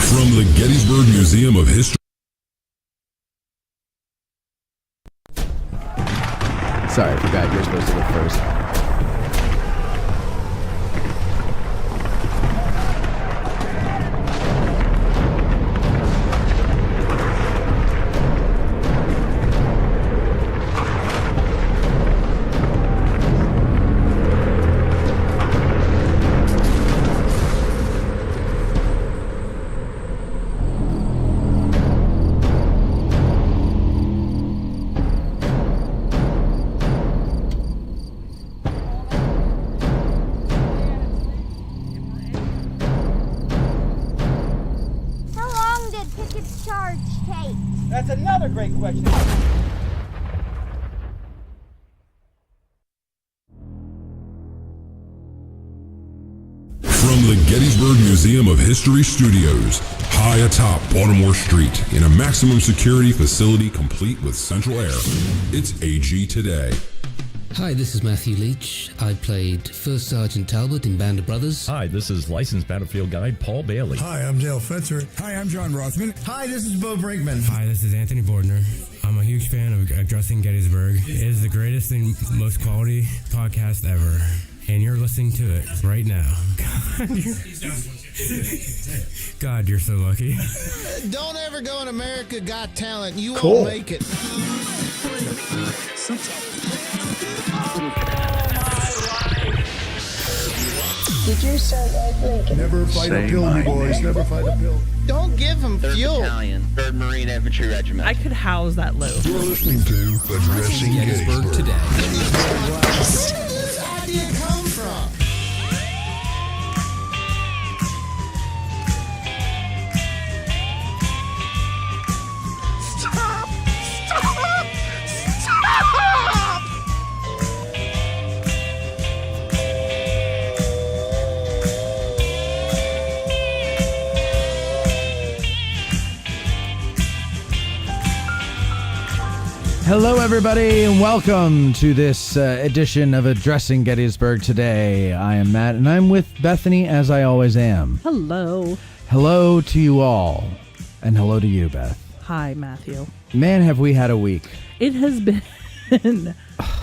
From the Gettysburg Museum of History. Sorry, I forgot you're supposed to go first. That's another great question. From the Gettysburg Museum of History Studios, high atop Baltimore Street, in a maximum security facility complete with central air, it's AG Today. Hi, this is Matthew Leach. I played First Sergeant Talbot in Band of Brothers. Hi, this is licensed battlefield guide Paul Bailey. Hi, I'm Dale Fetzer. Hi, I'm John Rothman. Hi, this is Bo Brinkman. Hi, this is Anthony Bordner. I'm a huge fan of Addressing Gettysburg. It is the greatest and most quality podcast ever. And you're listening to it right now. God, you're so lucky. Don't ever go on America Got Talent. You Cool. won't make it. Did you say Lincoln? Never fight a pill, you boys. Never fight a pill. Don't give them 3rd fuel. Battalion, 3rd Marine Infantry Regiment. I could house that load. You're listening to Addressing Gettysburg today. Where did this idea come from? Stop! Hello, everybody, and welcome to this edition of Addressing Gettysburg Today. I am Matt, and I'm with Bethany, as I always am. Hello. Hello to you all, and hello to you, Beth. Hi, Matthew. Man, have we had a week. It has been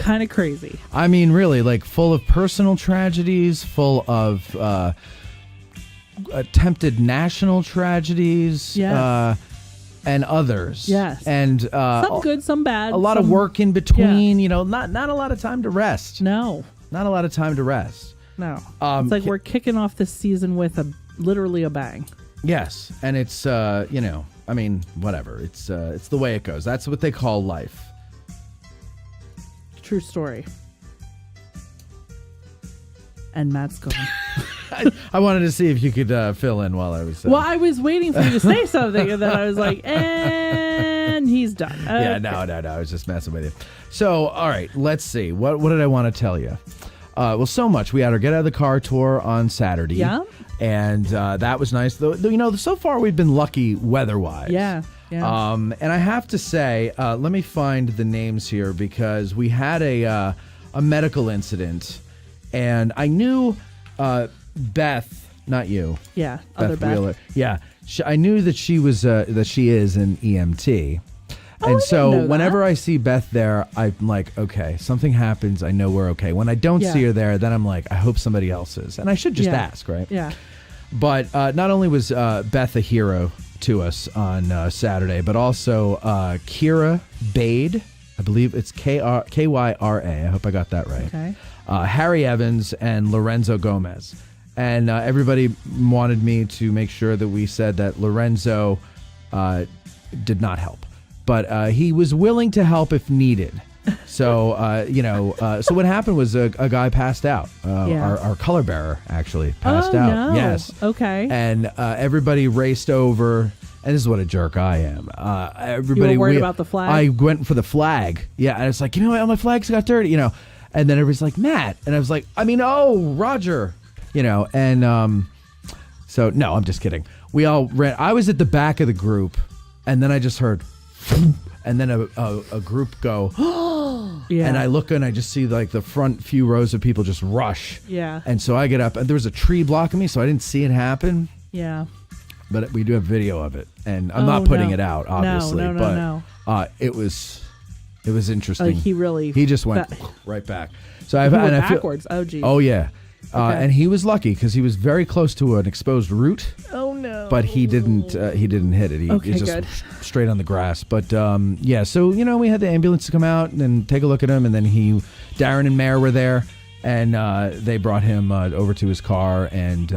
kind of crazy. I mean, really, like, full of personal tragedies, full of attempted national tragedies. Yes. And others. Yes. And some good, some bad. A lot of work in between, you know, not a lot of time to rest. No. Not a lot of time to rest. No. It's like we're kicking off this season with literally a bang. Yes. And it's, you know, I mean, whatever. It's the way it goes. That's what they call life. True story. And Matt's gone. I wanted to see if you could fill in while I was... Well, I was waiting for you to say something, and then I was like, and he's done. Yeah, no. I was just messing with you. So, all right, let's see. What did I want to tell you? Well, so much. We had our Get Out of the Car tour on Saturday. Yeah. And that was nice. Though, you know, so far we've been lucky weather-wise. Yeah. And I have to say, let me find the names here, because we had a medical incident, and I knew... Beth, not you. Yeah, other Beth. Wheeler. Yeah, I knew that she was that she is an EMT, and so whenever I see Beth there, I'm like, okay, something happens. I know we're okay. When I don't see her there, then I'm like, I hope somebody else is, and I should just ask, right? Yeah. But not only was Beth a hero to us on Saturday, but also Kyra Bade. I believe it's Kyra. I hope I got that right. Okay. Harry Evans and Lorenzo Gomez. And everybody wanted me to make sure that we said that Lorenzo did not help. But he was willing to help if needed. So, you know, so what happened was a guy passed out. Our color bearer actually passed out. No. Yes. Okay. And everybody raced over. And this is what a jerk I am. Everybody, you were worried about the flag? I went for the flag. Yeah, and it's like, you know what, my flags got dirty, you know. And then everybody's like, Matt. And I was like, Roger. You know, and so, no, I'm just kidding. We all ran. I was at the back of the group, and then I just heard, and then a group go, yeah. And I look and I just see like the front few rows of people just rush. Yeah. And so I get up, and there was a tree blocking me, so I didn't see it happen. Yeah. but we do have video of it, and I'm not putting it out, obviously. No. It was interesting. He just went right back. So I backwards. Oh, geez. Oh yeah. And he was lucky because he was very close to an exposed root. Oh no! But he didn't hit it. He just good. Straight on the grass. But yeah, so we had the ambulance come out and take a look at him, and then Darren and Mare were there, and they brought him over to his car, and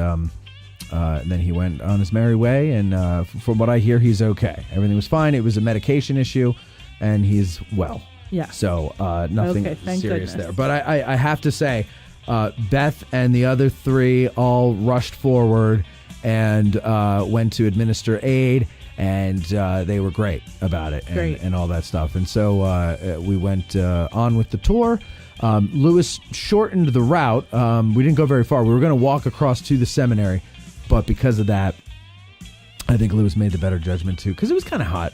then he went on his merry way. And from what I hear, he's okay. Everything was fine. It was a medication issue, and he's well. Yeah. So nothing serious goodness. there. But I have to say. Beth and the other three all rushed forward and went to administer aid, and they were great about it and all that stuff. And so we went on with the tour. Lewis shortened the route. We didn't go very far. We were going to walk across to the seminary, but because of that, I think Lewis made the better judgment too, because it was kind of hot.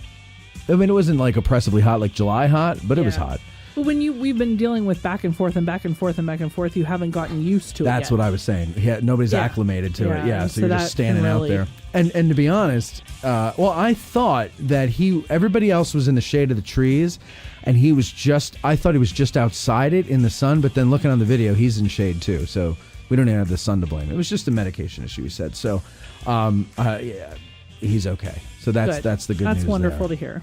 I mean, it wasn't like oppressively hot like July hot, but it was hot. But we've been dealing with back and forth and back and forth and back and forth, you haven't gotten used to it. That's what I was saying. Nobody's acclimated to it. Yeah, so you're just standing out there. And to be honest, I thought that everybody else was in the shade of the trees, and I thought he was just outside it in the sun, but then looking on the video, he's in shade too. So we don't even have the sun to blame. It was just a medication issue, he said. So he's okay. So that's the good news. That's wonderful to hear.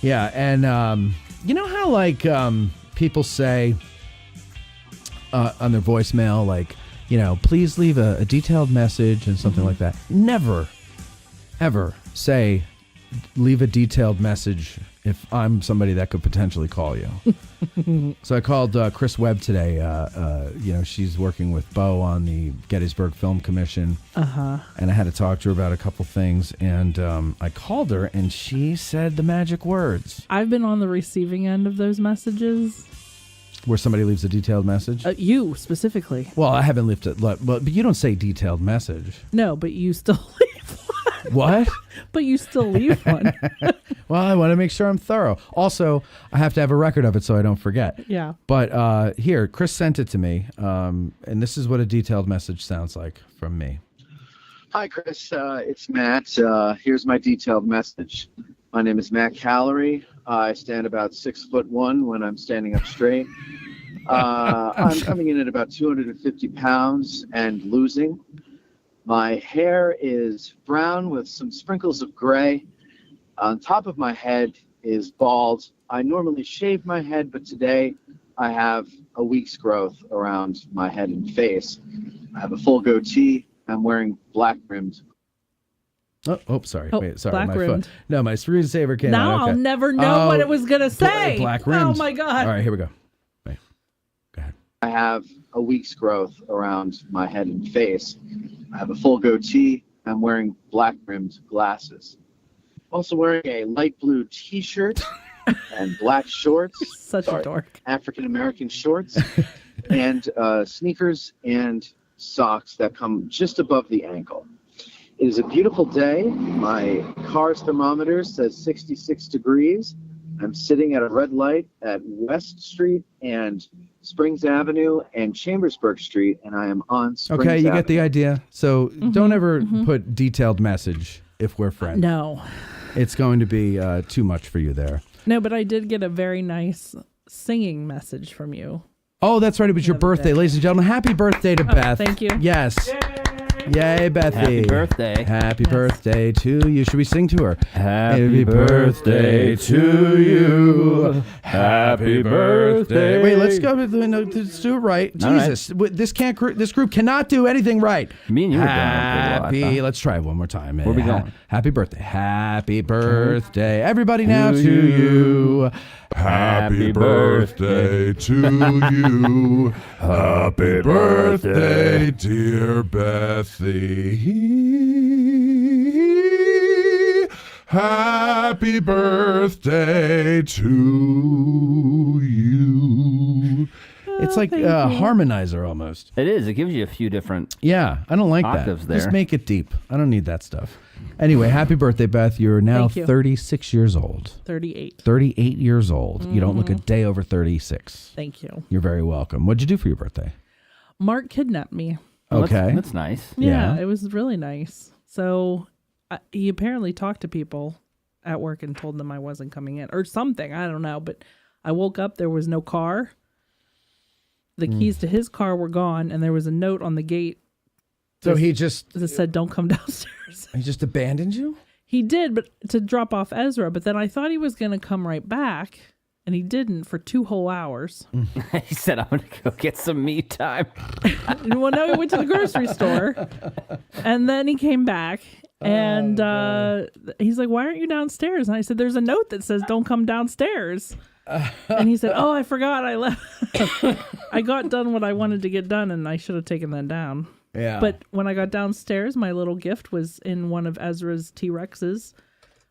Yeah, and you know how like people say on their voicemail, like, please leave a detailed message and something like that. Never, ever say leave a detailed message if I'm somebody that could potentially call you. So I called Chris Webb today. She's working with Bo on the Gettysburg Film Commission. And I had to talk to her about a couple things. And I called her, and she said the magic words. I've been on the receiving end of those messages. Where somebody leaves a detailed message? You, specifically. Well, I haven't left it. But you don't say detailed message. No, but you still leave one. What? But you still leave one. Well, I want to make sure I'm thorough. Also, I have to have a record of it so I don't forget. Yeah. But here, Chris sent it to me, and this is what a detailed message sounds like from me. Hi, Chris. It's Matt. Here's my detailed message. My name is Matt Callery. I stand about 6'1" when I'm standing up straight. I'm coming in at about 250 pounds and losing. My hair is brown with some sprinkles of gray. On top of my head is bald. I normally shave my head, but today I have a week's growth around my head and face. I have a full goatee. I'm wearing black-rimmed. Oh, sorry. Wait, sorry. My rimmed. foot. No, my screensaver came now out. Okay. I'll never know what it was going to say. Black-rimmed. Oh, my God. All right, here we go. Wait. Go ahead. I have a week's growth around my head and face. I have a full goatee. I'm wearing black-rimmed glasses. Also wearing a light blue T-shirt and black shorts. Such a dork. African-American shorts and sneakers and socks that come just above the ankle. It is a beautiful day. My car's thermometer says 66 degrees. I'm sitting at a red light at West Street and Springs Avenue and Chambersburg Street, and I am on Springs Okay, you Avenue. get the idea. So don't ever put detailed message if we're friends. No. It's going to be too much for you there. No, but I did get a very nice singing message from you. Oh, that's right. It was your birthday, ladies and gentlemen. Happy birthday to Beth. Thank you. Yes. Yay, Bethy. Happy birthday. Happy birthday to you. Should we sing to her? Happy birthday to you. Happy birthday. Wait, let's go. Let's do it right. Jesus, right. This group cannot do anything right. Me and you were doing Happy. Let's try it one more time. Where are we going? Happy birthday. Happy birthday. Everybody now to you. Happy birthday to you. Happy birthday, dear Bethy. Happy birthday to you. It's like a harmonizer almost. It is. It gives you a few different Yeah, I don't like octaves that. there. Just make it deep. I don't need that stuff. Anyway, happy birthday, Beth. You're now Thank you. 36 years old. 38. 38 years old. You don't look a day over 36. Thank you. You're very welcome. What'd you do for your birthday? Mark kidnapped me. Oh, Okay. That's nice. Yeah, Yeah. it was really nice. So he apparently talked to people at work and told them I wasn't coming in or something. I don't know. But I woke up. There was no car. The keys to his car were gone, and there was a note on the gate. So that said, "Don't come downstairs." He just abandoned you? He did, but to drop off Ezra. But then I thought he was going to come right back, and he didn't for 2 whole hours. He said, "I'm going to go get some me time." Well, no, he went to the grocery store, and then he came back, and he's like, "Why aren't you downstairs?" And I said, "There's a note that says don't come downstairs." And he said, "Oh, I forgot. I left. I got done what I wanted to get done, and I should have taken that down." Yeah. But when I got downstairs, my little gift was in one of Ezra's T-Rex's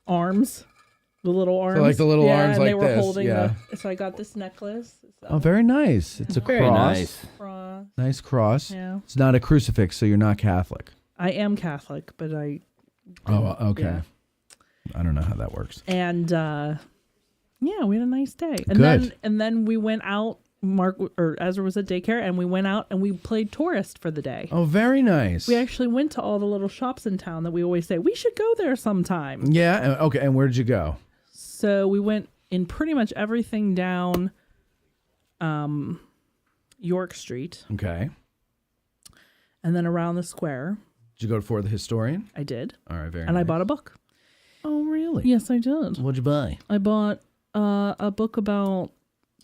arms. The little arms. So like the little arms and like they were this. holding yeah. so I got this necklace. So. Oh, very nice. It's a Very cross. nice. Cross. Nice cross. Yeah. It's not a crucifix, so you're not Catholic. I am Catholic, but I... Oh, okay. Yeah. I don't know how that works. And, yeah, we had a nice day. And Good. then we went out. Ezra was at daycare, and we went out and we played tourist for the day. Oh, very nice. We actually went to all the little shops in town that we always say, we should go there sometime. Yeah, okay. And where did you go? So we went in pretty much everything down York Street. Okay. And then around the square. Did you go for the historian? I did. All right, very nice. And I bought a book. Oh, really? Yes, I did. What'd you buy? I bought a book about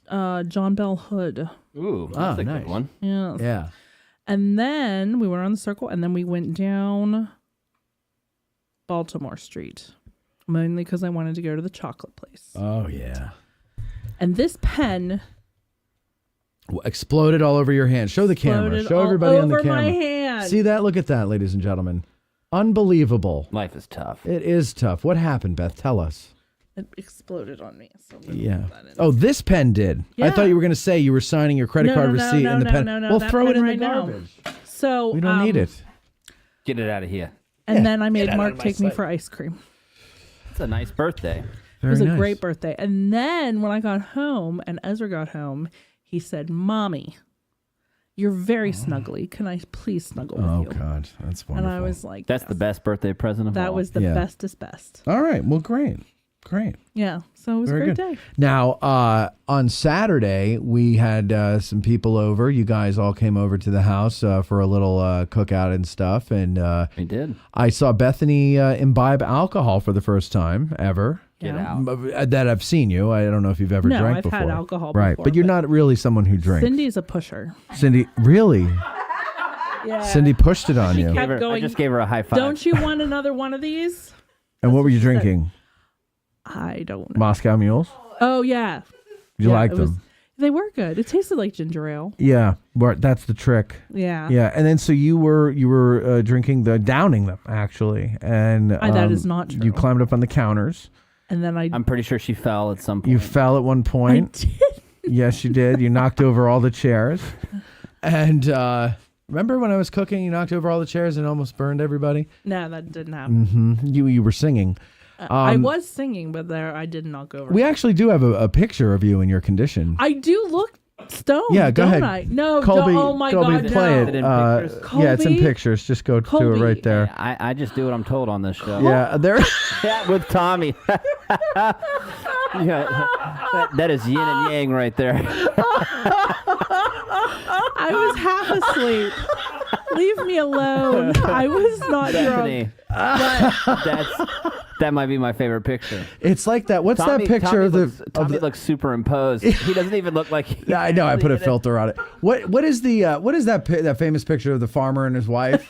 John Bell Hood. Ooh, that's a nice. good one. Yes. Yeah. And then we went around the circle, and then we went down Baltimore Street, mainly because I wanted to go to the chocolate place. Oh, yeah. And this pen Exploded all over your hand. Show the camera. exploded Show all everybody on the over camera. my hand. See that? Look at that, ladies and gentlemen. Unbelievable. Life is tough. It is tough. What happened, Beth? Tell us. It exploded on me. So I'm gonna Yeah. put that in. Oh, this pen did. I Yeah. thought you were going to say you were signing your credit card receipt in the pen. No, Well, that throw it pen in right the now. garbage. So We don't need it. Get it out of here. And then I made out Mark of my take me sight. for ice cream. It's a nice birthday. It was Very a nice. great birthday. And then when I got home and Ezra got home, he said, "Mommy, you're very snuggly. Can I please snuggle with Oh, you?" God. That's And wonderful. I was like, That's the best birthday present of all. that was the Yeah. bestest best. All right. Well, great. Great. Yeah. So it was Very a great good. day. Now, on Saturday, we had some people over. You guys all came over to the house for a little cookout and stuff. And We did. I saw Bethany imbibe alcohol for the first time ever. Get Yeah. out. That I've seen you. I don't know if you've ever No, drank I've before. had alcohol right? before, But you're but- not really someone who drinks. Cindy's a pusher. Cindy, really? Yeah. Cindy pushed it on you. kept Gave her- I going, just gave her a high five. "Don't you want another one of these?" And what were you drinking? I don't know. Moscow Mules? Oh, yeah. You Yeah, like it them? was- they were good. It tasted like ginger ale. Yeah, that's the trick. Yeah. Yeah, and then so you were drinking downing them actually, and that is not true. You climbed up on the counters. And then I'm pretty sure she fell at some point. You fell at one point. Yes, you did. You knocked over all the chairs. And remember when I was cooking, you knocked over all the chairs and almost burned everybody? No, that didn't happen. Mm-hmm. You were singing. I was singing, but there I did not go over. We actually do have a picture of you in your condition. I do look stoned. Yeah, go don't ahead. I? No, Colby, oh my Colby, God, play no. it. Is it in pictures? Yeah, it's in Colby? pictures. Just go to it Colby. right there. I just do what I'm told on this show. Yeah, there. Yeah, with Tommy. Yeah, that is yin and yang right there. I was half asleep. Leave me alone. I was not Bethany, drunk. that might be my favorite picture. It's like that. What's Tommy, that picture Tommy of the? looks, Tommy looks superimposed. He doesn't even look like. Yeah, I know. I put a filter on it. What is that famous picture of the farmer and his wife?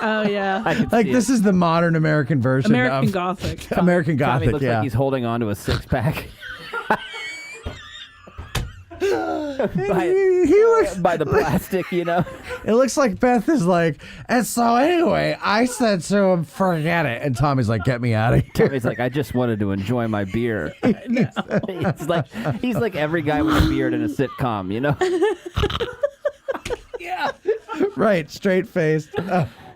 Oh yeah. Like this is the modern American version American of Gothic. American Tommy Gothic. looks Yeah. like he's holding on to a six-pack. He looks by the plastic, you know. It looks like Beth is like, and so anyway, I said to him, forget it. And Tommy's like, get me out of here. Tommy's like, I just wanted to enjoy my beer. He's like every guy with a beard in a sitcom, you know. Yeah. Right, straight faced. Oh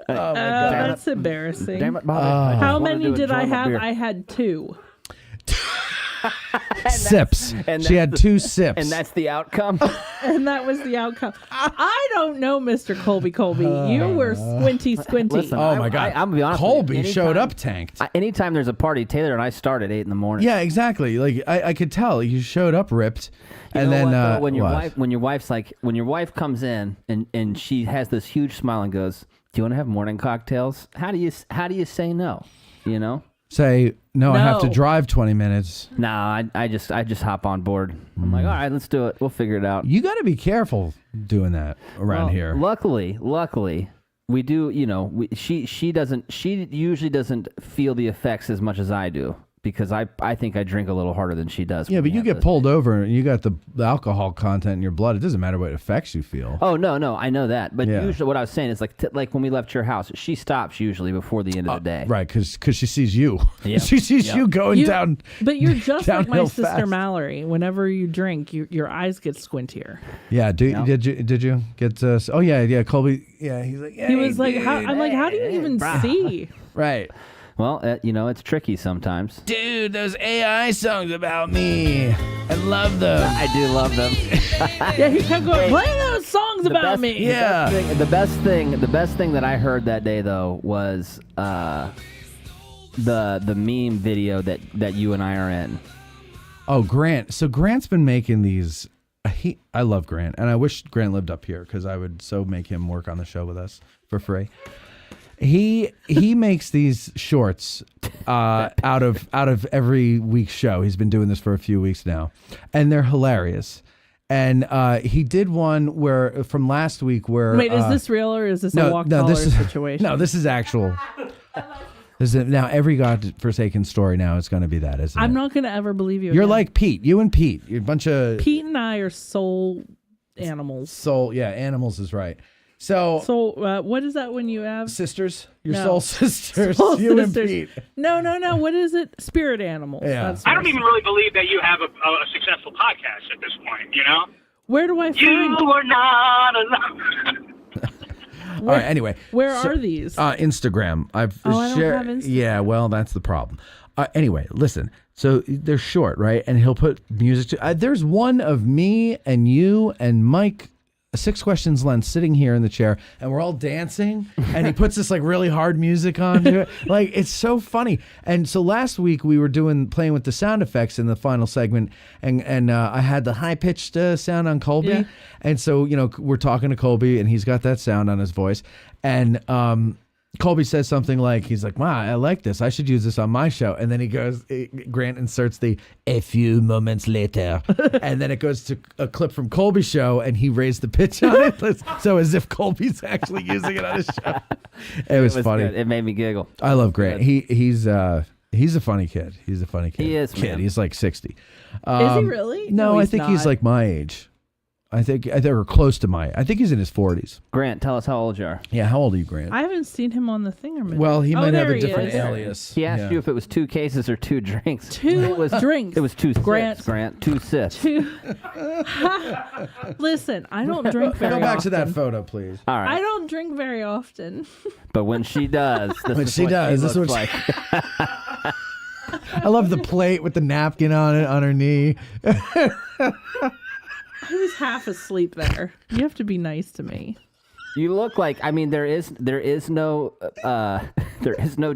my God. That's embarrassing. Damn it, Bobby. How many did I have? I had 2. Sips. She had 2 sips. And that's the outcome? And that was the outcome. I don't know, Mr. Colby. You were squinty. Listen, oh, my God. I'm gonna be honest Colby with you. showed up tanked. Anytime there's a party, Taylor and I start at 8 in the morning. Yeah, exactly. Like, I could tell. You showed up ripped. You and know then what, though? what? when your wife comes in and she has this huge smile and goes, "Do you want to have morning cocktails?" How do you say no? You know? Say no. I have to drive 20 minutes. No, I just hop on board. I'm like, all right, let's do it. We'll figure it out. You got to be careful doing that around here. Luckily, we do. You know, she usually doesn't feel the effects as much as I do. Because I think I drink a little harder than she does. Yeah, but you get pulled over and you got the alcohol content in your blood. It doesn't matter what effects you feel. Oh, no, I know that. But usually what I was saying is like when we left your house, she stops usually before the end of the day. Right, because she sees you. Yep. She sees you going down. But you're just like my sister fast. Mallory. Whenever you drink, your eyes get squintier. Yeah, did you get oh, yeah, Colby. Yeah, he's like, yeah, he was like, I'm like, how do you even see? Right. Well, it's tricky sometimes. Dude, those AI songs about me. I love them. I do love them. Yeah, he kept going, play those songs about me. Yeah. The best thing that I heard that day though was the meme video that you and I are in. Oh, Grant. So Grant's been making these. I love Grant, and I wish Grant lived up here because I would so make him work on the show with us for free. He makes these shorts out of every week's show. He's been doing this for a few weeks now, and they're hilarious. And he did one from last week where. Wait, is this real or is this a walk taller situation? No, this is actual. Now every godforsaken story now is going to be that, isn't it? I'm not going to ever believe you. You're again. like Pete. You and Pete. You're a bunch of. Pete and I are soul animals. Animals is right. So what is that when you have sisters? Your soul sisters. You and Pete. No. What is it? Spirit animals. Yeah. I don't even really believe that you have a successful podcast at this point. You know. Where do I find you? Are not alone. All right. Anyway, where are these? Instagram. I don't have Instagram. Yeah. Well, that's the problem. Anyway, listen. So they're short, right? And he'll put music to. There's one of me and you and Mike. 6 Questions Lens sitting here in the chair and we're all dancing and he puts this like really hard music on to it. Like it's so funny. And so last week we were playing with the sound effects in the final segment and I had the high pitched sound on Colby. Yeah. And so, we're talking to Colby and he's got that sound on his voice. And Colby says something like, he's like, wow, I like this. I should use this on my show. And then Grant inserts a few moments later. And then it goes to a clip from Colby's show and he raised the pitch on it. So as if Colby's actually using it on his show. It was funny. Good. It made me giggle. I love Grant. He's a funny kid. He's a funny kid. He is, man. He's like 60. Is he really? No, I think he's like my age. I think we're close to I think he's in his 40s. Grant, tell us how old you are. Yeah, how old are you, Grant? I haven't seen him on the thingamajig. Well, he might have a there he different is. alias. He asked you if it was 2 cases or 2 drinks. Drinks. It was 2 Grant. sips, Grant. 2 sips. Listen, I don't drink very often. Go back to that photo, please. All right. I don't drink very often. But when she does, this is what looks like. I love the plate with the napkin on it on her knee. I was half asleep there. You have to be nice to me. You look like, there is no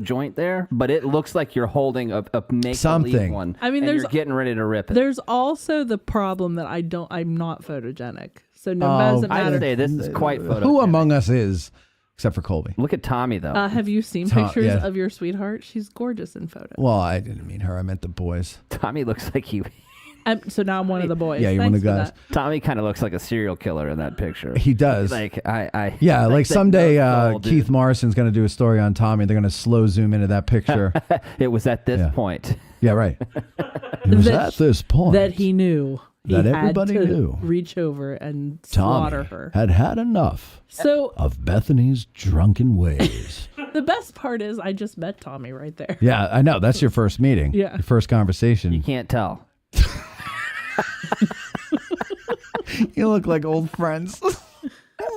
joint there, but it looks like you're holding a make-believe one. You're getting ready to rip it. There's also the problem that I'm not photogenic. So doesn't matter. I'd say this is quite photogenic. Who among us is, except for Colby? Look at Tommy, though. Have you seen pictures of your sweetheart? She's gorgeous in photos. Well, I didn't mean her. I meant the boys. Tommy looks like you. So now I'm one of the boys. Yeah, you're one of the guys. Tommy kind of looks like a serial killer in that picture. He does. Like someday Keith Morrison's going to do a story on Tommy. They're going to slow zoom into that picture. It was at this point. Yeah, right. It was at this point that he knew that everybody had to knew. Reach over and slaughter her. Had enough. Of Bethany's drunken ways. The best part is I just met Tommy right there. Yeah, I know. That's your first meeting. Yeah. Your first conversation. You can't tell. You look like old friends.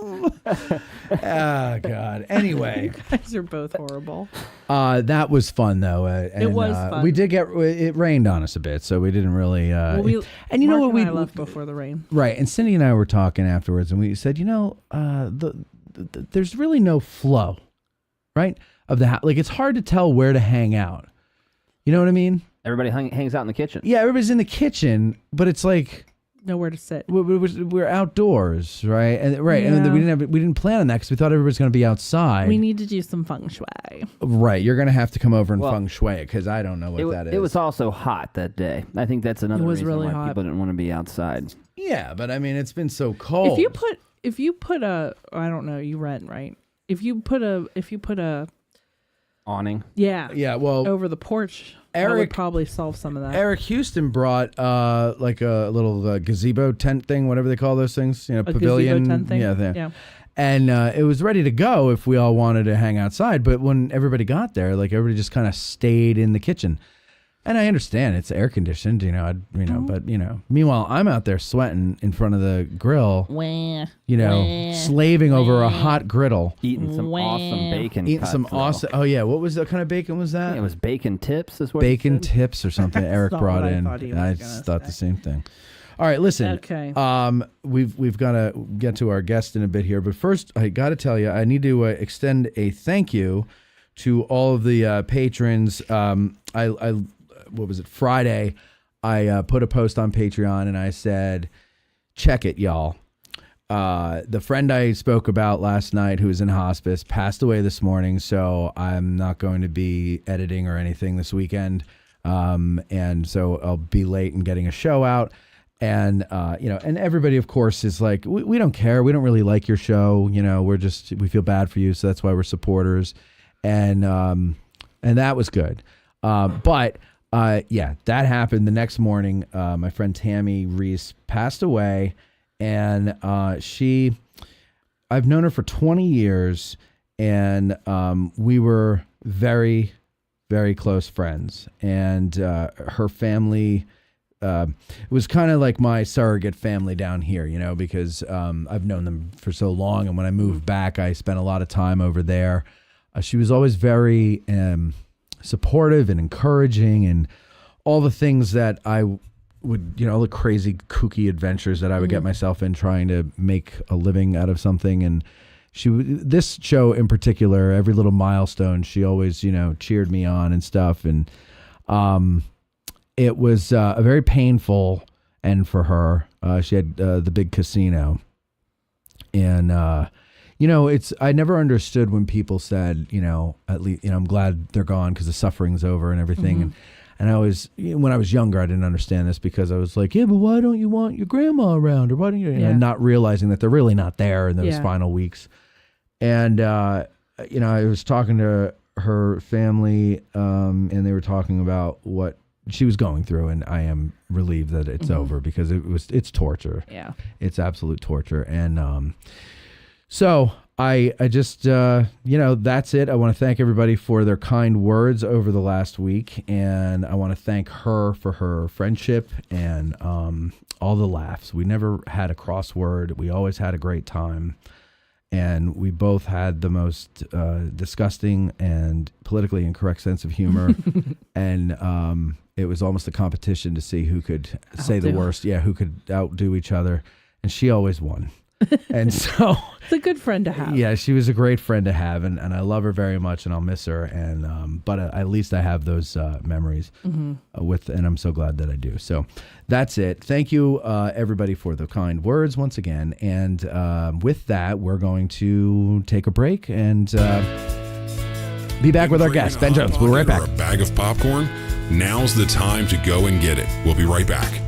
Oh God. Anyway, You guys are both horrible. that was fun though. And, It was fun. We did it rained on us a bit, so we didn't really. And you know what? We left before the rain. Right, and Cindy and I were talking afterwards, and we said, there's really no flow, right? Of the house. Like, it's hard to tell where to hang out. You know what I mean? Everybody hangs out in the kitchen. Yeah, everybody's in the kitchen, but it's like nowhere to sit. We're outdoors, right? And and we didn't plan on that because we thought everybody's going to be outside. We need to do some feng shui. Right, you're going to have to come over and feng shui because I don't know what that is. It was also hot that day. I think that's another reason really why hot. people didn't want to be outside. Yeah, but I mean, it's been so cold. If you put a, I don't know, you rent, right? If you put a awning. Yeah, well, over the porch, that would probably solve some of that. Eric Houston brought like a little gazebo tent thing, whatever they call those things, pavilion gazebo tent thing? Yeah. And it was ready to go if we all wanted to hang outside, but when everybody got there, like everybody just kind of stayed in the kitchen. And I understand it's air conditioned, but meanwhile I'm out there sweating in front of the grill, slaving over a hot griddle, eating some awesome bacon. Oh yeah, what was that kind of bacon? Was that? It was bacon tips, is what bacon tips or something. Eric brought in. I thought the same thing. All right, listen. Okay. We've got to get to our guest in a bit here, but first I got to tell you, I need to extend a thank you to all of the patrons. What was it? Friday, I put a post on Patreon and I said, check it, y'all. The friend I spoke about last night who was in hospice passed away this morning, so I'm not going to be editing or anything this weekend. And so I'll be late in getting a show out. And, and everybody, of course, is like, we don't care. We don't really like your show. We feel bad for you. So that's why we're supporters. And that was good. But that happened the next morning. My friend Tammy Reese passed away, and I've known her for 20 years, and we were very, very close friends. And her family was kind of like my surrogate family down here, because I've known them for so long. And when I moved back, I spent a lot of time over there. She was always very supportive and encouraging, and all the things that I would, all the crazy kooky adventures that I would get myself in trying to make a living out of something. And this show in particular, every little milestone, she always, cheered me on and stuff. And it was a very painful end for her. She had the big casino, and I never understood when people said, at least, I'm glad they're gone because the suffering's over and everything. Mm-hmm. And I was, when I was younger, I didn't understand this because I was like, yeah, but why don't you want your grandma around? Or why don't you, and not realizing that they're really not there in those final weeks. And, I was talking to her family, and they were talking about what she was going through, and I am relieved that it's over because it's torture. Yeah. It's absolute torture. And, so I just, that's it. I want to thank everybody for their kind words over the last week. And I want to thank her for her friendship and all the laughs. We never had a crossword. We always had a great time. And we both had the most disgusting and politically incorrect sense of humor. And it was almost a competition to see who could say the worst. Yeah, who could outdo each other. And she always won. And so it's a good friend to have. Yeah, she was a great friend to have, and I love her very much, and I'll miss her. And but at least I have those memories with, and I'm so glad that I do. So that's it. Thank you, everybody, for the kind words once again. And with that, we're going to take a break and be back with our guest, Ben Jones. We'll be right back. A bag of popcorn. Now's the time to go and get it. We'll be right back.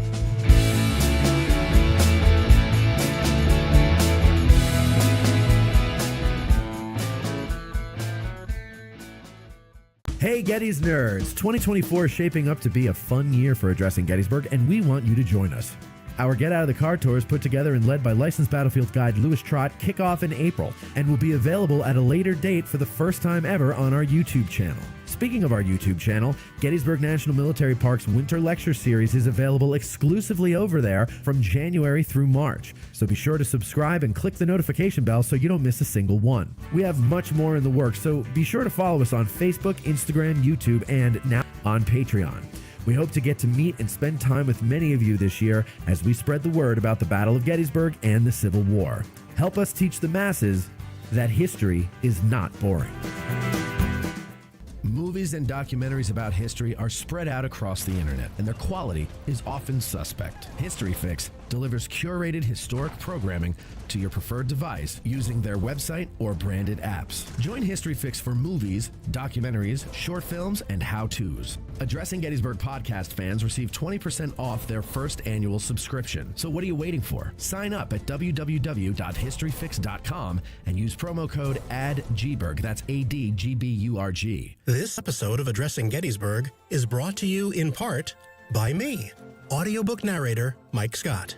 Hey Gettys nerds, 2024 is shaping up to be a fun year for Addressing Gettysburg, and we want you to join us. Our Get Out of the Car tours, put together and led by licensed battlefield guide Louis Trott, kick off in April and will be available at a later date for the first time ever on our YouTube channel. Speaking of our YouTube channel, Gettysburg National Military Park's Winter Lecture Series is available exclusively over there from January through March. So be sure to subscribe and click the notification bell so you don't miss a single one. We have much more in the works, so be sure to follow us on Facebook, Instagram, YouTube, and now on Patreon. We hope to get to meet and spend time with many of you this year as we spread the word about the Battle of Gettysburg and the Civil War. Help us teach the masses that history is not boring. Movies and documentaries about history are spread out across the internet, and their quality is often suspect. History Fix delivers curated historic programming to your preferred device using their website or branded apps. Join History Fix for movies, documentaries, short films, and how-tos. Addressing Gettysburg podcast fans receive 20% off their first annual subscription. So what are you waiting for? Sign up at www.historyfix.com and use promo code ADGBURG. That's ADGBURG. This episode of Addressing Gettysburg is brought to you in part by me, audiobook narrator Mike Scott,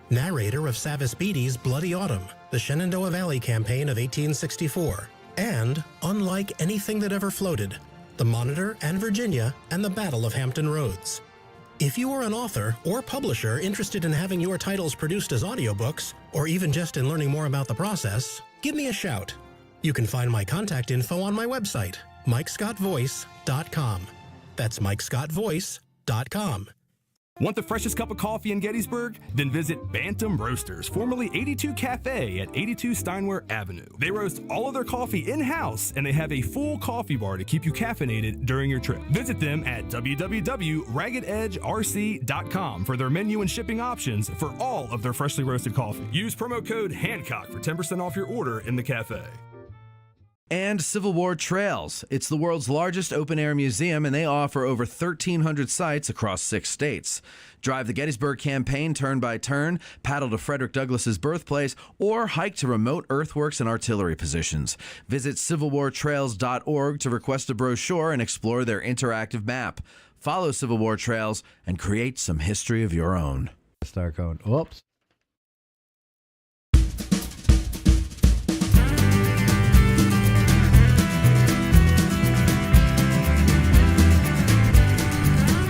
narrator of Savis Beattie's Bloody Autumn, the Shenandoah Valley Campaign of 1864, and Unlike Anything That Ever Floated, the Monitor and Virginia and the Battle of Hampton Roads. If you are an author or publisher interested in having your titles produced as audiobooks, or even just in learning more about the process, give me a shout. You can find my contact info on my website, MikeScottVoice.com. That's MikeScottVoice.com. Want the freshest cup of coffee in Gettysburg? Then visit Bantam Roasters, formerly 82 Cafe at 82 Steinware Avenue. They roast all of their coffee in-house, and they have a full coffee bar to keep you caffeinated during your trip. Visit them at www.raggededgerc.com for their menu and shipping options for all of their freshly roasted coffee. Use promo code Hancock for 10% off your order in the cafe. And Civil War Trails. It's the world's largest open-air museum, and they offer over 1,300 sites across 6 states. Drive the Gettysburg campaign turn by turn, paddle to Frederick Douglass's birthplace, or hike to remote earthworks and artillery positions. Visit civilwartrails.org to request a brochure and explore their interactive map. Follow Civil War Trails and create some history of your own. Star code. Whoops.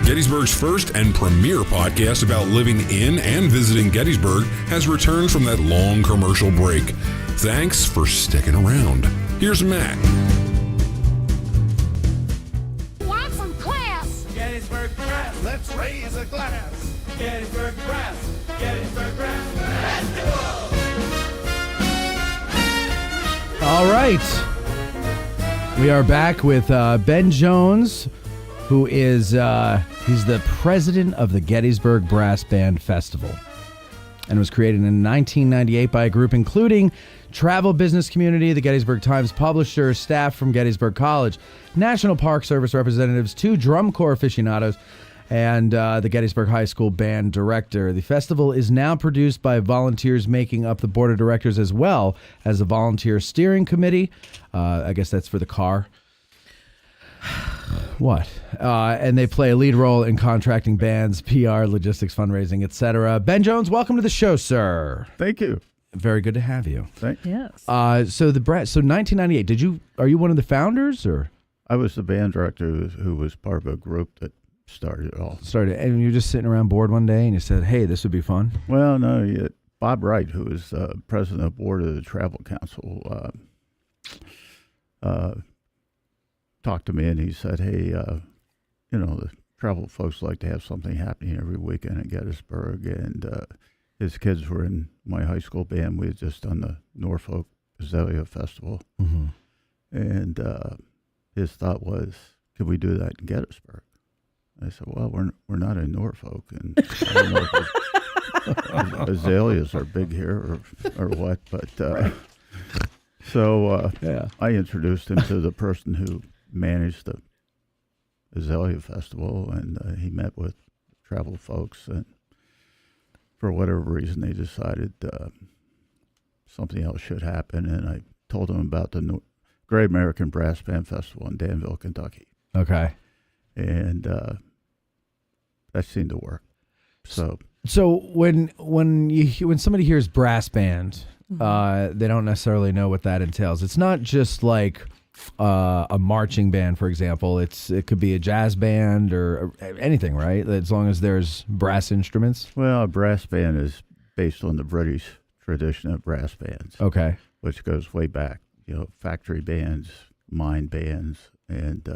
Gettysburg's first and premier podcast about living in and visiting Gettysburg has returned from that long commercial break. Thanks for sticking around. Here's Matt. Want some class? Gettysburg Brass, let's raise a glass. Gettysburg Brass, Gettysburg Brass Festival. All right. We are back with Ben Jones, who is he's the president of the Gettysburg Brass Band Festival, and was created in 1998 by a group including travel business community, the Gettysburg Times publisher, staff from Gettysburg College, National Park Service representatives, 2 drum corps aficionados, and the Gettysburg High School band director. The festival is now produced by volunteers making up the board of directors as well as the volunteer steering committee. I guess that's for the car. What? And they play a lead role in contracting bands, PR, logistics, fundraising, etc. Ben Jones, welcome to the show, sir. Thank you. Very good to have you. Yes. So 1998. Are you one of the founders, or? I was the band director who was part of a group that started it all. And you were just sitting around bored one day, and you said, "Hey, this would be fun." Well, no, Bob Wright, who was president of the board of the Travel Council, talked to me, and he said, "Hey, the travel folks like to have something happening every weekend in Gettysburg." And his kids were in my high school band. We had just done the Norfolk Azalea Festival, and his thought was, "Could we do that in Gettysburg?" I said, "Well, we're not in Norfolk, and I don't know if azaleas are big here or what." But so I introduced him to the person who managed the Azalea Festival, and he met with travel folks, and for whatever reason they decided something else should happen, and I told him about the Great American Brass Band Festival in Danville, Kentucky. Okay. And that seemed to work. So when somebody hears brass band, they don't necessarily know what that entails. It's not just like a marching band, for example. It could be a jazz band or anything, right? As long as there's brass instruments. Well, a brass band is based on the British tradition of brass bands. Okay. Which goes way back. Factory bands, mine bands, and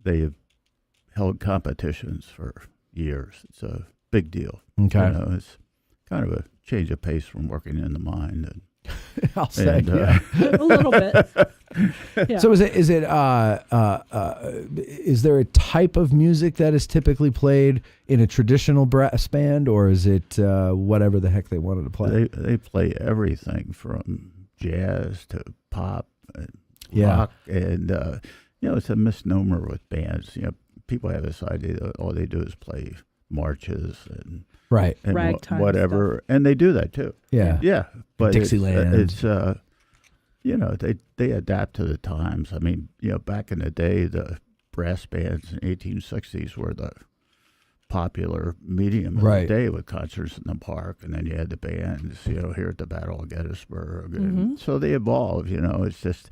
they have held competitions for years. It's a big deal. Okay. It's kind of a change of pace from working in the mine. And, I'll say, a little bit. Yeah. So is there a type of music that is typically played in a traditional brass band, or is it whatever the heck they wanted to play? They play everything from jazz to pop and rock, and it's a misnomer with bands. People have this idea that all they do is play marches and and ragtime whatever, stuff. And they do that too. Yeah, but Dixieland. It's they adapt to the times. I mean, back in the day, the brass bands in the 1860s were the popular medium of the day with concerts in the park, and then you had the bands, here at the Battle of Gettysburg. And so they evolve, it's just,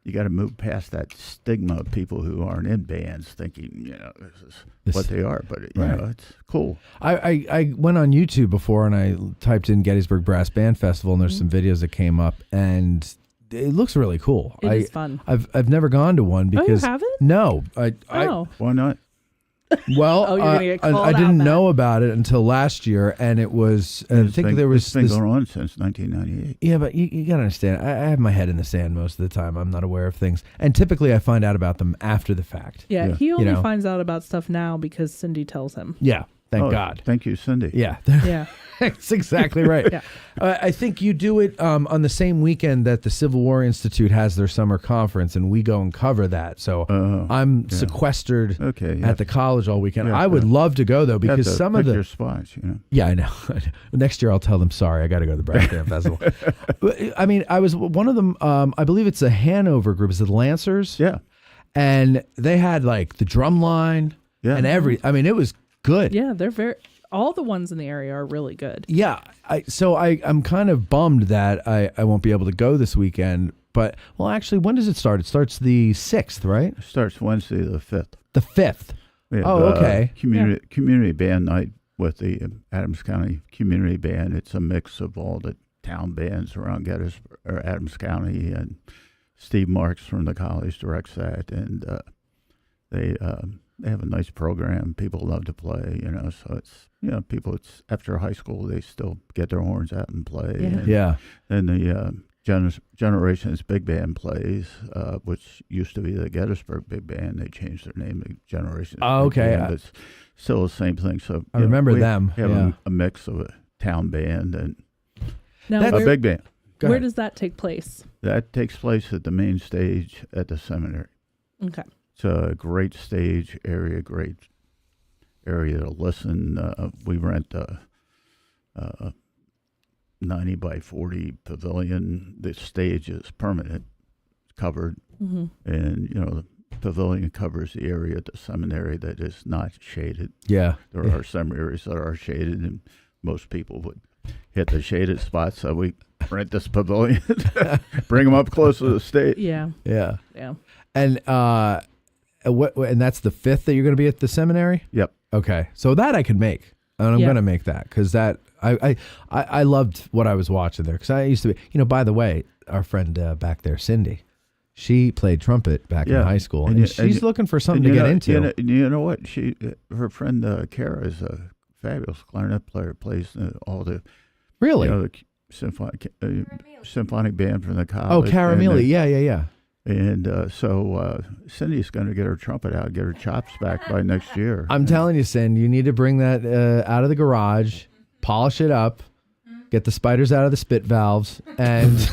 you got to move past that stigma of people who aren't in bands thinking, this is what they are, but it's cool. I went on YouTube before and I typed in Gettysburg Brass Band Festival, and there's some videos that came up, and it looks really cool. It is fun. I've never gone to one because you haven't? No. Why not? Well, I didn't know about it until last year, and it was. It's been going on since 1998. Yeah, but you got to understand. I have my head in the sand most of the time. I'm not aware of things, and typically I find out about them after the fact. Yeah, he only finds out about stuff now because Cindy tells him. Yeah. Thank God. Thank you, Cindy. Yeah. Yeah. That's exactly right. Yeah. I think you do it on the same weekend that the Civil War Institute has their summer conference, and we go and cover that. So I'm sequestered at the college all weekend. I would love to go, though, because some of the your spots, Yeah, I know. Next year I'll tell them, sorry, I got to go to the Brass Band Festival. I mean, I was one of them. I believe it's a Hanover group. Is it the Lancers? Yeah. And they had like the drum line and I mean, it was good. Yeah, they're all the ones in the area are really good. Yeah. I'm kind of bummed that I won't be able to go this weekend. But, well, actually, when does it start? It starts the 6th, right? It starts Wednesday the 5th. The 5th. We have, okay. Community band night with the Adams County Community Band. It's a mix of all the town bands around Gettysburg or Adams County, and Steve Marks from the college directs that, and they have a nice program. People love to play, so it's, people, it's after high school, they still get their horns out and play. Yeah. And the Generations Big Band plays, which used to be the Gettysburg Big Band. They changed their name to Generations Big Band, but it's still the same thing. So I remember them. We have a mix of a town band and now, a big band. Where does that take place? That takes place at the main stage at the seminary. Okay. It's a great stage area, great area to listen. We rent a 90 by 40 pavilion. The stage is permanent, covered, and the pavilion covers the area at the seminary that is not shaded. Yeah, there are some areas that are shaded, and most people would hit the shaded spots. So we rent this pavilion, bring them up close to the stage. Yeah. And and that's the 5th that you're going to be at the seminary? Yep. Okay. So that I can make. And I'm going to make that because that I loved what I was watching there, because I used to be, by the way, our friend back there, Cindy, she played trumpet back in high school, and she's looking for something to get into. You know what? Her friend Kara is a fabulous clarinet player, plays all the the symphonic band from the college. Oh, Caramilli, yeah. And so Cindy's going to get her trumpet out, get her chops back by next year. I'm telling you, Cindy, you need to bring that out of the garage, polish it up, get the spiders out of the spit valves, and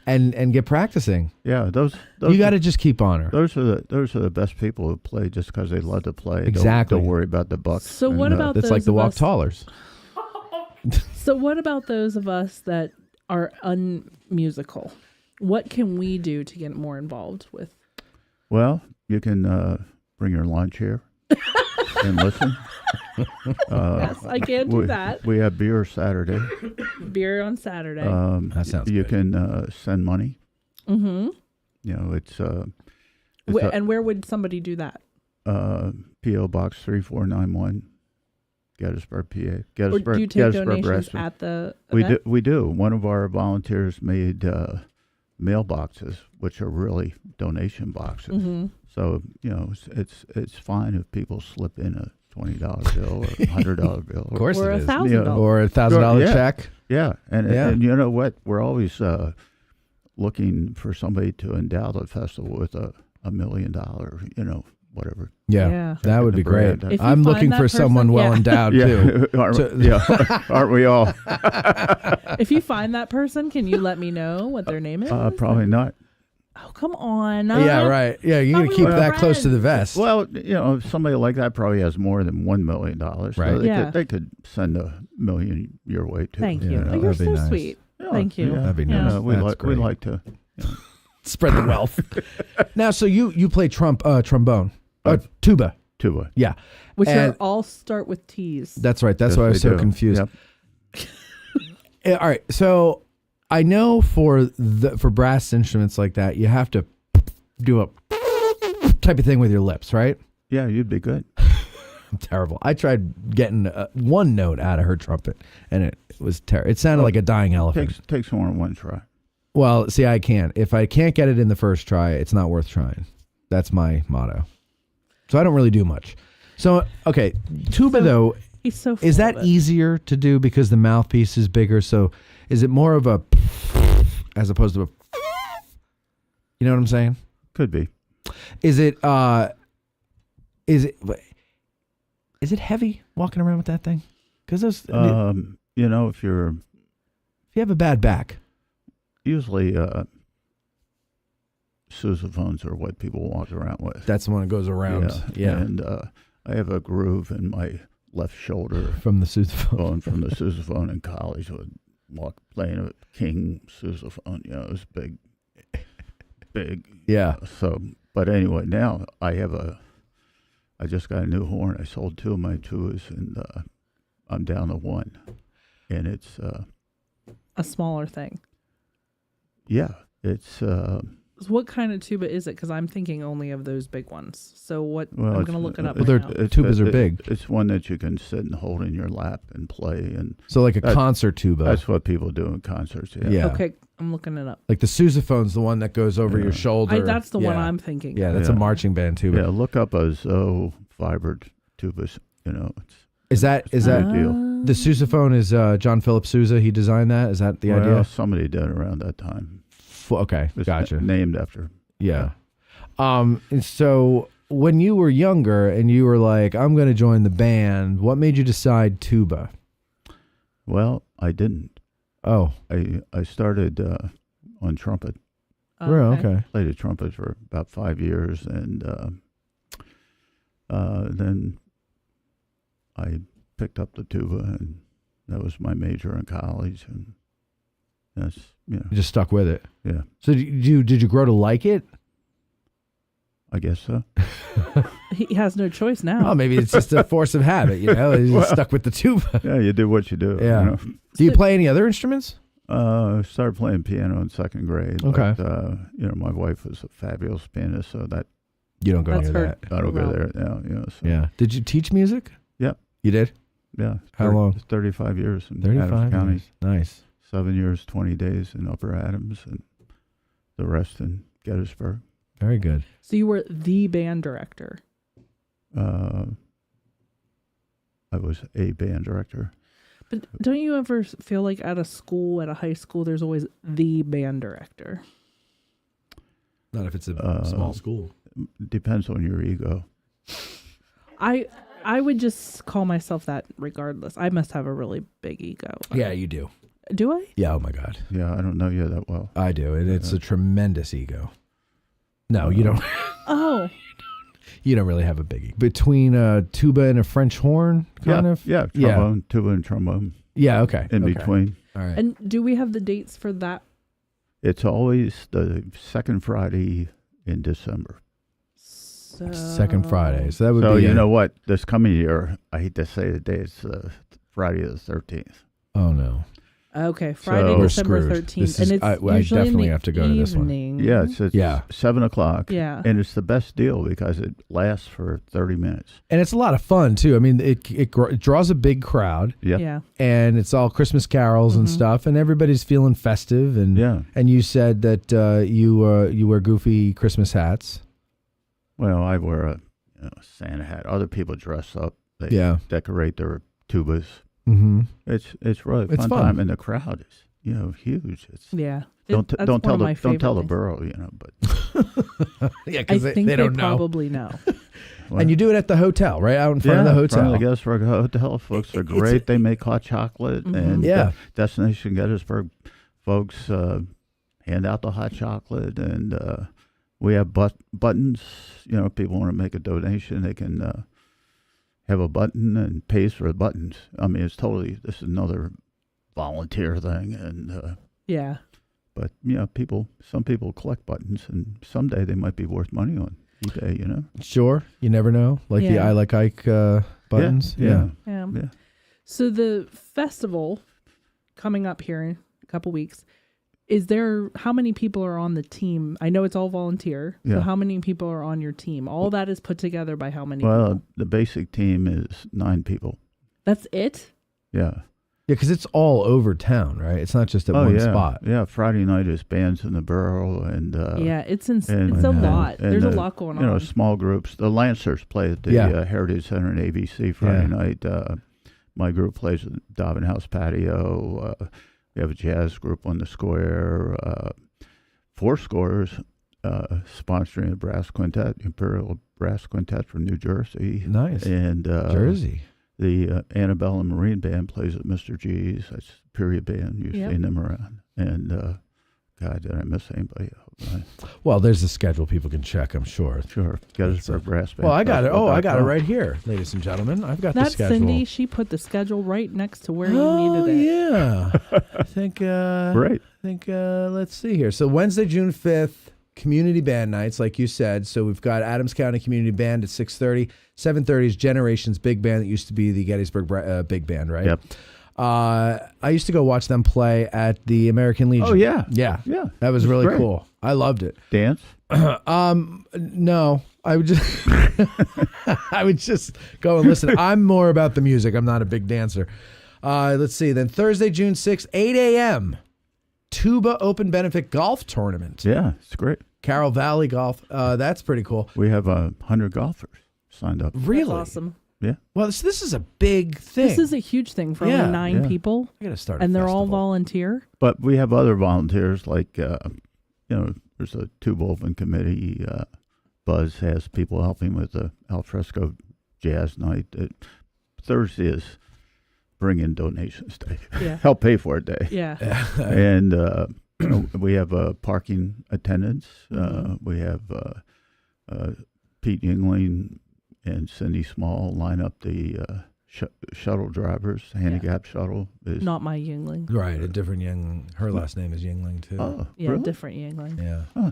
and get practicing. Yeah, those you got to just keep on her. Those are the best people who play just because they love to play. Exactly. Don't worry about the bucks. So what about it's those like the of walk us, tallers. So what about those of us that are unmusical? What can we do to get more involved with? Well, you can bring your lawn chair. and listen. Yes, I can do that. We have beer Saturday. Beer on Saturday. That sounds You good. can send money. Mm-hmm. You know, it's and where would somebody do that? P.O. Box 3491, Gettysburg, PA. Or do you take Gettysburg donations Brass. at the event? We do. One of our volunteers made mailboxes, which are really donation boxes. Mm-hmm. So you know, it's fine if people slip in a $20 bill or $100 bill, Of course or it is. $1,000. Or a $1,000 check. Yeah, and you know what? We're always looking for somebody to endow the festival with a $1 million, you know, whatever. Yeah. That would be great. If you I'm looking find for that someone person- well yeah. endowed Yeah, too. aren't we all? If you find that person, can you let me know what their name is? Probably not. Oh, come on. Yeah, right. Yeah, you gotta keep that close to the vest. Well, you know, somebody like that probably has more than $1 million. Right. So they could send $1 million your way too. Thank you. Yeah, Oh, you're that'd be so nice. sweet. Yeah, Thank you. yeah, That'd be you nice. know, we That's great. like to Spread the wealth. Now, so you play trombone, tuba. Tuba. Yeah. Which And- all start with T's. That's right. That's Yes, why I was they so do. confused. Yep. Yeah, all right. So I know for brass instruments like that, you have to do a type of thing with your lips, right? Yeah, you'd be good. I'm terrible. I tried getting one note out of her trumpet, and it was terrible. It sounded like a dying elephant. Takes more than one try. Well, see, I can't. If I can't get it in the first try, it's not worth trying. That's my motto. So I don't really do much. So, okay, tuba, though, He's so is full that of it. easier to do because the mouthpiece is bigger? So is it more of a as opposed to a, you know what I'm saying? Could be. Is it heavy walking around with that thing? Because those, you know, if you have a bad back, usually sousaphones are what people walk around with. that's the one that goes around. Yeah. And I have a groove in my left shoulder From the sousaphone. going from the sousaphone in college. Would walk playing a king sousaphone. You know, it was big. Yeah. So, but anyway, now I just got a new horn. I sold 2 of my tubas, and I'm down to 1, and it's A smaller thing. yeah, it's So what kind of tuba is it? Because I'm thinking only of those big ones. So what? well, I'm it's- going to look it up Well, right they're- now. tubas are big. It's one that you can sit and hold in your lap and play, and So like a That's- concert tuba. that's what people do in concerts. Yeah. Yeah. Okay, I'm looking it up. Like the sousaphone's the one that goes over your shoulder. That's the one Yeah. I'm thinking. Yeah, that's Yeah. a marching band tuba. Yeah, look up a Zoe fibered tubas. You know, Is that it's a big deal. the sousaphone is John Philip Sousa? He designed that. Is that the Well, idea? somebody did around that time. Okay, It's gotcha. named after. Yeah. And so when you were younger and you were like, I'm going to join the band, what made you decide tuba? Well, I didn't. Oh. I started on trumpet. Okay. Played the trumpet for about 5 years, and then I picked up the tuba, and that was my major in college, and that's, you know. You just stuck with it. Yeah. So did you grow to like it? I guess so. He has no choice now. Oh, maybe it's just a force of habit, you know? He's just stuck with the tuba. Yeah, you do what you do. Yeah. You know? Do you play any other instruments? I started playing piano in 2nd grade. Okay. But, you know, my wife was a fabulous pianist, so that You don't go That's near her- that. I don't go Well. there now. You know, so. Yeah. Did you teach music? Yep. You did? Yeah. How long? 35 years in 35 Adams County. years. Nice. 7 years, 20 days in Upper Adams, and the rest in Gettysburg. Very good. So you were the band director. I was a band director. But don't you ever feel like at a school, at a high school, there's always the band director? Not if it's a small school. Depends on your ego. I would just call myself that regardless. I must have a really big ego. Yeah, you do. Do I? Yeah, oh my God. Yeah, I don't know you that well. I do. And it's a tremendous ego. No, you don't. Oh. You don't really have a biggie. Between a tuba and a French horn, kind of? Yeah, trombone, tuba and trombone. Yeah, okay. In okay. between. All right. And do we have the dates for that? It's always the second Friday in December. Second Friday. So that would So be. you know what? This coming year, I hate to say the day, it's Friday the 13th. Oh no. Okay, Friday, So- December We're screwed. 13th. This And is- it's I usually definitely in the have to go to this one. evening. Yeah, it's 7 o'clock. Yeah. And it's the best deal because it lasts for 30 minutes. And it's a lot of fun too. I mean, it draws a big crowd. Yeah. Yeah. And it's all Christmas carols and stuff, and everybody's feeling festive. And and you said that you wear goofy Christmas hats. Well, I wear a Santa hat. Other people dress up. They decorate their tubas. Mm-hmm. It's really It's fun fun. time, and the crowd is huge. It's Don't that's don't one tell of my the don't tell the favorite borough, but Yeah, I because think they don't know. probably know. And you do it at the hotel, right out in front of the hotel. Front of the Gettysburg Hotel. Folks are great. They make hot chocolate, and Destination Gettysburg folks hand out the hot chocolate, and we have buttons. People want to make a donation, they can have a button and pays for the buttons. I mean, this is another volunteer thing, and Yeah. but some people collect buttons, and someday they might be worth money on eBay. Sure, you never know. Like the Yeah. I Like Ike buttons. Yeah. So the festival coming up here in a couple weeks, how many people are on the team? I know it's all volunteer. So Yeah. how many people are on your team? All that is put together by how many Well, people? the basic team is 9 people. That's it? Yeah. Yeah, because it's all over town, right? It's not just at one spot. Yeah, Friday night is bands in the borough, and it's a lot. There's a lot going on. Small groups. The Lancers play at the Heritage Center in ABC Friday night. My group plays at the Dobbin House patio. We have a jazz group on the square. Four Scores sponsoring a brass quintet, Imperial Brass Quintet from New Jersey. Nice. And Jersey. The Annabelle Marine Band plays at Mr. G's. That's a period band. You've seen them around. And, God, did I miss anybody? Well, there's a schedule people can check, I'm sure. Sure. Gettysburg Brass Band. Well, I got it. Festival. Oh, I got it right here, ladies and gentlemen. I've got the That's schedule. Cindy. She put the schedule right next to where you needed it. Yeah. I think, Great. Let's see here. So Wednesday, June 5th, community band nights, like you said. So we've got Adams County Community Band at 6:30. 7:30 is Generations Big Band that used to be the Gettysburg Big Band, right? Yep. I used to go watch them play at the American Legion. Oh, yeah. Yeah. Yeah. That was really great. cool. I loved it. Dance? No. I would just I would just go and listen. I'm more about the music. I'm not a big dancer. Let's see. Then Thursday, June 6th, 8 a.m. Tuba Open Benefit Golf Tournament. Yeah, it's great. Carroll Valley Golf. That's pretty cool. We have 100 golfers signed up. Really? That's awesome. Yeah. Well, this is a big thing. This is a huge thing for only 9 people. I got to start. And they're all volunteer. But we have other volunteers, like, there's a tuba open committee. Buzz has people helping with the alfresco jazz night. Thursday is bring in donations day. Yeah. Help pay for it day. Yeah. And we have parking attendants. We have Pete Yingling and Cindy Small line up the shuttle drivers. Handicap shuttle is Not my Yingling. Right, a different Yingling. Her last name is Yingling too. Oh, Yeah, really? different Yingling. Yeah. Huh.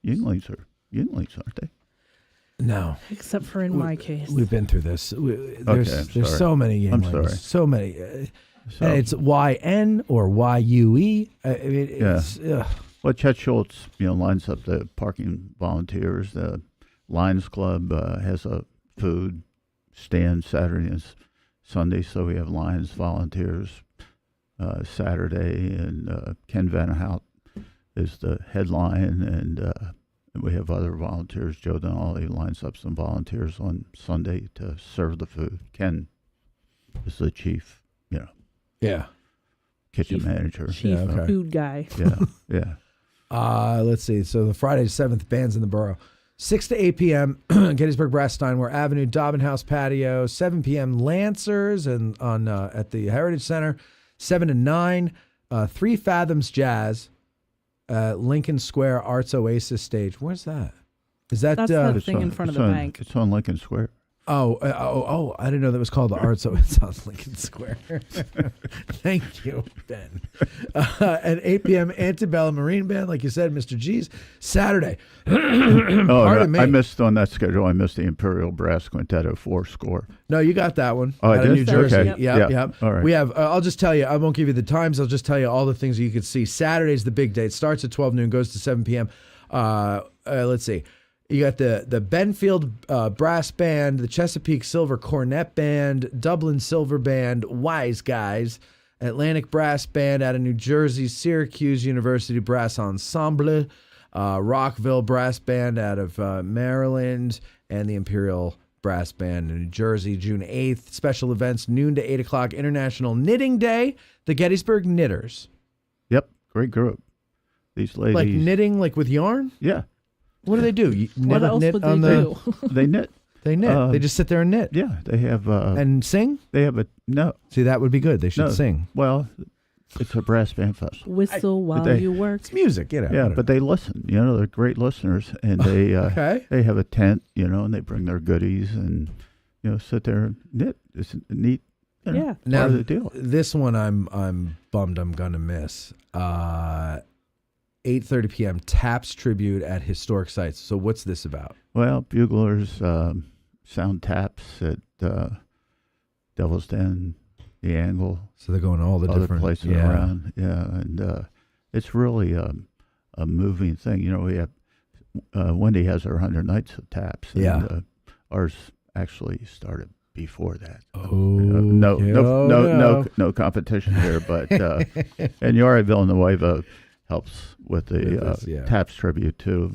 Yinglings, aren't they? No. Except for in my case. We've been through this. There's sorry. so many I'm Yinglings. sorry. So many. And it's YN or YUE. It's, Well, Chet Schultz, lines up the parking volunteers. The Lions Club has a food stand Saturday and Sunday, so we have Lions volunteers Saturday, and Ken Vanderhout is the headline, and we have other volunteers. Joe Denali lines up some volunteers on Sunday to serve the food. Ken is the chief, kitchen manager. Chief food guy. Yeah. Let's see. So the Friday 7th, bands in the borough. 6 to 8 p.m., Gettysburg Brass Steinway Avenue, Dobbin House patio. 7 p.m., Lancers and at the Heritage Center. 7 to 9, 3 Fathoms Jazz, Lincoln Square Arts Oasis stage. Where's that? Is that That's that thing in front of the bank. It's on Lincoln Square. I didn't know that was called the Arts. So it's on Lincoln Square. Thank you, Ben. At 8 p.m., Antebellum Marine Band, like you said, Mr. G's. Saturday. Pardon me. I missed on that schedule. I missed the Imperial Brass Quintetto 4 score. No, you got that one. Oh, I did? New Jersey. Okay. Yep. All right. We have, I'll just tell you, I won't give you the times. I'll just tell you all the things that you could see. Saturday's the big day. It starts at 12 noon, goes to 7 p.m. Let's see. You got the Benfield Brass Band, the Chesapeake Silver Cornet Band, Dublin Silver Band, Wise Guys, Atlantic Brass Band out of New Jersey, Syracuse University Brass Ensemble, Rockville Brass Band out of Maryland, and the Imperial Brass Band in New Jersey, June 8th. Special events, noon to 8 o'clock, International Knitting Day, the Gettysburg Knitters. Yep, great group. These ladies. Like knitting, like with yarn? Yeah. What do they do? What else would they do? They knit. They knit. They just sit there and knit. Yeah, they have. And sing? They have no. See, that would be good. They should sing. Well, it's a brass band festival. Whistle while you work. It's music, you know. Yeah, but they listen. You know, they're great listeners, and they they have a tent, you know, and they bring their goodies and sit there and knit. It's neat. You know, part now of the deal. This one I'm bummed I'm gonna miss. 8:30 p.m. Taps tribute at historic sites. So what's this about? Well, buglers, sound taps at Devil's Den, the Angle. So they're going to all the other different places around. Yeah, and it's really a moving thing. You know, we have Wendy has her 100 Nights of Taps. And, ours actually started before that. No competition here, but and Yari Villanueva helps with the Taps tribute too,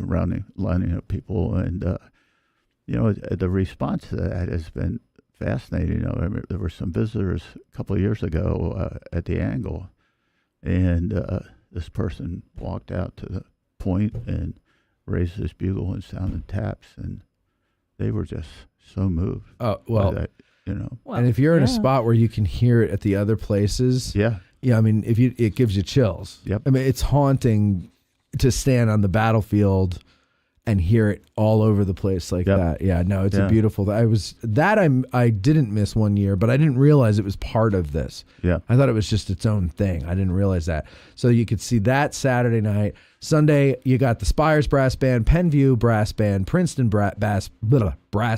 lining up people, and the response to that has been fascinating. I remember there were some visitors a couple of years ago at the Angle, and this person walked out to the point and raised his bugle and sounded taps, and they were just so moved. Oh well, by that, and if you're in a spot where you can hear it at the other places, yeah, I mean, it gives you chills. Yep. I mean, it's haunting to stand on the battlefield and hear it all over the place like that. Yeah, no, it's a beautiful. I didn't miss one year, but I didn't realize it was part of this. Yeah, I thought it was just its own thing. I didn't realize that. So you could see that Saturday night. Sunday, you got the Spires Brass Band, Penview Brass Band, Princeton Brass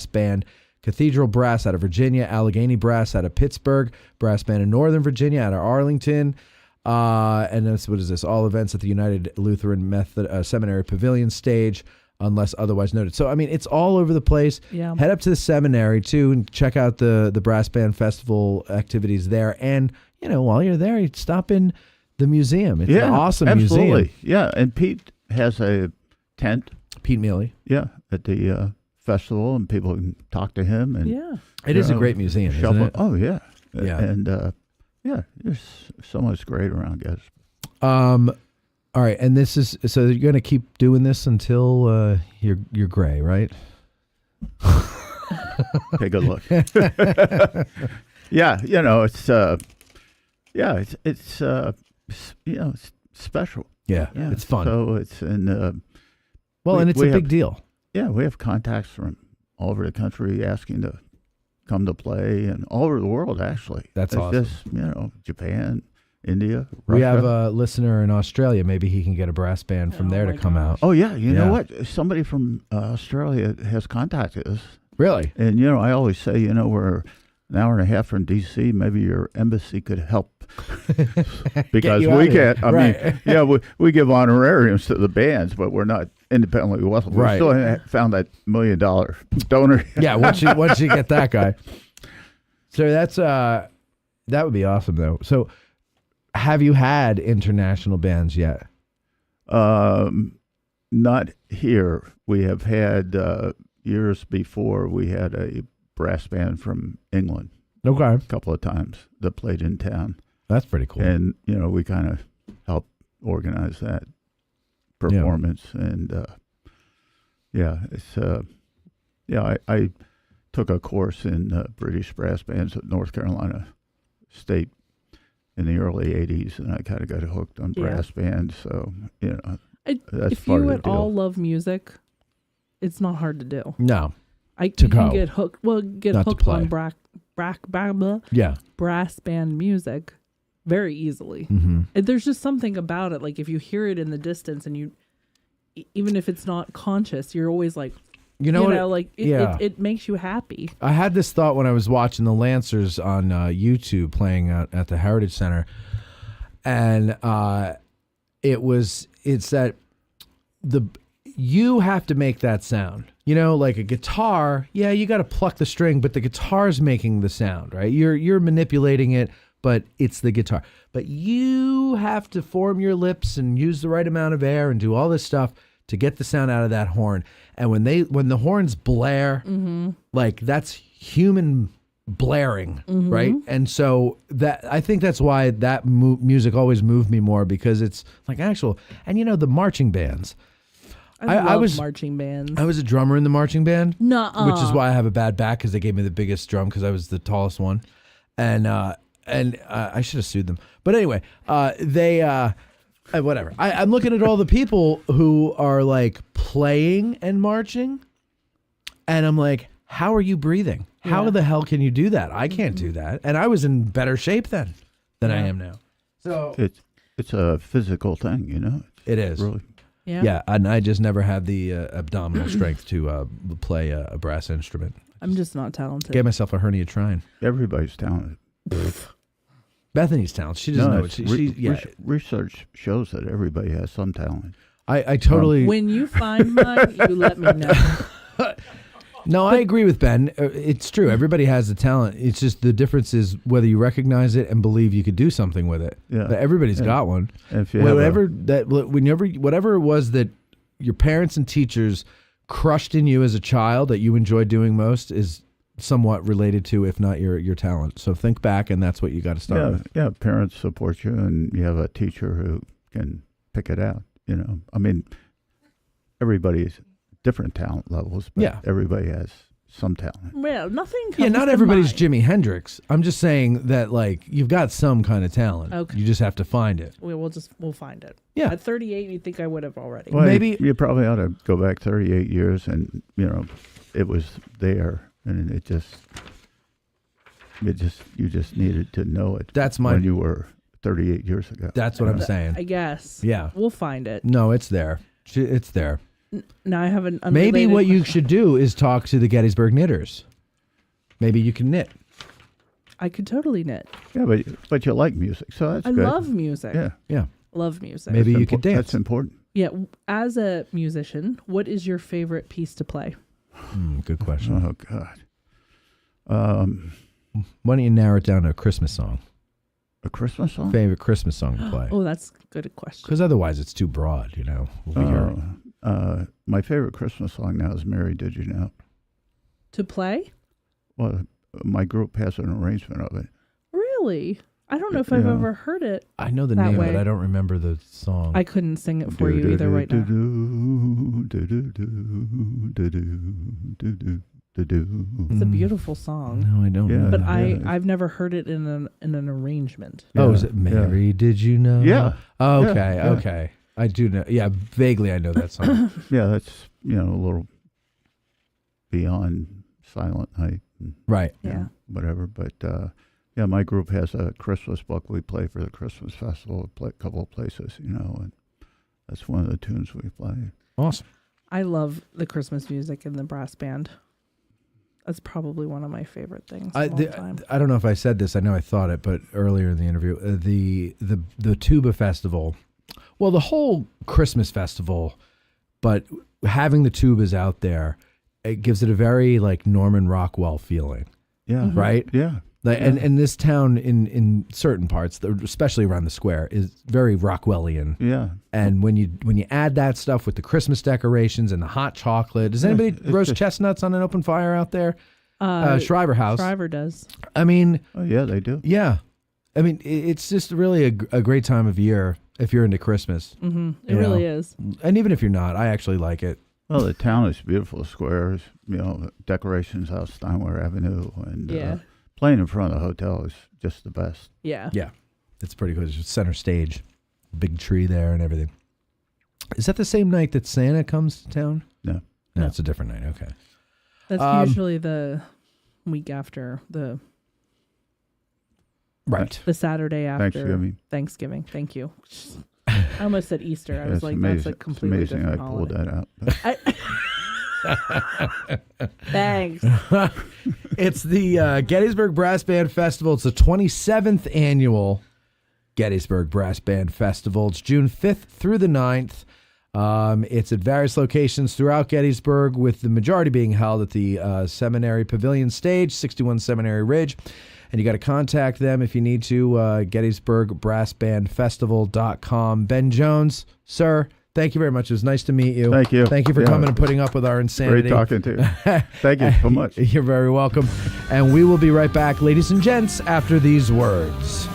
Band, Cathedral Brass out of Virginia, Allegheny Brass out of Pittsburgh, Brass Band in Northern Virginia out of Arlington. And this, what is this? All events at the United Lutheran Seminary Pavilion stage, unless otherwise noted. So, I mean, it's all over the place. Yeah. Head up to the seminary, too, and check out the Brass Band Festival activities there. And, while you're there, you stop in the museum. It's an awesome museum. Yeah, and Pete has a tent. Pete Mealy. Yeah, at the festival, and people can talk to him. And it is a great museum, isn't it? Oh, yeah. Yeah. And, there's so much great around Gettysburg. All right, and this is so you're going to keep doing this until you're gray, right? Okay, good luck. Yeah, it's special. Yeah, it's fun. So it's and and it's a big deal. Yeah, we have contacts from all over the country asking to come to play, and all over the world, actually. That's awesome. Just, Japan, India, Russia. We have a listener in Australia. Maybe he can get a brass band from there to come out. Oh, yeah. You know what? Somebody from Australia has contacted us. Really? And, I always say, we're an hour and a half from D.C. Maybe your embassy could help. Because we can't. I mean, we give honorariums to the bands, but we're not independently wealthy. We still haven't found that $1 million donor. Yeah, once you get that guy. So that's that would be awesome, though. So, have you had international bands yet? Not here. We have had years before. We had a brass band from England. Okay, a couple of times that played in town. That's pretty cool. And, we kind of helped organize that performance. And, I took a course in British brass bands at North Carolina State in the early 80s, and I kind of got hooked on brass bands. So, that's if part you of the at deal. all love music, it's not hard to do. No. I to can go. get hooked. Well, get Not to hooked play. on brass band music very easily. Mm-hmm. There's just something about it. Like if you hear it in the distance, and even if it's not conscious, you're always like, it makes you happy. I had this thought when I was watching the Lancers on YouTube playing at the Heritage Center, and it's that you have to make that sound. Like a guitar, you got to pluck the string, but the guitar's making the sound, right? You're manipulating it, but it's the guitar. But you have to form your lips and use the right amount of air and do all this stuff to get the sound out of that horn. And when the horns blare, like that's human blaring, right? And so I think that's why that music always moved me more, because it's like actual. And the marching bands. I love marching bands. I was a drummer in the marching band, Nuh-uh. which is why I have a bad back, because they gave me the biggest drum because I was the tallest one, and I should have sued them. But anyway, whatever. I'm looking at all the people who are like playing and marching, and I'm like, how are you breathing? How the hell can you do that? I can't do that. And I was in better shape then than I am now. So it's a physical thing, It is. Really. Yeah, and I just never had the abdominal strength to play a brass instrument. I'm just not talented. Gave myself a hernia trying. Everybody's talented. Bethany's talented. She doesn't know what research shows that everybody has some talent. I totally. When you find mine, you let me know. No, I agree with Ben. It's true. Everybody has a talent. It's just the difference is whether you recognize it and believe you could do something with it. Yeah. But everybody's got one. If you whatever it was that your parents and teachers crushed in you as a child that you enjoyed doing most is somewhat related to, if not your talent. So think back, and that's what you got to start with. Yeah, parents support you, and you have a teacher who can pick it out. I mean, everybody's different talent levels, but everybody has some talent. Well, nothing comes not to everybody's mind. Jimi Hendrix. I'm just saying that, like, you've got some kind of talent. Okay. You just have to find it. We'll find it. Yeah. At 38, you think I would have already. Well, maybe you probably ought to go back 38 years, and it was there, and you just needed to know it. When you were 38 years ago. That's what I'm saying. I guess. Yeah. We'll find it. No, it's there. It's there. Now I have an Maybe unrelated what you question. should do is talk to the Gettysburg knitters. Maybe you can knit. I could totally knit. Yeah, but you like music, so that's I good. love music. Yeah. Love music. Maybe you could dance. That's important. Yeah. As a musician, what is your favorite piece to play? Good question. Oh, God. Why don't you narrow it down to a Christmas song? A Christmas song? Favorite Christmas song to play? Oh, that's a good question. Because otherwise it's too broad, We'll be hearing. My favorite Christmas song now is Mary, Did You Know? To play? Well, my group has an arrangement of it. Really? I don't know if I've ever heard it. I know the that name, way. but I don't remember the song. I couldn't sing it for you either right now. It's a beautiful song. No, I don't know. But I've never heard it in an arrangement. Oh, is it Mary, Did You Know? Yeah. Okay, Yeah. okay. I do know. Yeah, vaguely I know that song. Yeah, that's, a little beyond Silent Night. Right. Whatever. But, my group has a Christmas book we play for the Christmas festival, a couple of places, and that's one of the tunes we play. Awesome. I love the Christmas music in the brass band. That's probably one of my favorite things of all time. I don't know if I said this. I know I thought it, but earlier in the interview, the Tuba Festival, well, the whole Christmas festival, but having the tubas out there, it gives it a very like Norman Rockwell feeling. Yeah. Right? Yeah. And this town in certain parts, especially around the square, is very Rockwellian. Yeah. And when you add that stuff with the Christmas decorations and the hot chocolate, does anybody roast chestnuts on an open fire out there? Shriver House. Shriver does. I mean. Oh yeah, they do. Yeah. I mean, it's just really a great time of year if you're into Christmas. Mm-hmm. It really is. And even if you're not, I actually like it. Well, the town is beautiful. Squares, decorations out Steinway Avenue, and playing in front of the hotel is just the best. Yeah. Yeah. It's pretty cool. It's center stage, big tree there and everything. Is that the same night that Santa comes to town? No. No, it's a different night. Okay. That's usually the week after the Saturday after Thanksgiving. Thank you. I almost said Easter. I was like, amazing. that's a completely it's amazing different I pulled holiday. that out. Thanks. It's the Gettysburg Brass Band Festival. It's the 27th annual Gettysburg Brass Band Festival. It's June 5th through the 9th. It's at various locations throughout Gettysburg, with the majority being held at the Seminary Pavilion stage, 61 Seminary Ridge. And you got to contact them if you need to, GettysburgBrassBandFestival.com. Ben Jones, sir, thank you very much. It was nice to meet you. Thank you. Thank you for coming and putting up with our insanity. Great talking to you. Thank you so much. You're very welcome. And we will be right back, ladies and gents, after these words.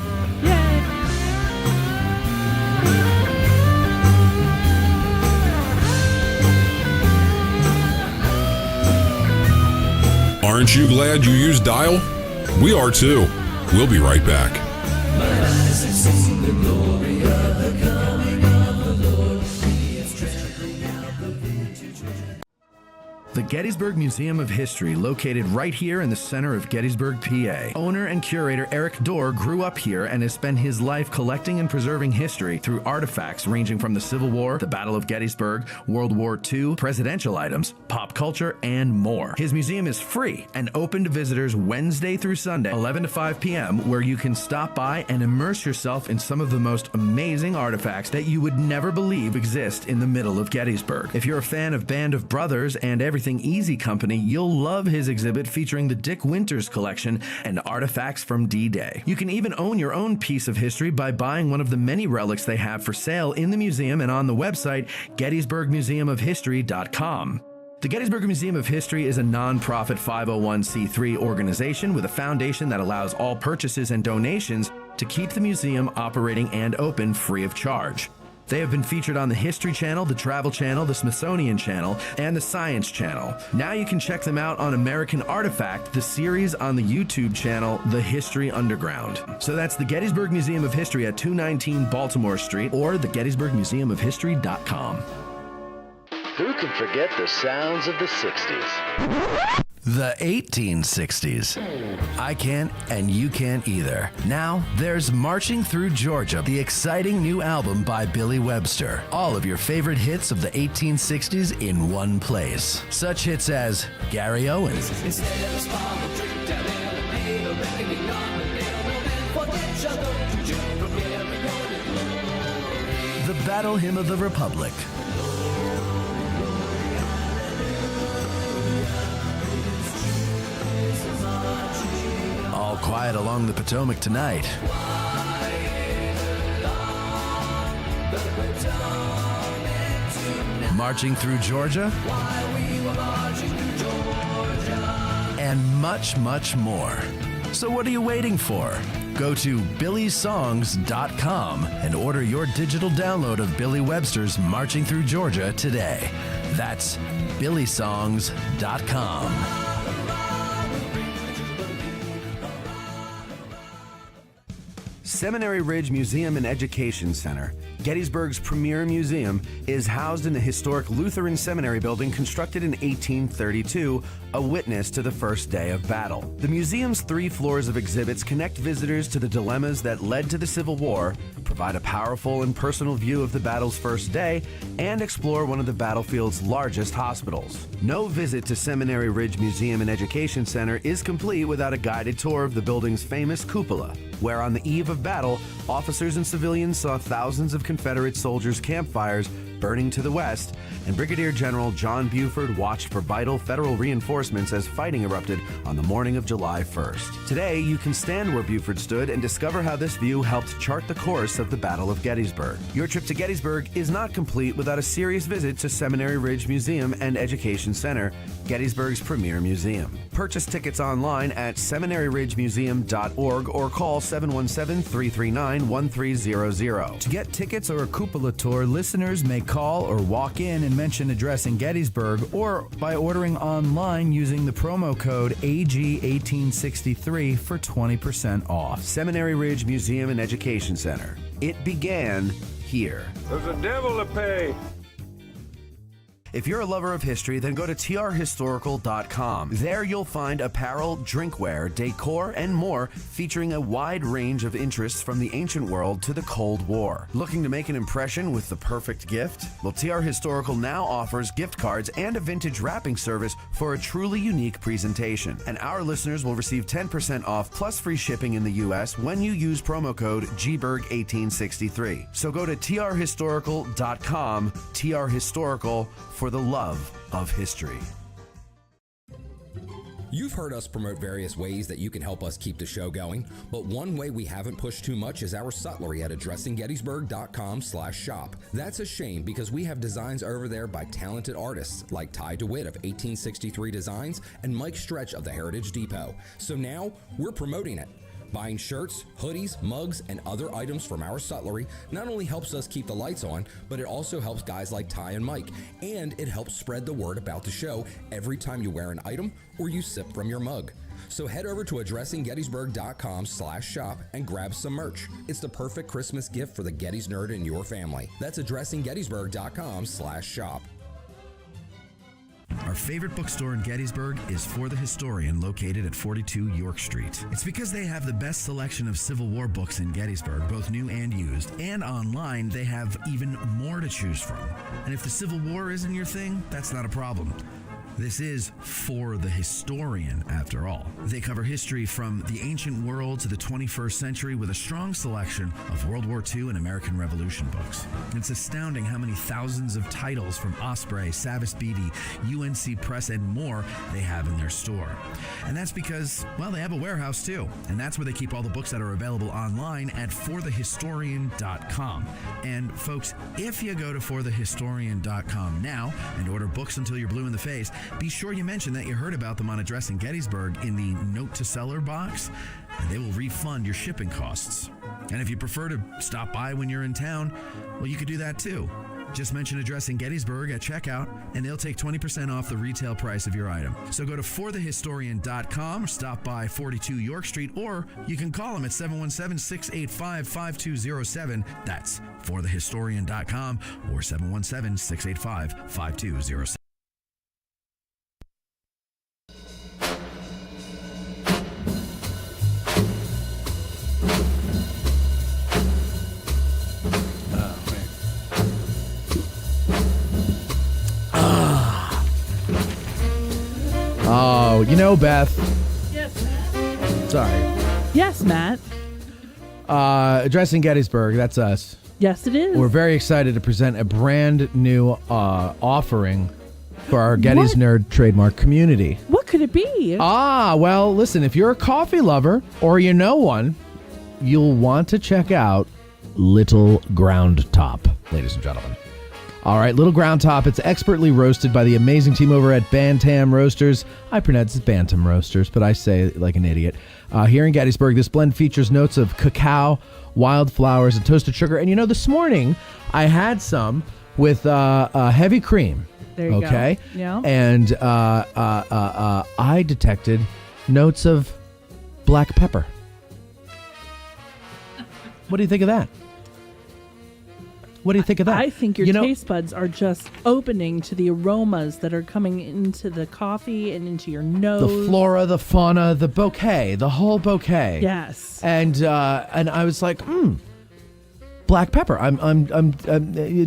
Aren't you glad you used Dial? We are too. We'll be right back. The Gettysburg Museum of History, located right here in the center of Gettysburg, PA. Owner and curator Eric Dorr grew up here and has spent his life collecting and preserving history through artifacts ranging from the Civil War, the Battle of Gettysburg, World War II, presidential items, pop culture, and more. His museum is free and open to visitors Wednesday through Sunday, 11 to 5 p.m., where you can stop by and immerse yourself in some of the most amazing artifacts that you would never believe exist in the middle of Gettysburg. If you're a fan of Band of Brothers and Everything Easy Company, you'll love his exhibit featuring the Dick Winters collection and artifacts from D-Day. You can even own your own piece of history by buying one of the many relics they have for sale in the museum and on the website GettysburgMuseumofHistory.com. The Gettysburg Museum of History is a non-profit 501c3 organization with a foundation that allows all purchases and donations to keep the museum operating and open free of charge. They have been featured on the History Channel, the Travel Channel, the Smithsonian Channel, and the Science Channel. Now you can check them out on American Artifact, the series on the YouTube channel, The History Underground. So that's the Gettysburg Museum of History at 219 Baltimore Street or the GettysburgMuseumofHistory.com. Who can forget the sounds of the 60s? The 1860s. I can't, and you can't either. Now, there's Marching Through Georgia, the exciting new album by Billy Webster. All of your favorite hits of the 1860s in one place. Such hits as Gary Owens, The Battle Hymn of the Republic, All Quiet Along the Potomac Tonight, Marching Through Georgia, and much, much more. So what are you waiting for? Go to billysongs.com and order your digital download of Billy Webster's Marching Through Georgia today. That's billysongs.com. Seminary Ridge Museum and Education Center, Gettysburg's premier museum, is housed in the historic Lutheran Seminary building constructed in 1832, a witness to the first day of battle. The museum's 3 floors of exhibits connect visitors to the dilemmas that led to the Civil War, provide a powerful and personal view of the battle's first day, and explore one of the battlefield's largest hospitals. No visit to Seminary Ridge Museum and Education Center is complete without a guided tour of the building's famous cupola, where on the eve of battle, officers and civilians saw thousands of Confederate soldiers' campfires burning to the west, and Brigadier General John Buford watched for vital federal reinforcements as fighting erupted on the morning of July 1st. Today, you can stand where Buford stood and discover how this view helped chart the course of the Battle of Gettysburg. Your trip to Gettysburg is not complete without a serious visit to Seminary Ridge Museum and Education Center, Gettysburg's premier museum. Purchase tickets online at seminaryridgemuseum.org or call 717-339-1300. To get tickets or a cupola tour, listeners may call or walk in and mention address in Gettysburg, or by ordering online using the promo code AG1863 for 20% off. Seminary Ridge Museum and Education Center. It began here. There's a devil to pay. If you're a lover of history, then go to trhistorical.com. There you'll find apparel, drinkware, decor, and more featuring a wide range of interests from the ancient world to the Cold War. Looking to make an impression with the perfect gift? Well, TR Historical now offers gift cards and a vintage wrapping service for a truly unique presentation. And our listeners will receive 10% off plus free shipping in the U.S. when you use promo code GBERG1863. So go to trhistorical.com, TR Historical, for the love of history. You've heard us promote various ways that you can help us keep the show going, but one way we haven't pushed too much is our sutlery at addressinggettysburg.com/shop. That's a shame because we have designs over there by talented artists like Ty DeWitt of 1863 Designs and Mike Stretch of the Heritage Depot. So now we're promoting it. Buying shirts, hoodies, mugs, and other items from our sutlery not only helps us keep the lights on, but it also helps guys like Ty and Mike, and it helps spread the word about the show every time you wear an item or you sip from your mug. So head over to addressinggettysburg.com/shop and grab some merch. It's the perfect Christmas gift for the Gettys nerd in your family. That's addressinggettysburg.com/shop. Our favorite bookstore in Gettysburg is For the Historian, located at 42 York Street. It's because they have the best selection of Civil War books in Gettysburg, both new and used. And online, they have even more to choose from. And if the Civil War isn't your thing, that's not a problem. This is For the Historian, after all. They cover history from the ancient world to the 21st century with a strong selection of World War II and American Revolution books. It's astounding how many thousands of titles from Osprey, Savas Beatty, UNC Press, and more they have in their store. And that's because, well, they have a warehouse too. And that's where they keep all the books that are available online at forthehistorian.com. And folks, if you go to forthehistorian.com now and order books until you're blue in the face, be sure you mention that you heard about them on Addressing Gettysburg in the Note to Seller box, and they will refund your shipping costs. And if you prefer to stop by when you're in town, well, you could do that too. Just mention Addressing Gettysburg at checkout, and they'll take 20% off the retail price of your item. So go to forthehistorian.com or stop by 42 York Street, or you can call them at 717-685-5207. That's forthehistorian.com or 717-685-5207. Oh, you know, Beth. Yes, Matt. Sorry. Yes, Matt. Addressing Gettysburg, that's us. Yes, it is. We're very excited to present a brand new offering for our Gettys Nerd trademark community. What could it be? Well, listen, if you're a coffee lover or you know one, you'll want to check out Little Ground Top, ladies and gentlemen. All right, Little Ground Top. It's expertly roasted by the amazing team over at Bantam Roasters. I pronounce it Bantam Roasters, but I say it like an idiot. Here in Gettysburg, this blend features notes of cacao, wildflowers, and toasted sugar. And you know, this morning I had some with heavy cream. There you go. Yeah. And I detected notes of black pepper. What do you think of that? What do you think of that? I think your taste buds are just opening to the aromas that are coming into the coffee and into your nose. The flora, the fauna, the bouquet, the whole bouquet. Yes. And I was like, black pepper. I'm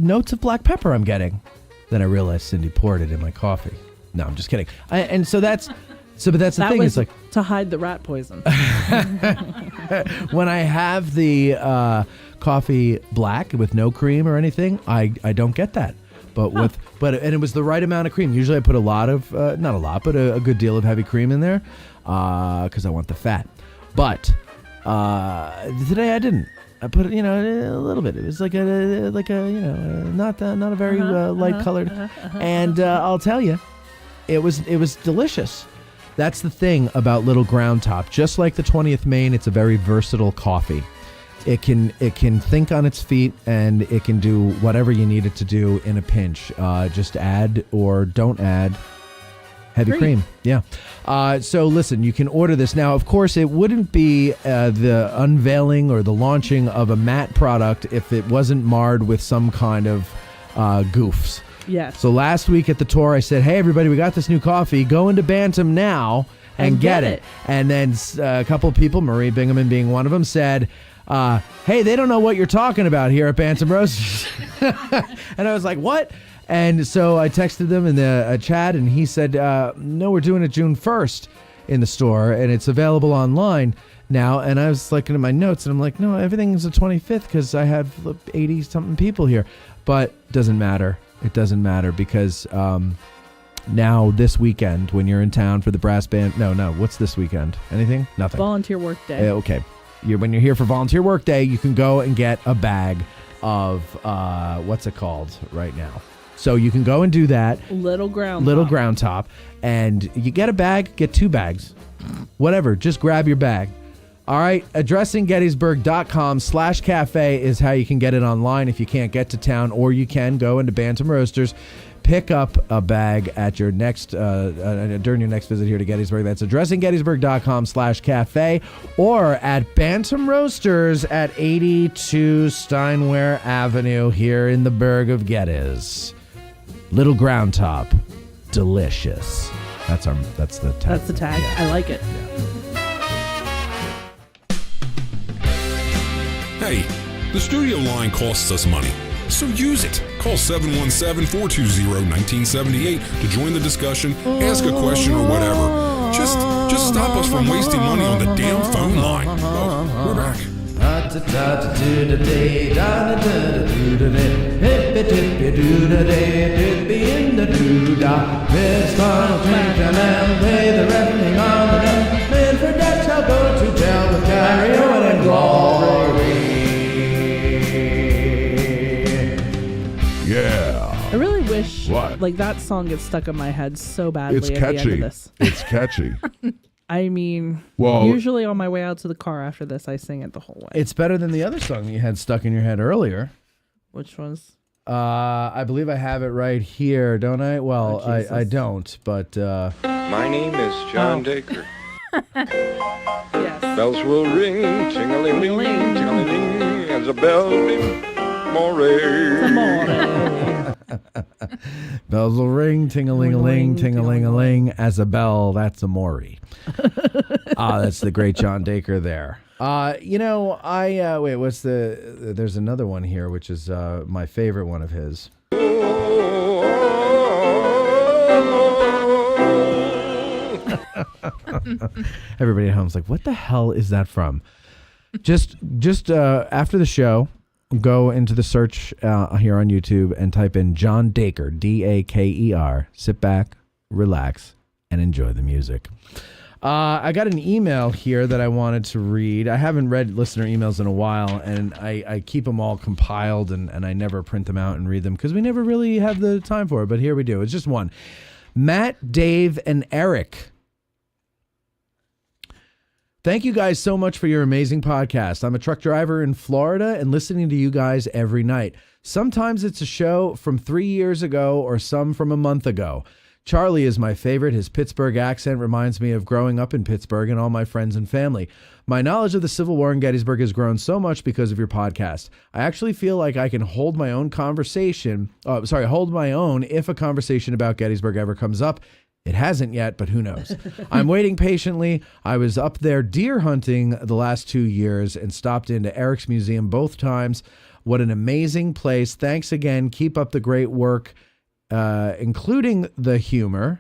notes of black pepper I'm getting. Then I realized Cindy poured it in my coffee. No, I'm just kidding. But that's the thing. Was it's like to hide the rat poison. When I have the coffee black with no cream or anything, I don't get that. But it was the right amount of cream. Usually I put a lot of not a lot, but a good deal of heavy cream in there because I want the fat. But today I didn't. I put a little bit. It was like a not a very light colored. And I'll tell you, it was delicious. That's the thing about Little Ground Top. Just like the 20th Maine, it's a very versatile coffee. It can think on its feet, and it can do whatever you need it to do in a pinch. Just add or don't add heavy cream. Yeah. So listen, you can order this now. Of course, it wouldn't be the unveiling or the launching of a matte product if it wasn't marred with some kind of goofs. Yes. So last week at the tour, I said, hey, everybody, we got this new coffee. Go into Bantam now and get it. And then a couple of people, Marie Bingaman being one of them, said, hey, they don't know what you're talking about here at Bantam Roasters. And I was like, what? And so I texted them in the chat, and he said, no, we're doing it June 1st in the store, and it's available online now. And I was looking at my notes, and I'm like, no, everything's the 25th because I have 80-something people here. But it doesn't matter. It doesn't matter because now this weekend when you're in town for the brass band. No, what's this weekend? Anything? Nothing. Volunteer work day. Okay. When you're here for volunteer work day, you can go and get a bag of, what's it called right now? So you can go and do that. Little ground top. And you get a bag, get 2 bags. Whatever. Just grab your bag. All right. addressinggettysburg.com/cafe is how you can get it online if you can't get to town, or you can go into Bantam Roasters, pick up a bag at your next during your next visit here to Gettysburg. That's addressinggettysburg.com/cafe, or at Bantam Roasters at 82 Steinware Avenue here in the burg of Gettys. Little ground top, delicious. That's the tag. That's the tag. Yeah. I like it. Hey, the studio line costs us money, so use it. Call 717-420-1978 to join the discussion, ask a question, or whatever. Just stop us from wasting money on the damn phone line. Oh, we're back. Yeah. I really wish What? like that song gets stuck in my head so badly It's at the end catchy. of this. It's catchy. I mean, Well- usually on my way out to the car after this, I sing it the whole way. It's better than the other song that you had stuck in your head earlier. Which was? I believe I have it right here, don't I? Well, I don't, but... My name is John Dacre. Yes. Bells will ring, ting-a-ling-ling, ting-a-ling-ling, as a bell ring, Bells will ring, ting-a-ling-a-ling, ting-a-ling-a-ling, as a bell, that's a Maury. That's the great John Dacre there. Wait, what's there's another one here, which is my favorite one of his. Everybody at home's like, what the hell is that from? Just after the show, go into the search here on YouTube and type in John Dacre, Daker. Sit back, relax, and enjoy the music. I got an email here that I wanted to read. I haven't read listener emails in a while, and I keep them all compiled, and I never print them out and read them because we never really have the time for it, but here we do. It's just one. Matt, Dave, and Eric. Thank you guys so much for your amazing podcast. I'm a truck driver in Florida and listening to you guys every night. Sometimes it's a show from 3 years ago or some from a month ago. Charlie is my favorite. His Pittsburgh accent reminds me of growing up in Pittsburgh and all my friends and family. My knowledge of the Civil War in Gettysburg has grown so much because of your podcast. I actually feel like I can hold my own hold my own if a conversation about Gettysburg ever comes up. It hasn't yet, but who knows? I'm waiting patiently. I was up there deer hunting the last 2 years and stopped into Eric's Museum both times. What an amazing place. Thanks again. Keep up the great work. Including the humor,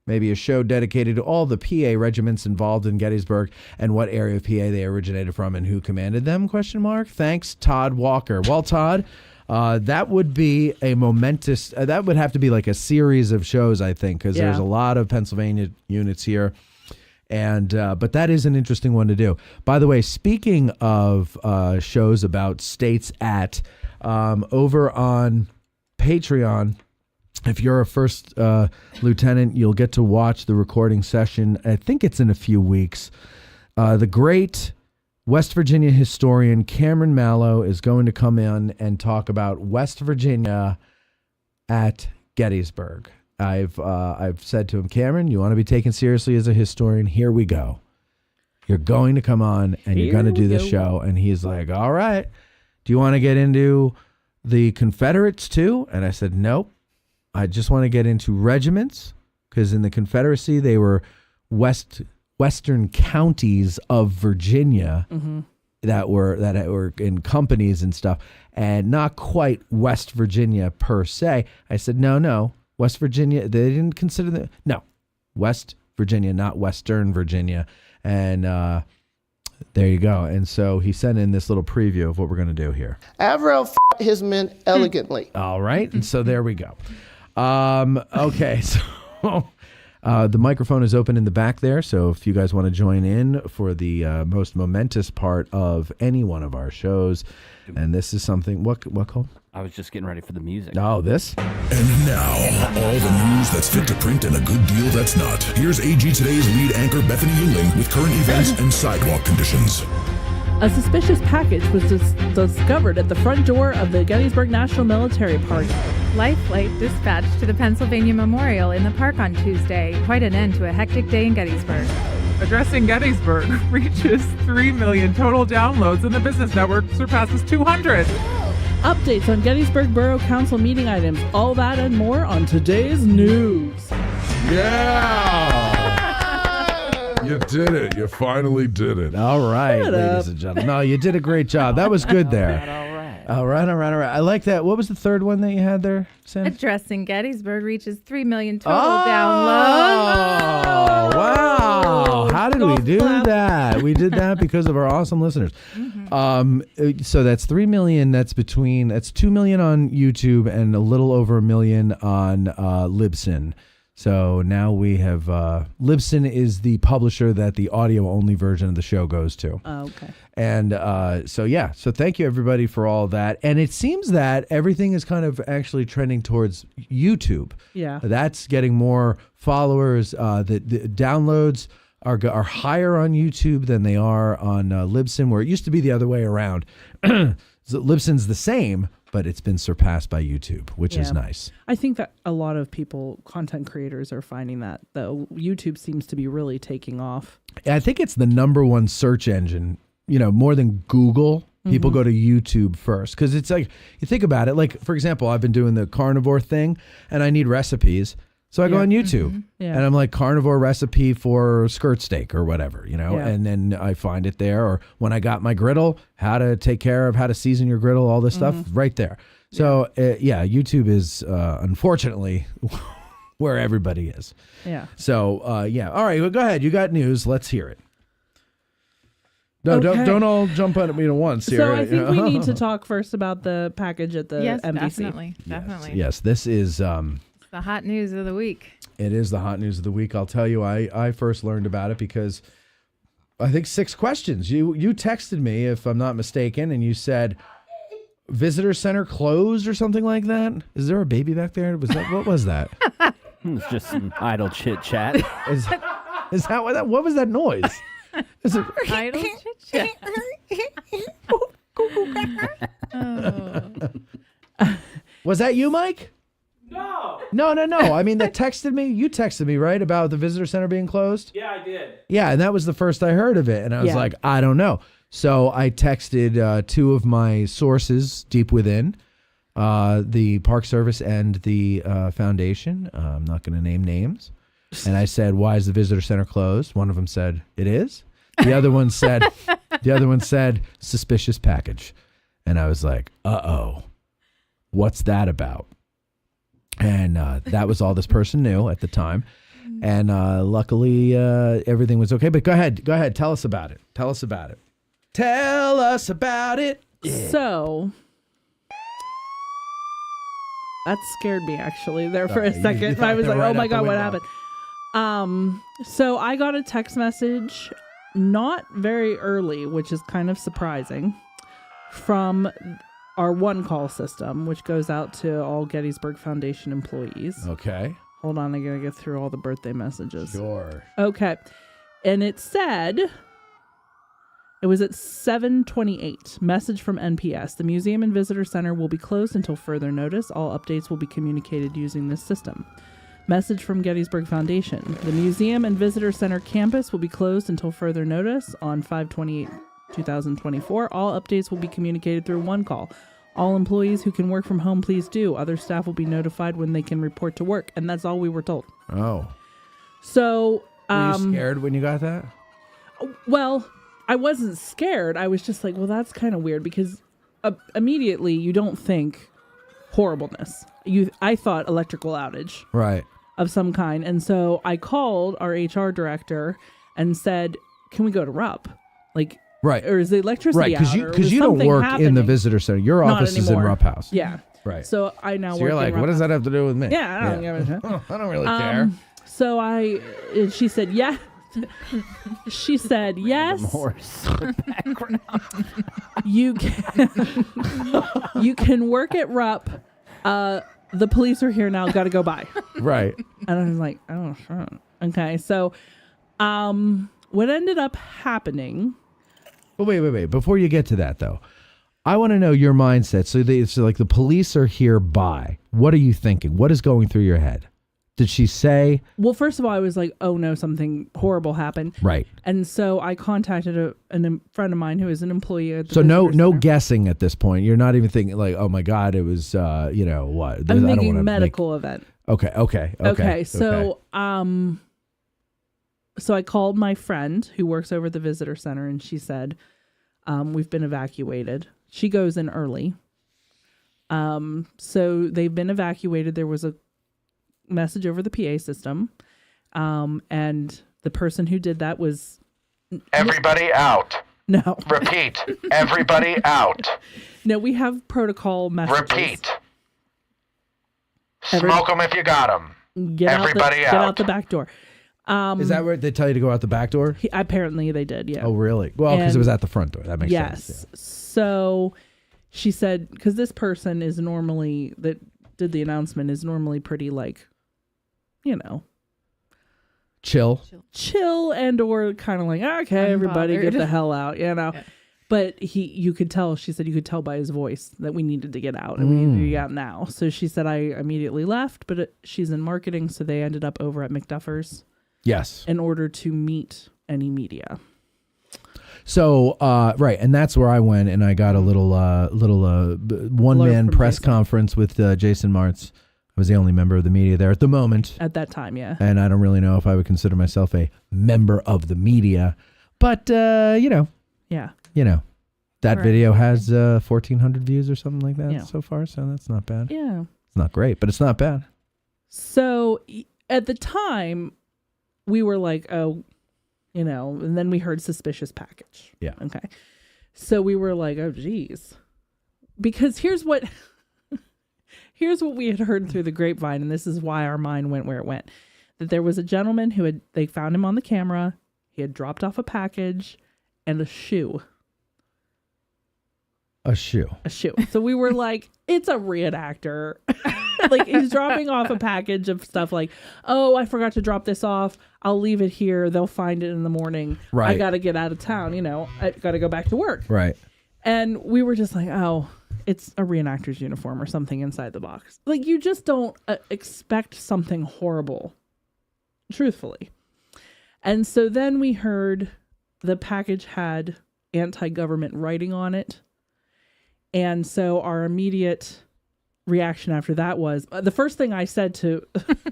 maybe a show dedicated to all the PA regiments involved in Gettysburg and what area of PA they originated from and who commanded them, ? Thanks, Todd Walker. Well, Todd, that would be a momentous, that would have to be like a series of shows, I think, because there's a lot of Pennsylvania units here. And but that is an interesting one to do. By the way, speaking of shows about states over on Patreon, if you're a first lieutenant, you'll get to watch the recording session. I think it's in a few weeks. The great West Virginia historian Cameron Mallow is going to come in and talk about West Virginia at Gettysburg. I've said to him, Cameron, you want to be taken seriously as a historian? Here we go. You're going to come on and you're going to do this show. And he's like, all right. Do you want to get into the Confederates too? And I said, nope. I just want to get into regiments, because in the Confederacy they were western counties of Virginia that were in companies and stuff, and not quite West Virginia per se. I said, no, West Virginia. They didn't consider West Virginia, not Western Virginia, and there you go. And so he sent in this little preview of what we're going to do here. Averell his men elegantly. All right, and so there we go. Okay, so the microphone is open in the back there, so if you guys want to join in for the most momentous part of any one of our shows, and this is something, what Cole? I was just getting ready for the music. Oh, this? And now, all the news that's fit to print and a good deal that's not. Here's AG Today's lead anchor, Bethany Yingling, with current events and sidewalk conditions. A suspicious package was discovered at the front door of the Gettysburg National Military Park. Life flight dispatched to the Pennsylvania Memorial in the park on Tuesday. Quite an end to a hectic day in Gettysburg. Addressing Gettysburg reaches 3 million total downloads, and the business network surpasses 200. Updates on Gettysburg Borough Council meeting items, all that and more on today's news. Yeah! You did it. You finally did it. All right, ladies and gentlemen. No, you did a great job. That was good there. All right. I like that. What was the third one that you had there, Sam? Addressing Gettysburg reaches 3 million total downloads. Oh, wow. How did we do that? We did that because of our awesome listeners. So that's 3 million. That's 2 million on YouTube and a little over 1 million on Libsyn. So now we have Libsyn is the publisher that the audio-only version of the show goes to. Oh, okay. And so thank you, everybody, for all that. And it seems that everything is kind of actually trending towards YouTube. Yeah. That's getting more followers. The downloads are higher on YouTube than they are on Libsyn, where it used to be the other way around. So Libsyn's the same, but it's been surpassed by YouTube, which is nice. I think that a lot of people, content creators, are finding that though YouTube seems to be really taking off. I think it's the number one search engine, more than Google. People go to YouTube first because it's like, you think about it, like, for example, I've been doing the carnivore thing and I need recipes. So I go on YouTube and I'm like, carnivore recipe for skirt steak or whatever, and then I find it there. Or when I got my griddle, how to season your griddle, all this stuff right there. So YouTube is unfortunately where everybody is. Yeah. So all right, well, go ahead. You got news. Let's hear it. No, don't all jump on me at once here. So I think we need to talk first about the package at the MDC. Definitely. Yes, this is the hot news of the week. It is the hot news of the week. I'll tell you, I first learned about it because I think 6 questions. You texted me, if I'm not mistaken, and you said visitor center closed or something like that. Is there a baby back there? What was that? It's just some idle chit chat. Is that what was that noise? Is it idle chit chat? Was that you, Mike? No. I mean, you texted me, right, about the visitor center being closed? Yeah, I did. Yeah, and that was the first I heard of it. And I was like, I don't know. So I texted 2 of my sources deep within, the Park Service and the foundation. I'm not going to name names. And I said, why is the visitor center closed? One of them said, it is. The other one said, suspicious package. And I was like, uh-oh, what's that about? And that was all this person knew at the time. And luckily, everything was okay. But go ahead. Tell us about it. Yeah. So that scared me actually there for a second. I was like, oh my God, what happened? So I got a text message not very early, which is kind of surprising, from our one call system, which goes out to all Gettysburg Foundation employees. Okay. Hold on, I gotta get through all the birthday messages. Sure. Okay. And it said, it was at 7:28. Message from NPS. The Museum and Visitor Center will be closed until further notice. All updates will be communicated using this system. Message from Gettysburg Foundation. The Museum and Visitor Center campus will be closed until further notice on 5/28/2024. All updates will be communicated through one call. All employees who can work from home, please do. Other staff will be notified when they can report to work. And that's all we were told. Oh. So... Were you scared when you got that? Well, I wasn't scared. I was just like, well, that's kind of weird because immediately you don't think horribleness. I thought electrical outage. Right. Of some kind. And so I called our HR director and said, can we go to RUP? Like, right. Or is the electricity out? Right, because you don't work in the visitor center. Your office is in Rupp House. Yeah. Right. So I now work you're like, in what does that have to do with me? Yeah, I don't give a shit. I don't really care. So she said, yeah. She said, yes. You can work at RUP. The police are here now. Got to go by. Right. And I was like, oh, sure. Okay. So, what ended up happening? But wait. Before you get to that, though, I want to know your mindset. So like the police are here by. What are you thinking? What is going through your head? Did she say? Well, first of all, I was like, oh no, something horrible happened. Right. And so I contacted a friend of mine who is an employee at the So no center. guessing at this point. You're not even thinking like, oh my God, it was, what? I'm thinking medical event. Okay. So, so I called my friend who works over at the visitor center, and she said, we've been evacuated. She goes in early. So they've been evacuated. There was a message over the PA system. And the person who did that was... Everybody out. No. Repeat. Everybody out. No, we have protocol messages. Repeat. Smoke them if you got them. Everybody out. Get out the back door. Is that where they tell you to go out the back door? Apparently they did, yeah. Oh, really? Well, because it was at the front door. That makes sense. Yes. Yeah. So she said, because this person is normally, that did the announcement, is normally pretty like, chill and or kind of like, okay, everybody get the hell out, Yeah. But you could tell, she said you could tell by his voice that we needed to get out and we needed to get out now. So she said I immediately left, but she's in marketing, so they ended up over at McDuffer's. Yes. In order to meet any media. So, right. And that's where I went and I got a little one-man press conference with Jason Martz. I was the only member of the media there at the moment. At that time, yeah. And I don't really know if I would consider myself a member of the media. But, Yeah. That video has 1,400 views or something like that so far. So that's not bad. Yeah. It's not great, but it's not bad. So at the time, we were like, oh, and then we heard suspicious package. Yeah. Okay. So we were like, oh, geez. Because here's what we had heard through the grapevine, and this is why our mind went where it went. That there was a gentleman they found him on the camera. He had dropped off a package and a shoe. A shoe. So we were like, it's a reenactor. Like, he's dropping off a package of stuff like, oh, I forgot to drop this off. I'll leave it here. They'll find it in the morning. Right. I got to get out of town. I got to go back to work. Right. And we were just like, oh, it's a reenactor's uniform or something inside the box. Like, you just don't expect something horrible, truthfully. And so then we heard the package had anti-government writing on it. And so our immediate reaction after that was, the first thing I said to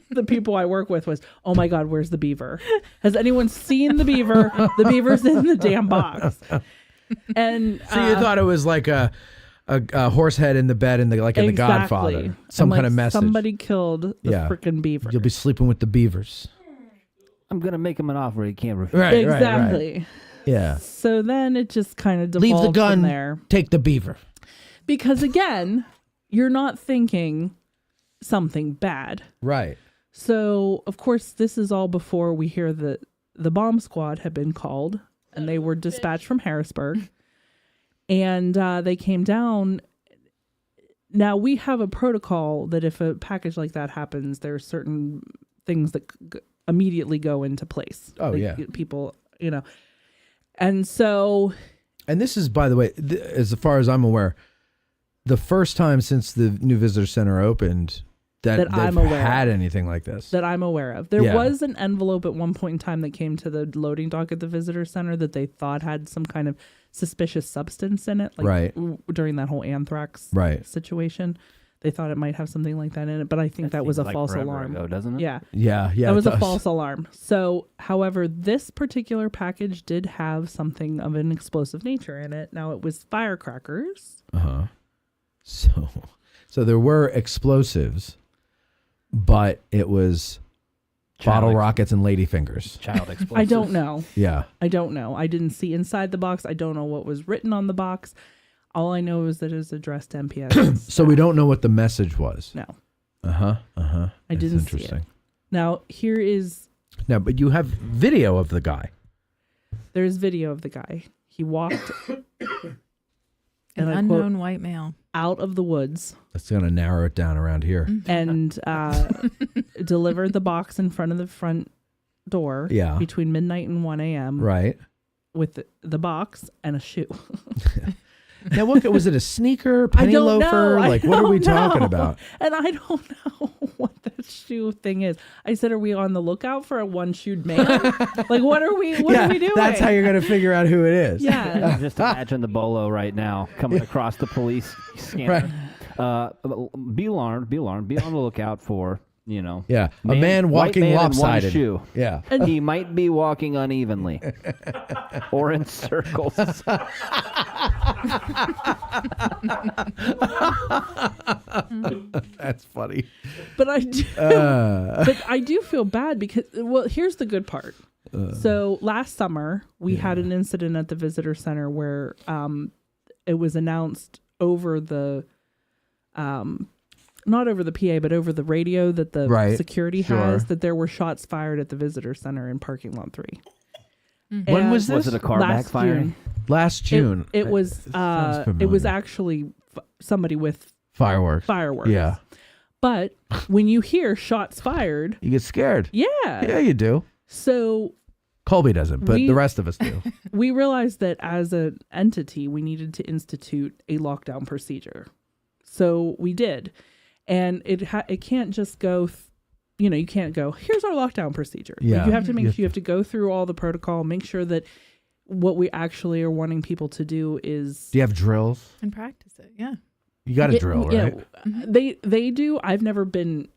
the people I work with was, oh my God, where's the beaver? Has anyone seen the beaver? The beaver's in the damn box. And so you thought it was like a horse head in the bed in the Godfather. Some kind of message. Somebody killed the freaking beaver. You'll be sleeping with the beavers. I'm going to make him an offer he can't refuse. Right, exactly. Right. Yeah. So then it just kind of devolved leave the gun from there. Take the beaver. Because again, you're not thinking something bad. Right. So, of course, this is all before we hear that the bomb squad had been called and they were dispatched from Harrisburg. And they came down. Now, we have a protocol that if a package like that happens, there are certain things that immediately go into place. Oh, like, yeah. People, And so... And this is, by the way, as far as I'm aware, the first time since the new visitor center opened that I'm aware had of, anything like this. that I'm aware of. There was an envelope at one point in time that came to the loading dock at the visitor center that they thought had some kind of suspicious substance in it, like during that whole anthrax situation. They thought it might have something like that in it, but I think that was a false alarm. Ago, doesn't it? Yeah. Yeah. That was a false alarm. So, however, this particular package did have something of an explosive nature in it. Now, it was firecrackers. So there were explosives, but it was bottle rockets and ladyfingers. Child explosives. I don't know. Yeah. I don't know. I didn't see inside the box. I don't know what was written on the box. All I know is that it was addressed to MPS. So we don't know what the message was. No. I didn't see it. Now, here is... No, but you have video of the guy. There's video of the guy. He walked... An unknown white male. Out of the woods. That's going to narrow it down around here. And delivered the box in front of the front door. Yeah. Between midnight and 1 a.m. Right. With the box and a shoe. Now, what was it? A sneaker, penny loafer? Like, what are we talking about? And I don't know what that shoe thing is. I said, "Are we on the lookout for a one-shoed man? Like, what are we? What are we doing?" That's how you're going to figure out who it is. Yeah. Just imagine the bolo right now coming across the police scanner. Be alarmed. Be on the lookout for. A man walking white man lopsided. In one shoe. Yeah. He might be walking unevenly or in circles. That's funny. But I do, but I do feel bad because, well, here's the good part. So last summer we had an incident at the visitor center where it was announced over the not over the PA, but over the radio that the security has that there were shots fired at the visitor center in parking lot 3. Mm-hmm. When was this? Was it a car backfiring? Last June. It was actually somebody with fireworks. Yeah. But when you hear shots fired, you get scared. Yeah. Yeah, you do. So Colby doesn't, but the rest of us do. We realized that as an entity, we needed to institute a lockdown procedure. So we did. And it can't just go, you can't go, here's our lockdown procedure. Yeah. Like, you have to you have to go through all the protocol, make sure that what we actually are wanting people to do is... Do you have drills? And practice it, yeah. You got a drill, right? Yeah, they do. I've never been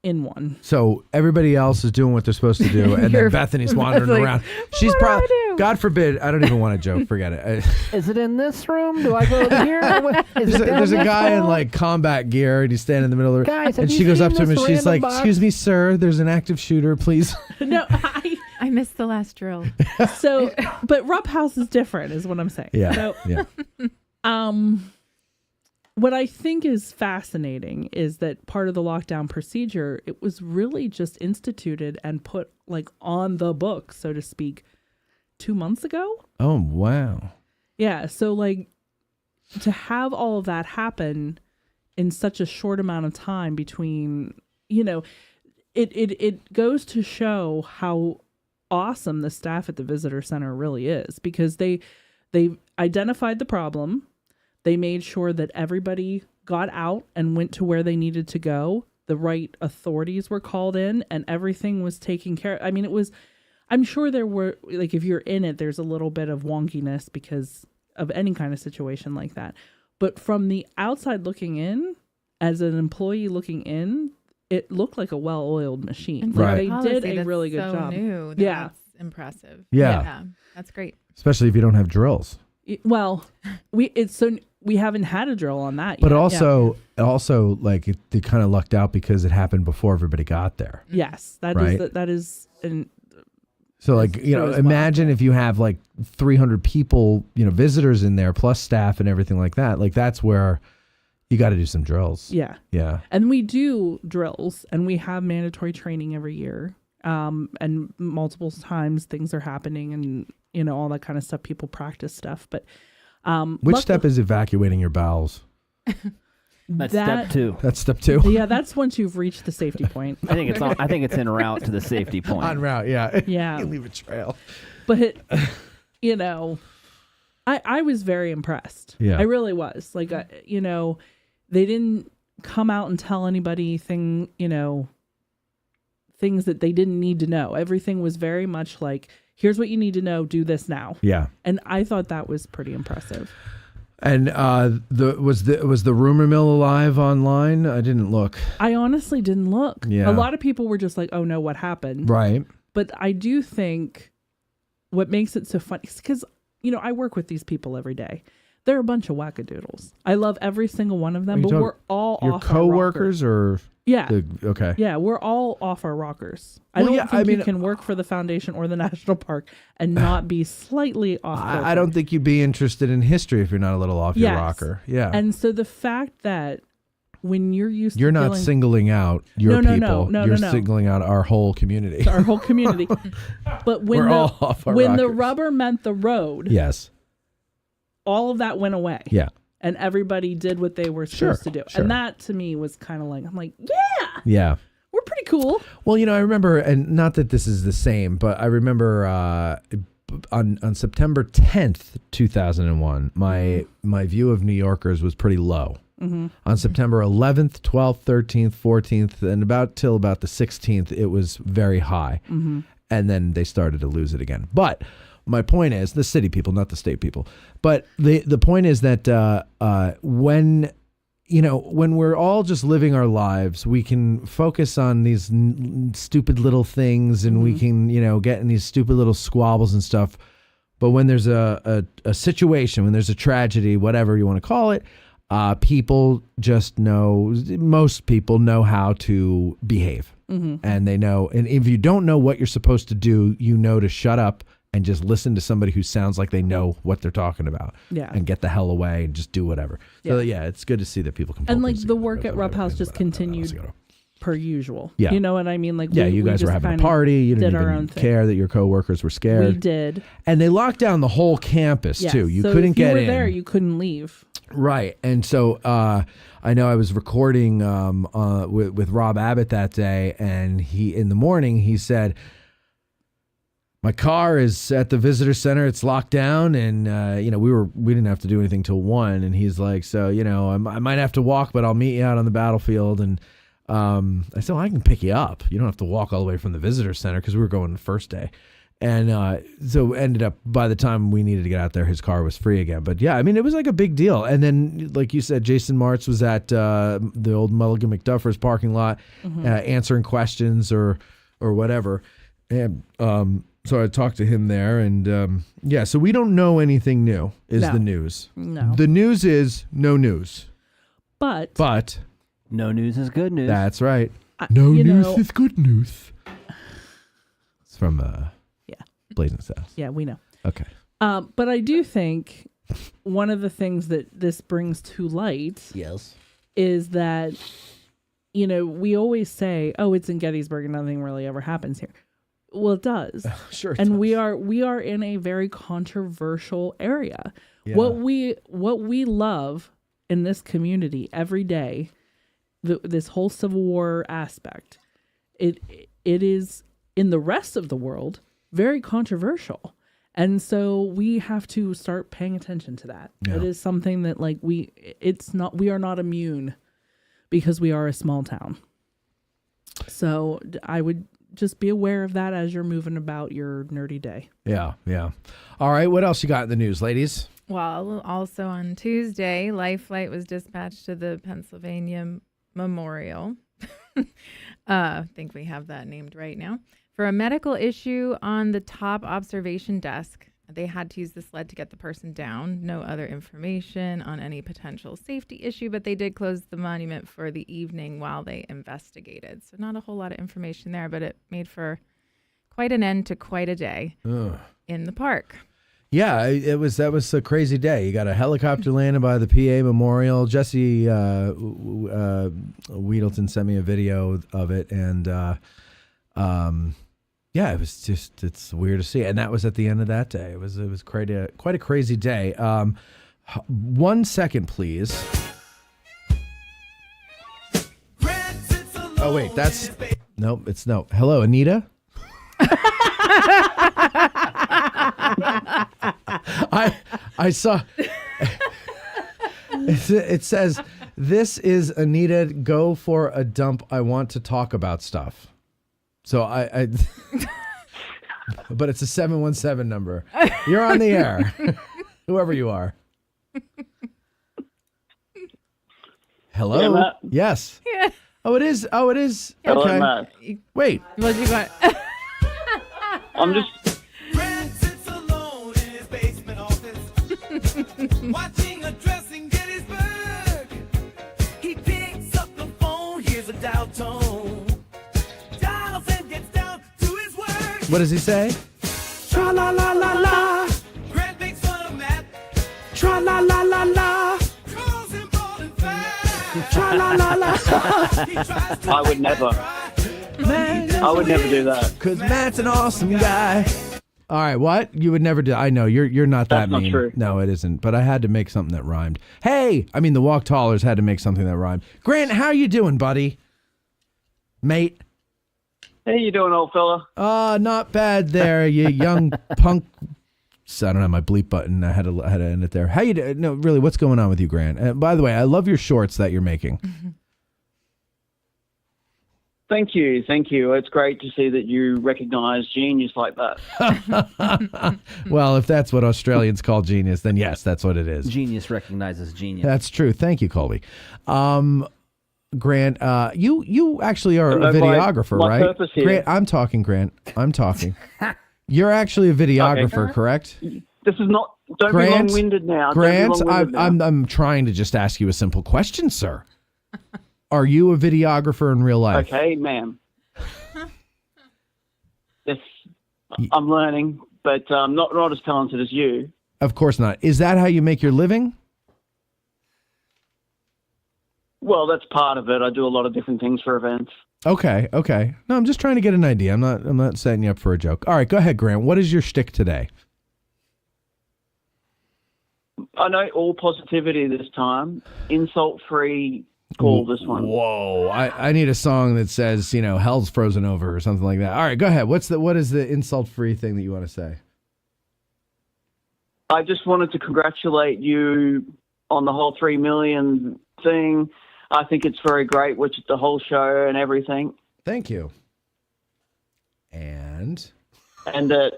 in one. So everybody else is doing what they're supposed to do, and then Bethany's wandering around. She's probably, God forbid, I don't even want to joke. Forget it. Is it in this room? Do I go over here? There's a guy in like combat gear, and he's standing in the middle of the Guys, and she goes up to him and she's like, "Excuse me, sir, there's an active shooter, please." No, I missed the last drill. So, but Rupp House is different, is what I'm saying. Yeah. So, yeah. What I think is fascinating is that part of the lockdown procedure, it was really just instituted and put like on the books, so to speak, 2 months ago. Oh, wow. Yeah. So like to have all of that happen in such a short amount of time between, it goes to show how awesome the staff at the visitor center really is, because they identified the problem. They made sure that everybody got out and went to where they needed to go. The right authorities were called in and everything was taken care of. I mean, I'm sure there were, like, if you're in it, there's a little bit of wonkiness because of any kind of situation like that. But from the outside looking in, as an employee looking in, it looked like a well-oiled machine. Right. Like, they did a really good job. New. Yeah. That's impressive. Yeah. That's great. Especially if you don't have drills. Well, we haven't had a drill on that yet. But also like they kind of lucked out because it happened before everybody got there. Yes, that is. So like, imagine if you have like 300 people, visitors in there plus staff and everything like that. Like that's where you got to do some drills. Yeah. Yeah. And we do drills and we have mandatory training every year. And multiple times things are happening and, all that kind of stuff. People practice stuff, but which step is evacuating your bowels? That's step 2. That's step 2. Yeah, that's once you've reached the safety point. I think it's en route to the safety point. En route, yeah. Yeah. You leave a trail. But I was very impressed. Yeah. I really was. Like, they didn't come out and tell anybody things that they didn't need to know. Everything was very much like, here's what you need to know, do this now. Yeah. And I thought that was pretty impressive. And was the rumor mill alive online? I didn't look. I honestly didn't look. Yeah. A lot of people were just like, oh no, what happened? Right. But I do think what makes it so funny is because, I work with these people every day. They're a bunch of wackadoodles. I love every single one of them, but we're all your off coworkers our rockers. or yeah. Okay. Yeah, we're all off our rockers. Well, I don't think you can work for the foundation or the national park and not be slightly off. I don't think you'd be interested in history if you're not a little off your rocker. Yeah. And so the fact that when you're used you're to not singling out your people. You're singling out our whole community. Our whole community. But when the rockers. rubber met the road, yes, all of that went away. Yeah. And everybody did what they were supposed to do. Sure. And that to me was kind of like, I'm like, yeah, we're pretty cool. Well, I remember, and not that this is the same, but I remember on September 10th, 2001, my view of New Yorkers was pretty low. Mm-hmm. On September 11th, 12th, 13th, 14th, and till about the 16th, it was very high. Mm-hmm. And then they started to lose it again. But my point is, the city people, not the state people. But the point is that when we're all just living our lives, we can focus on these stupid little things, and we can get in these stupid little squabbles and stuff. But when there's a situation, when there's a tragedy, whatever you want to call it, people just know. Most people know how to behave, and they know. And if you don't know what you're supposed to do, to shut up and just listen to somebody who sounds like they know what they're talking about. Yeah. And get the hell away and just do whatever. So it's good to see that people can. And the work at Rupp House just continued per usual. Yeah. You know what I mean? Like you guys were having a party. You didn't even care that your coworkers were scared. We did. And they locked down the whole campus too. You couldn't get in. If you were there, you couldn't leave. Right. And so I know I was recording with Rob Abbott that day, and in the morning he said, my car is at the visitor center. It's locked down, and we didn't have to do anything till 1. And he's like, so I might have to walk, but I'll meet you out on the battlefield. And I said, well, I can pick you up. You don't have to walk all the way from the visitor center, because we were going the first day. And so ended up, by the time we needed to get out there, his car was free again. But yeah, I mean, it was like a big deal. And then, like you said, Jason Martz was at the old Mulligan McDuffers parking lot, answering questions or whatever. And so I talked to him there, and so we don't know anything new is the news. No. The news is no news. But no news is good news. That's right. No news is good news. It's from Blazing Saddles. Yeah, we know. Okay. But I do think one of the things that this brings to light is that, we always say, oh, it's in Gettysburg and nothing really ever happens here. Well, it does. Sure. And we are in a very controversial area. Yeah. What we love in this community every day, this whole Civil War aspect, it is in the rest of the world very controversial. And so we have to start paying attention to that. Yeah. It is something that we are not immune because we are a small town. So I would just be aware of that as you're moving about your nerdy day. Yeah, yeah. All right, what else you got in the news, ladies? Well, also on Tuesday, Life Flight was dispatched to the Pennsylvania Memorial. I think we have that named right now. For a medical issue on the top observation desk. They had to use the sled to get the person down. No other information on any potential safety issue, but they did close the monument for the evening while they investigated. So not a whole lot of information there, but it made for quite an end to quite a day in the park. Yeah, that was a crazy day. You got a helicopter landing by the PA Memorial. Jesse Weedleton sent me a video of it, and yeah, it's weird to see. And that was at the end of that day. It was quite a crazy day. 1 second, please. Oh, wait, nope, it's no. Hello, Anita? I saw, it says, This is Anita. Go for a dump. I want to talk about stuff. So I but it's a 717 number. You're on the air. Whoever you are. Hello? Yeah, Matt. Yes. Yeah. Oh, it is. Oh, it is. Hello, Okay. Matt. Wait. What you got? I'm just. Watching a dress in Gettysburg. He picks up the phone, hears a dial tone. Dials and gets down to his work. What does he say? Tra la la la la. Grant makes fun of Matt. Tra la la la la. Calls him bald and fat. Tra la la la. He tries to I would never. I would never do that. Because Matt's an awesome guy. All right, what? You would never do. I know you're not that That's not mean. true. No, it isn't. But I had to make something that rhymed. Hey, I mean the Walk Tallers had to make something that rhymed. Grant, how you doing, buddy? Mate. How you doing, old fella? Not bad there, you young punk. So I don't have my bleep button. I had to end it there. How you doing? No, really, what's going on with you, Grant? By the way, I love your shorts that you're making. Thank you. It's great to see that you recognize genius like that. Well, if that's what Australians call genius, then yes, that's what it is. Genius recognizes genius. That's true. Thank you, Colby. Grant, you actually are a videographer, my right? purpose here- Grant, I'm talking, Grant. I'm talking. You're actually a videographer, Okay. correct? This is not. Don't be long-winded now. Grant, Don't be long-winded now. I'm trying to just ask you a simple question, sir. Are you a videographer in real life? Okay, ma'am. Yes, I'm learning, but not as talented as you. Of course not. Is that how you make your living? Well, that's part of it. I do a lot of different things for events. Okay. No, I'm just trying to get an idea. I'm not setting you up for a joke. All right, go ahead, Grant. What is your shtick today? I know all positivity this time. Insult-free call this one. Whoa. I need a song that says, hell's frozen over or something like that. All right, go ahead. What is the insult-free thing that you want to say? I just wanted to congratulate you on the whole 3 million thing. I think it's very great, which is the whole show and everything. Thank you. And that, and that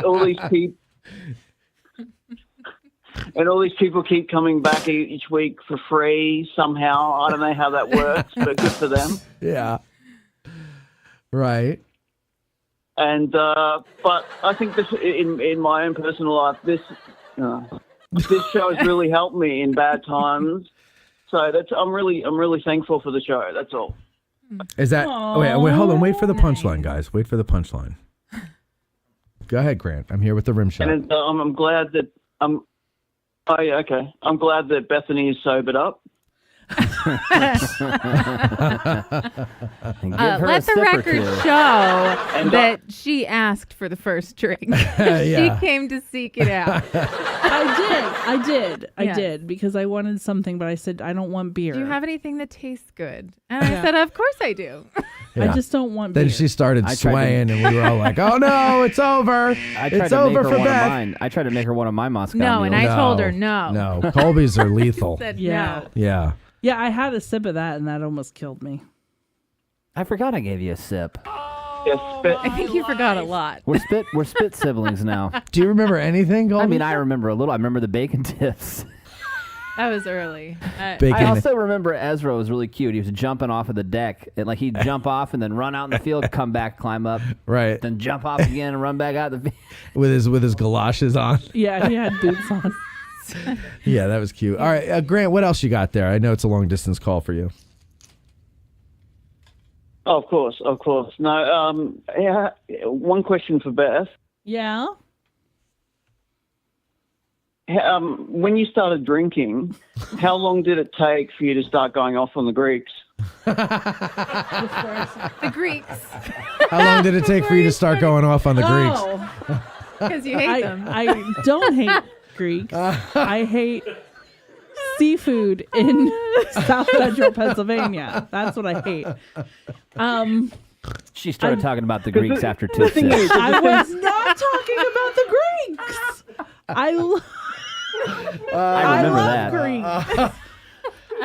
all these people keep coming back each week for free somehow. I don't know how that works, but good for them. Yeah. Right. And but I think this, in my own personal life, this show has really helped me in bad times. So I'm really thankful for the show. That's all. Is that? Wait, hold on. Wait for the punchline, guys. Wait for the punchline. Go ahead, Grant. I'm here with the rim shot. And I'm glad that I'm glad that Bethany is sobered up. Let the record show that she asked for the first drink. Yeah. She came to seek it out. I did, Yes. because I wanted something, but I said I don't want beer. Do you have anything that tastes good? And I said, of course I do. Yeah. I just don't want Then beer. she started swaying, and we were all like, "Oh no, it's over! It's over for Beth." I tried to make her one of my Moscow No, and mules. I told her no. No, Colby's are lethal. Said Yeah. Yeah. Yeah, I had a sip of that, and that almost killed me. I forgot I gave you a sip. Yes, I think you forgot a lot. We're spit siblings now. Do you remember anything, Colby? I mean, I remember a little. I remember the bacon tips. That was early. I also remember Ezra was really cute. He was jumping off of the deck, and he'd jump off and then run out in the field, come back, climb up, right, then jump off again and run back out the field with his galoshes on. Yeah, he had boots on. Yeah, that was cute. All right, Grant, what else you got there? I know it's a long distance call for you. Oh, of course. No, one question for Beth. Yeah. When you started drinking, how long did it take for you to start going off on the Greeks? The Greeks. How long did it take for you to start going off on the Greeks? Because you hate them. I don't hate Greeks. I hate seafood in South Central Pennsylvania. That's what I hate. She started talking about the Greeks after 2 sips. I was not talking about the Greeks. I remember that. Greek.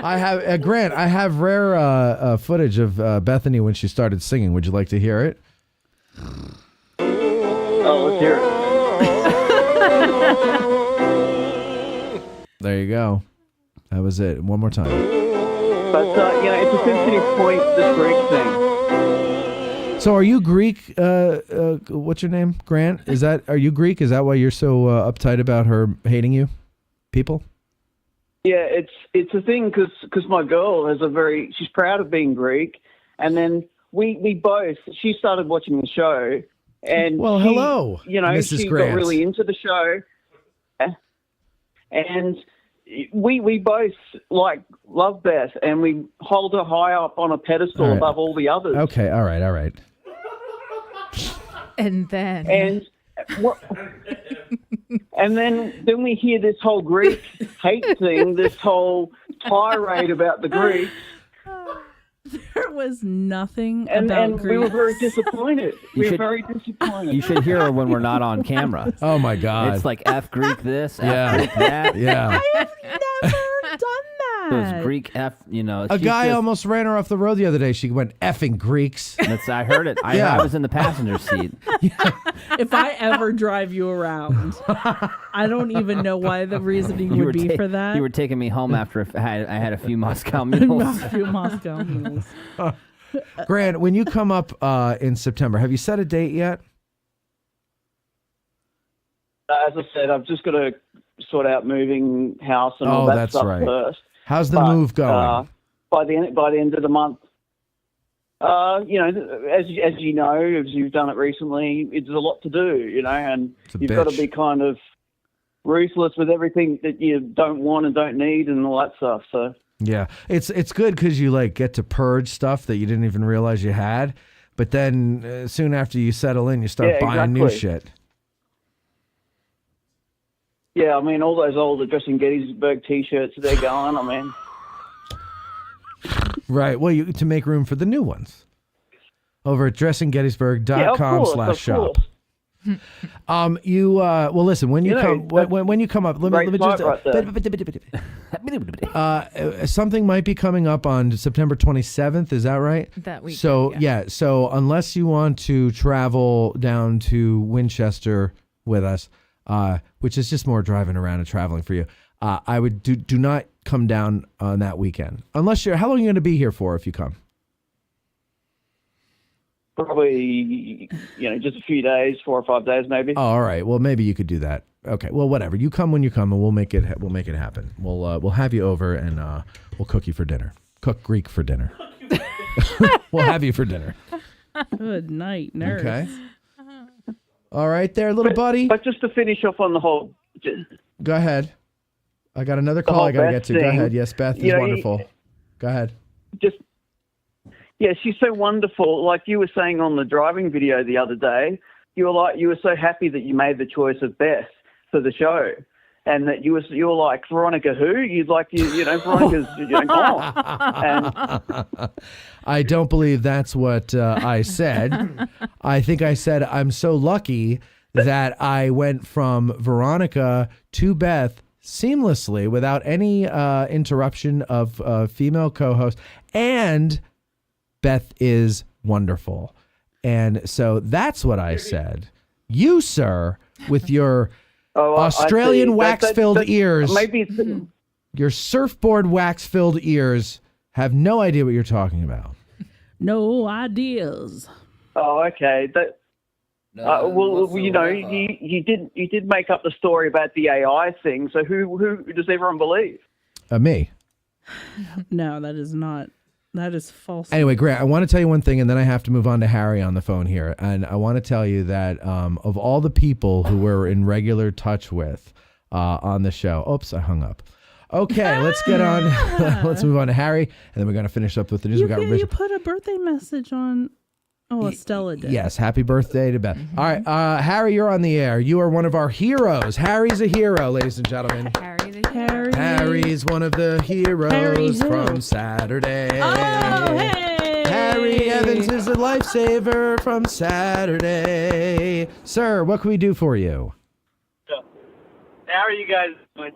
I have Grant. I have rare footage of Bethany when she started singing. Would you like to hear it? Oh, let's hear it. There you go. That was it. One more time. But it's a sensitive point, this Greek thing. So, are you Greek? What's your name? Grant. Are you Greek? Is that why you're so uptight about her hating you? People. Yeah, it's a thing because my girl she's proud of being Greek, and then we both. She started watching the show, and hello, Mrs. she Grant. got really into the show, and we both love Beth, and we hold her high up on a pedestal above all the others. Okay, all right. And then. And then we hear this whole Greek hate thing, this whole tirade about the Greeks. There was nothing and about Greeks. We were very disappointed. Very disappointed. You should hear her when we're not on camera. Oh, my God. It's like F Greek this, F Greek that. Yeah. I have never done that. Those Greek F, A guy almost ran her off the road the other day. She went, effing Greeks. I heard it. I was in the passenger seat. If I ever drive you around, I don't even know why the reasoning would be for that. You were taking me home after I had a few Moscow mules. A few Moscow mules. Grant, when you come up in September, have you set a date yet? As I said, I've just got to sort out moving house and all that stuff first. How's the move going? By the end of the month, as you know, as you've done it recently, it's a lot to do, and you've got to be kind of ruthless with everything that you don't want and don't need and all that stuff. So yeah, it's good because you get to purge stuff that you didn't even realize you had, but then soon after you settle in, you start buying new shit. Yeah, I mean, all those old Addressing Gettysburg T-shirts, they're gone. I mean, right. Well, to make room for the new ones over at dressinggettysburg.com/shop. Listen, when you come, when you come up, let me just something might be coming up on September 27th. Is that right? That week. So so unless you want to travel down to Winchester with us, which is just more driving around and traveling for you, I would do not come down on that weekend. Unless how long are you going to be here for if you come? Probably, just a few days, 4 or 5 days maybe. Oh, all right. Well, maybe you could do that. Okay. Well, whatever. You come when you come, and we'll make it happen. We'll have you over, and we'll cook you for dinner. Cook Greek for dinner. We'll have you for dinner. Good night, nurse. Okay. All right, there, little buddy. But just to finish off on the whole. Go ahead. I got another call I got to get to. Go ahead. Yes, Beth is wonderful. Go ahead. Yeah, she's so wonderful. Like you were saying on the driving video the other day, you were so happy that you made the choice of Beth for the show, and that you were like, Veronica who? You'd like Veronica's gone. And I don't believe that's what I said. I think I said I'm so lucky that I went from Veronica to Beth seamlessly without any interruption of female co-host, and Beth is wonderful. And so that's what I said. You, sir, with your Australian wax-filled ears, your surfboard wax-filled ears, have no idea what you're talking about. No ideas. Oh, okay. You did make up the story about the AI thing. So who does everyone believe? Me. No, that is not. That is false. Anyway, Grant, I want to tell you one thing, and then I have to move on to Harry on the phone here. And I want to tell you that of all the people who we're in regular touch with on the show, oops, I hung up. Okay, let's get on. Let's move on to Harry, and then we're going to finish up with the news. You put a birthday message on. Oh, Estella did. Yes, happy birthday to Beth. All right, Harry, you're on the air. You are one of our heroes. Harry's a hero, ladies and gentlemen. Harry's one of the heroes from Saturday. Oh, hey! Harry Evans is a lifesaver from Saturday. Sir, what can we do for you? How are you guys doing?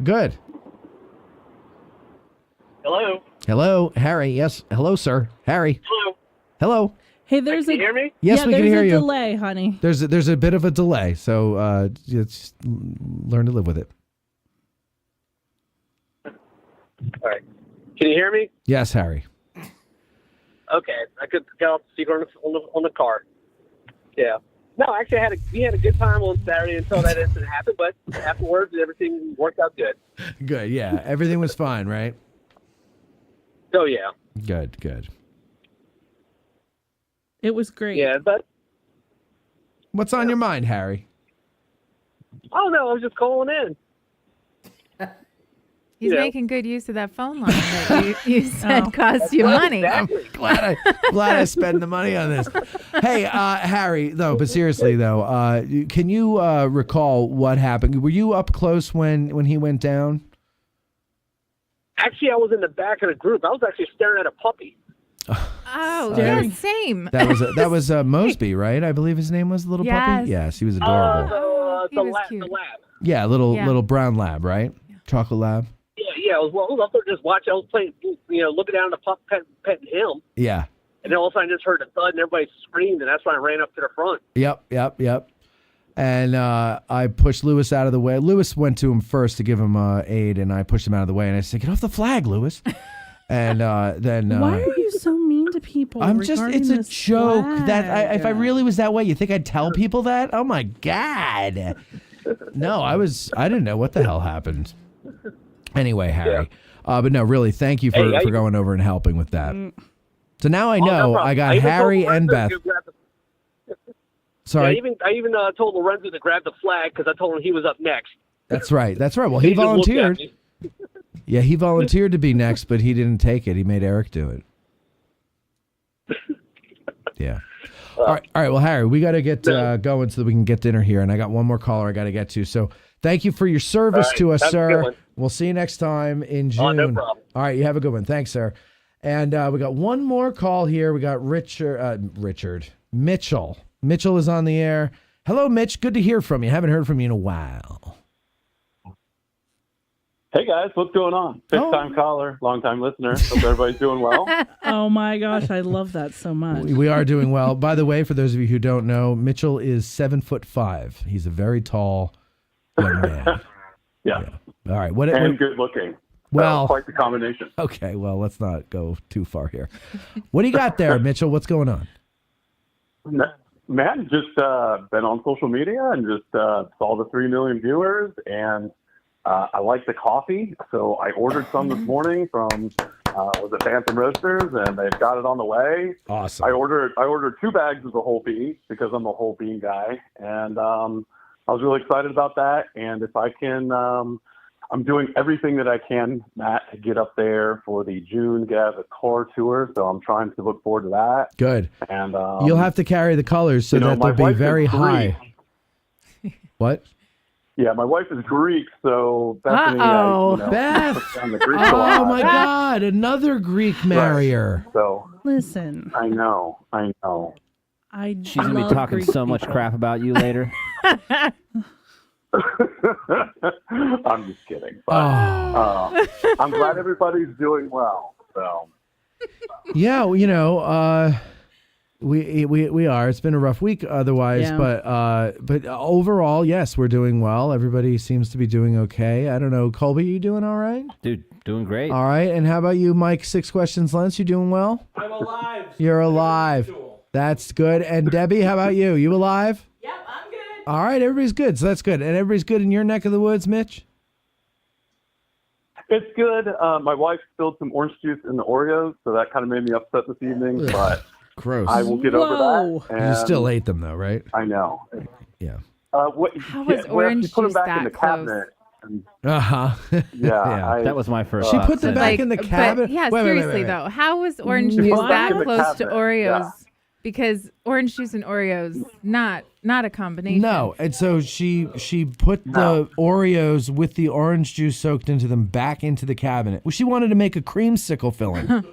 Good. Hello. Hello, Harry. Yes. Hello, sir. Harry. Hello. Hello. Hey, there's Can you hear me? Yes, we can hear you. There's a delay, honey. There's a bit of a delay, so just learn to live with it. All right. Can you hear me? Yes, Harry. Okay. I could get off the speaker on the car. Yeah. No, actually, we had a good time on Saturday until that incident happened, but afterwards, everything worked out good. Good. Yeah, everything was fine, right? Oh, yeah. Good. It was great. Yeah, but... What's on your mind, Harry? Oh, no, I was just calling in. He's making good use of that phone line that you said cost you money. Exactly. Glad I spend the money on this. Hey, Harry, though, but seriously, though, can you recall what happened? Were you up close when he went down? Actually, I was in the back of the group. I was actually staring at a puppy. Oh, yeah, same. That was Mosby, right? I believe his name was the little puppy. Yes, he was adorable. The lab. Yeah, little brown lab, right? Chocolate lab. Yeah, I was up there just watching. I was playing, looking down at the pup, petting him. Yeah. And then all of a sudden I just heard a thud and everybody screamed, and that's when I ran up to the front. Yep. And I pushed Lewis out of the way. Lewis went to him first to give him aid, and I pushed him out of the way. And I said, "Get off the flag, Lewis." And then why are you so mean to people? It's a joke. Flag? That if I really was that way, you think I'd tell people that? Oh my God. No, I didn't know what the hell happened. Anyway, Harry. Yeah. But no, really, thank you for going over and helping with that. So now I know I got Harry and Beth. Sorry. Yeah, I even told Lorenzo to grab the flag because I told him he was up next. That's right. Well, he volunteered. Yeah, he volunteered to be next, but he didn't take it. He made Eric do it. Yeah. All right. Well, Harry, we got to get going so that we can get dinner here. And I got one more caller I got to get to. So thank you for your service to us, sir. We'll see you next time in June. No problem. All right. You have a good one. Thanks, sir. And we got one more call here. We got Mitchell. Mitchell is on the air. Hello, Mitch. Good to hear from you. Haven't heard from you in a while. Hey, guys. What's going on? Fifth-time caller, long-time listener. Hope everybody's doing well. Oh, my gosh. I love that so much. We are doing well. By the way, for those of you who don't know, Mitchell is 7'5". He's a very tall young man. Yeah. All right. And good looking. Well, quite the combination. Okay. Well, let's not go too far here. What do you got there, Mitchell? What's going on? Man, just been on social media and just saw the 3 million viewers, and I like the coffee, so I ordered some this morning from was it Phantom Roasters, and they've got it on the way. Awesome. I ordered 2 bags of the whole bean because I'm a whole bean guy, and I was really excited about that. And if I can, I'm doing everything that I can, Matt, to get up there for the June Gazette car tour. So I'm trying to look forward to that. Good. And you'll have to carry the colors so that they'll be very high. What? Yeah, my wife is Greek, so Bethany, Beth! on the Greek Oh my God, another Greek marrier. Right. So listen, I know. She's gonna be talking so much crap about you later. I'm just kidding. But, I'm glad everybody's doing well. So yeah, we are. It's been a rough week otherwise, but overall, yes, we're doing well. Everybody seems to be doing okay. I don't know, Colby, you doing all right? Dude, doing great. All right, and how about you, Mike? 6 questions, Lens. You doing well? I'm alive. You're alive. That's good. And Debbie, how about you? You alive? Yep, I'm good. All right, everybody's good. So that's good. And everybody's good in your neck of the woods, Mitch? It's good. My wife spilled some orange juice in the Oreos, so that kind of made me upset this evening. But gross. I will get over that. And you still ate them, though, right? I know. Yeah. How was orange you put them juice back that in the close? cabinet. Yeah. That was my first. She put them back in the But, cabinet. yeah, Wait. seriously though, how was orange juice What? that In the close to cabinet, Oreos? yeah. Because orange juice and Oreos, not a combination. No, and so she put the Oreos with the orange juice soaked into them back into the cabinet. Well, she wanted to make a creamsicle filling.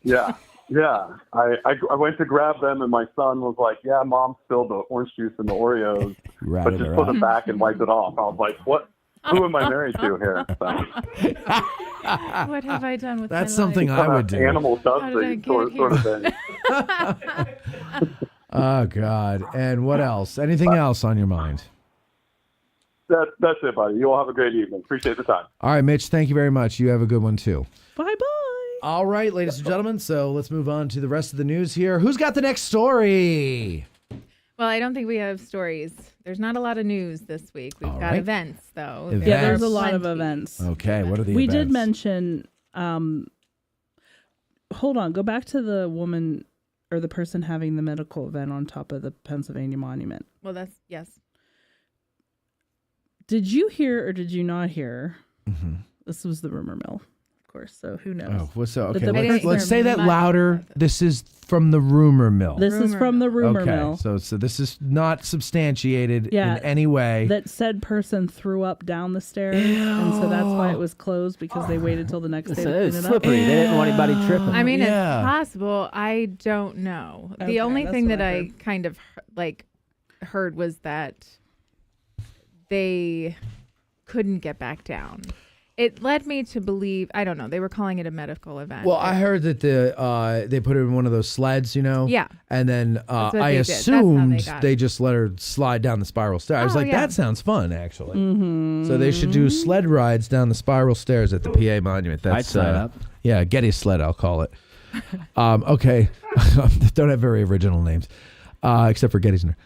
Yeah. Yeah, I went to grab them, and my son was like, "Yeah, Mom spilled the orange juice in the Oreos, but just put it back and wipe it off." I was like, "What? Who am I married to here?" So, What have I done with That's my something life? I would do. Animal How did I dusting get sort of here? thing. Oh God! And what else? Anything else on your mind? That's it, buddy. You all have a great evening. Appreciate the time. All right, Mitch. Thank you very much. You have a good one too. Bye-bye. All right, ladies and gentlemen. So let's move on to the rest of the news here. Who's got the next story? Well, I don't think we have stories. There's not a lot of news this week. We've got right. events, though. Events. Yeah, there's a lot Plenty. of events. Okay, what are the We events? did mention, hold on, go back to the woman or the person having the medical event on top of the Pennsylvania Monument. Well, that's, yes. Did you hear or did you not hear? Mm-hmm. This was the rumor mill, of course, so who knows? Oh, what's so? But Okay, the let's say that much louder. This is from the rumor mill. This is from the rumor okay, mill. so this is not substantiated Yeah, in any way. That said person threw up down the stairs, and so that's why it was closed because they waited till the next day to clean It's it slippery. up. They didn't want anybody tripping. I mean, Yeah. it's possible. I don't know. Okay, The only that's thing what that I I heard. kind of heard was that they couldn't get back down. It led me to believe, I don't know, they were calling it a medical event. Well, I heard that they put her in one of those sleds, you know? Yeah. And then what I they did. That's how assumed they got they it. just let her slide down the spiral stair. I was Oh, like, yeah. that sounds fun, actually. Mm-hmm. So they should do sled rides down the spiral stairs at the PA Monument. That's I'd sign up. Yeah, Getty sled, I'll call it. Okay. Don't have very original names, except for Gettysburg.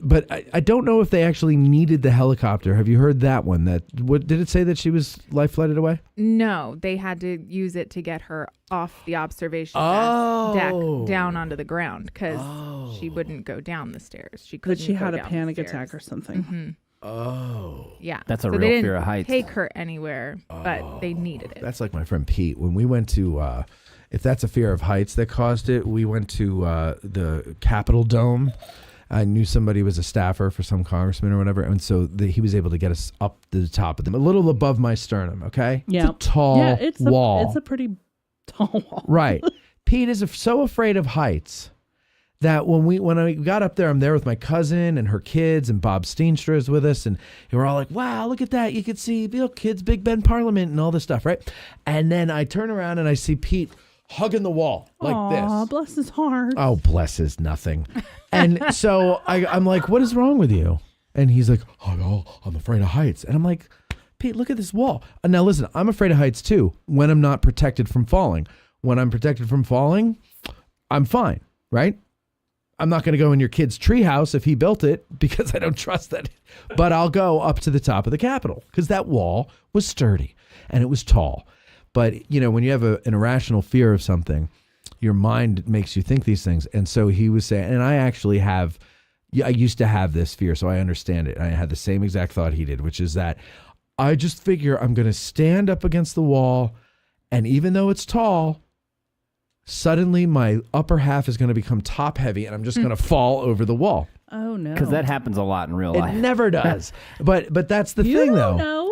But I don't know if they actually needed the helicopter. Have you heard that one? What did it say that she was life flighted away? No, they had to use it to get her off the observation deck down onto the ground because she wouldn't go down the stairs. She couldn't. But she go had a down the panic stairs. attack or something. Mm-hmm. Oh. Yeah. That's a So real they didn't fear of heights. Take her anywhere, but they needed it. That's like my friend Pete. When we went to, if that's a fear of heights that caused it, we went to the Capitol Dome. I knew somebody was a staffer for some congressman or whatever, and so he was able to get us up to the top of them, a little above my sternum. Okay, Yeah, it's a tall wall. It's a pretty tall wall. Right. Pete is so afraid of heights that when I got up there, I'm there with my cousin and her kids, and Bob Steenstra is with us, and we're all like, "Wow, look at that! You could see kids, Big Ben Parliament, and all this stuff, right?" And then I turn around and I see Pete hugging the wall like Aw, this. bless his heart. Oh, bless his nothing. And so I'm like, "What is wrong with you?" And he's like, "Oh no, I'm afraid of heights." And I'm like, "Pete, look at this wall." Now listen, I'm afraid of heights too when I'm not protected from falling. When I'm protected from falling, I'm fine, right? I'm not going to go in your kid's treehouse if he built it because I don't trust that. But I'll go up to the top of the Capitol because that wall was sturdy and it was tall. But, you know, when you have an irrational fear of something, your mind makes you think these things. And so he was saying, and I used to have this fear, so I understand it. I had the same exact thought he did, which is that I just figure I'm going to stand up against the wall, and even though it's tall, suddenly my upper half is going to become top heavy, and I'm just going to fall over the wall. Oh no! Because that happens a lot in real life. It never does. But that's the thing, though. No.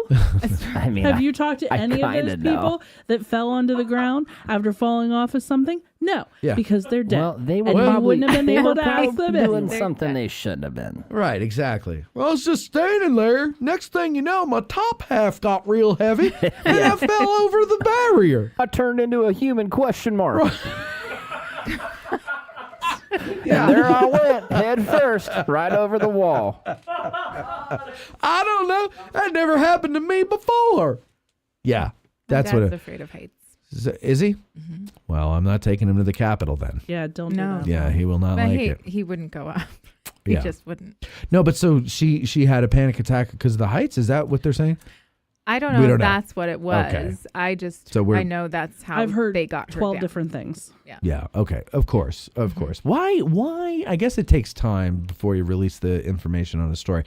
I mean, Have you talked to I any of those kinda know. people that fell onto the ground after falling off of something? No, Yeah. because they're dead. Well, they were and you probably, wouldn't have been they able were to ask probably them doing anything. something they shouldn't have been. Right, exactly. Well, I was just standing there. Next thing you know, my top half got real heavy, and I fell over the barrier. I turned into a human question mark. Yeah. And there I went, head first, right over the wall. I don't know. That never happened to me before. Yeah, that's My what. dad's afraid of heights. Is he? Mm-hmm. Well, I'm not taking him to the Capitol then. Yeah, don't No. do that. Yeah, he will not But like it. he wouldn't go up. He Yeah. just wouldn't. No, but so she had a panic attack because of the heights. Is that what they're saying? I don't We know don't if know. that's what it was. Okay. I I know that's how I've heard they got her 12 down. different things. Yeah. Yeah. Okay. Of course. Of course. Why? I guess it takes time before you release the information on a story.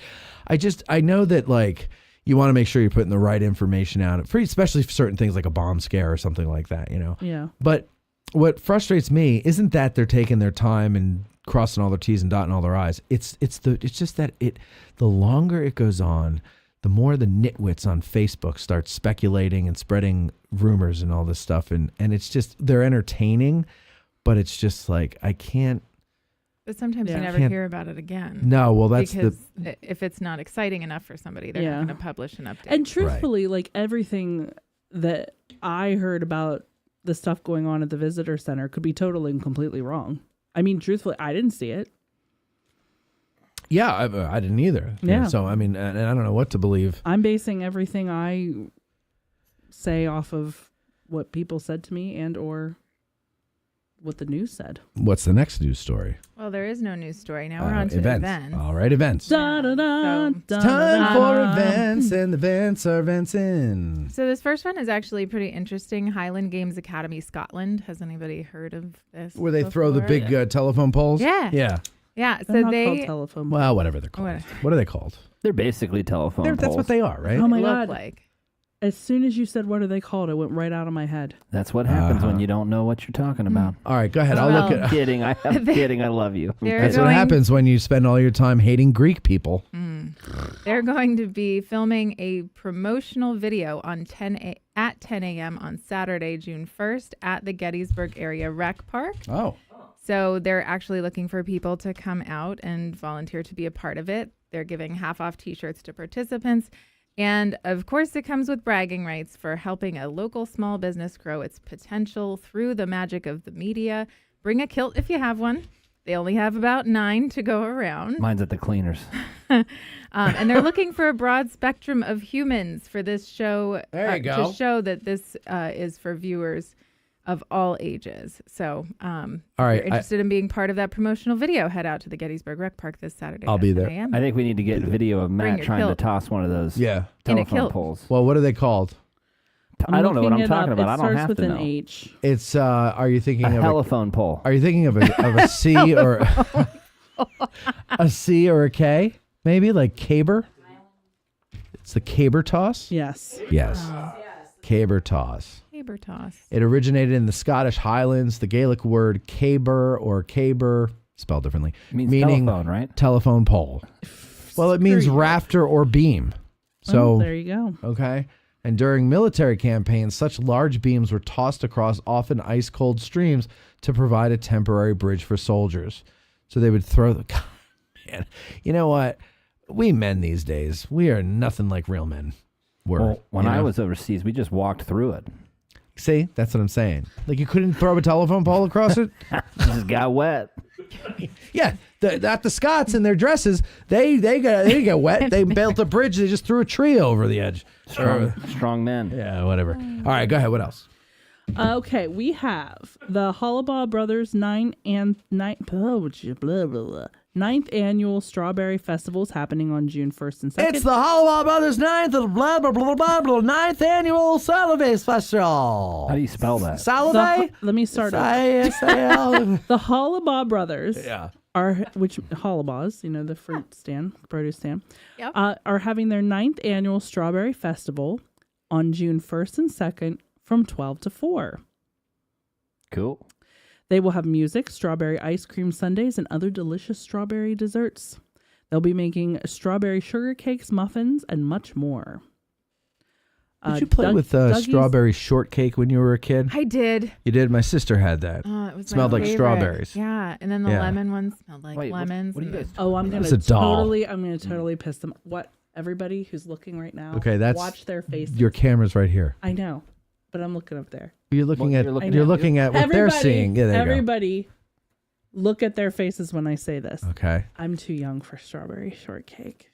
I know that like you want to make sure you're putting the right information out, especially for certain things like a bomb scare or something like that. You know. Yeah. But what frustrates me isn't that they're taking their time and crossing all their T's and dotting all their I's. It's just that the longer it goes on, the more the nitwits on Facebook start speculating and spreading rumors and all this stuff. And it's just, they're entertaining, but it's just like, I can't. But sometimes you never hear about it again. No, well, that's because if it's not exciting enough for somebody, they're not going to publish an update. And truthfully, like everything that I heard about the stuff going on at the visitor center could be totally and completely wrong. I mean, truthfully, I didn't see it. Yeah, I didn't either. Yeah. So, I mean, and I don't know what to believe. I'm basing everything I say off of what people said to me and or what the news said. What's the next news story? Well, there is no news story. Now we're on to events. All right, events. Da, da, da, It's time for events, and the events are events in. So this first one is actually pretty interesting. Highland Games Academy, Scotland. Has anybody heard of this? Where they throw the big telephone poles? Yeah. Yeah. Yeah. They're So not they called telephone. Well, whatever they're called. What are they called? They're basically telephone poles. That's what they are, right? Oh my look God. like. As soon as you said, what are they called? It went right out of my head. That's what happens when you don't know what you're talking about. All right, go ahead. I'll look at. I'm kidding. I'm kidding. I love you. That's what happens when you spend all your time hating Greek people. They're going to be filming a promotional video on 10 a.m. on Saturday, June 1st at the Gettysburg Area Rec Park. Oh. So they're actually looking for people to come out and volunteer to be a part of it. They're giving half-off T-shirts to participants. And, of course, it comes with bragging rights for helping a local small business grow its potential through the magic of the media. Bring a kilt if you have one. They only have about 9 to go around. Mine's at the cleaners. And they're looking for a broad spectrum of humans for this show. There you go. To show that this is for viewers of all ages. So all if right, you're interested in being part of that promotional video, head out to the Gettysburg Rec Park this Saturday. I'll at be 10 there. a.m. I think we need to get video of Bring Matt your trying kilt. to toss one of those Yeah. In a telephone kilt. poles. Well, what are they called? I don't know what I'm talking about. It I don't starts have with to an know. H. It's are you thinking A of telephone pole. Are you thinking of a C or a C or a K? Maybe like caber? It's the caber toss? Yes. Yes. Caber toss. Caber toss. It originated in the Scottish Highlands. The Gaelic word caber or caber, spelled differently, Meaning telephone, right? Telephone pole. Well, it means rafter or beam. So there you go. Okay. And during military campaigns, such large beams were tossed across often ice-cold streams to provide a temporary bridge for soldiers. So they would throw the... God, man, you know what? We men these days, we are nothing like real men were. Well, when I was overseas, we just walked through it. See, that's what I'm saying. Like you couldn't throw a telephone pole across it? Just got wet. Yeah, the Scots in their dresses, they got wet. They built a bridge. They just threw a tree over the edge. Strong men. Yeah, whatever. All right, go ahead. What else? Okay, we have the Hollabaugh Brothers 9th annual Strawberry Festival is happening on June 1st and 2nd. It's the Hollabaugh Brothers 9th annual Salavis Festival. How do you spell that? Saladay? Let me start over. The Hollabaugh Brothers are, which Hollabaughs, you know, the fruit stand, produce stand, are having their 9th annual Strawberry Festival on June 1st and 2nd from 12 to 4. Cool. They will have music, strawberry ice cream sundaes, and other delicious strawberry desserts. They'll be making strawberry sugar cakes, muffins, and much more. Did you play with strawberry shortcake when you were a kid? I did. You did? My sister had that. It was smelled my like favorite. strawberries. Yeah, and then the lemon one smelled like lemons. What do you guys? Oh, I'm gonna totally piss them. What? Everybody who's looking right now. Okay, that's watch their faces. Your camera's right here. I know, but I'm looking up there. You're looking at what they're seeing. Yeah, there you go. Everybody, look at their faces when I say this. Okay. I'm too young for strawberry shortcake.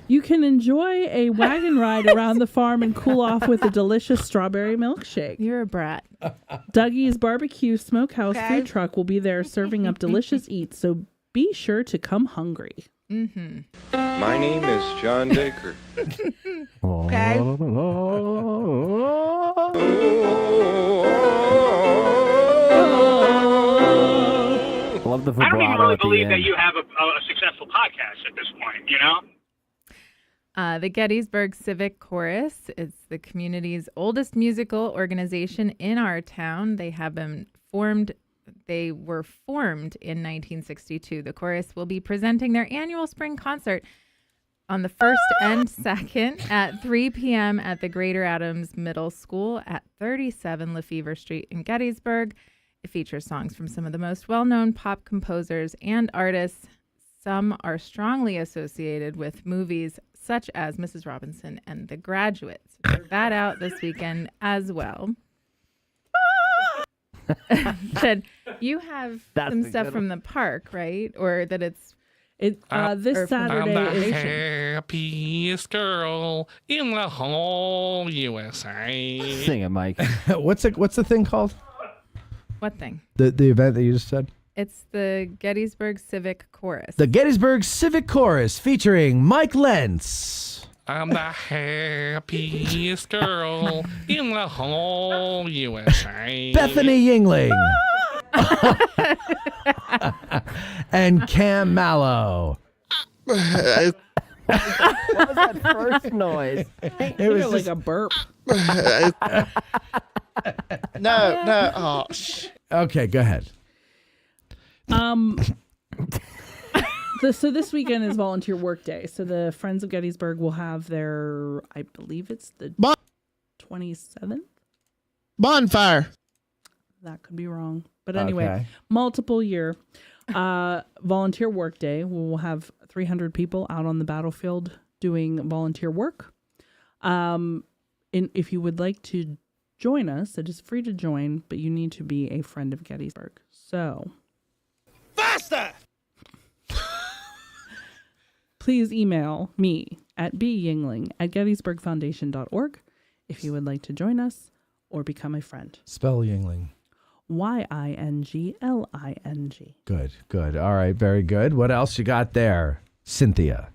You can enjoy a wagon ride around the farm and cool off with a delicious strawberry milkshake. You're a brat. Dougie's Barbecue Smokehouse food truck will be there serving up delicious eats, so be sure to come hungry. Mm-hmm. My name is John Dacre. Okay. Love the I don't even vibrato really at the believe that end. you have a successful podcast at this point, you know? The Gettysburg Civic Chorus is the community's oldest musical organization in our town. They have been formed They were formed in 1962. The chorus will be presenting their annual spring concert on the 1st and 2nd at 3 p.m. at the Greater Adams Middle School at 37 Lefevre Street in Gettysburg. It features songs from some of the most well-known pop composers and artists. Some are strongly associated with movies such as Mrs. Robinson and The Graduate. So check that out this weekend as well. Said you have some stuff from the park, right? Or that it's this Saturday I'm the is happiest girl in the whole USA. Sing it, Mike. What's the thing called? What thing? The event that you just said? It's the Gettysburg Civic Chorus. The Gettysburg Civic Chorus featuring Mike Lentz. I'm the happiest girl in the whole USA. Bethany Yingling. And Cam Mallow. What was that first noise? It was like a burp. No. Oh, Okay, go ahead. So this weekend is Volunteer Work Day. So the Friends of Gettysburg will have their, I believe it's the 27th? bonfire. That could be wrong. But anyway, Okay. multiple year Volunteer Work Day. We'll have 300 people out on the battlefield doing volunteer work. If you would like to join us, it is free to join, but you need to be a friend of Gettysburg. So Faster! please email me at byingling@gettysburgfoundation.org if you would like to join us or become a friend. Spell Yingling. Yingling. Good. All right, very good. What else you got there, Cynthia?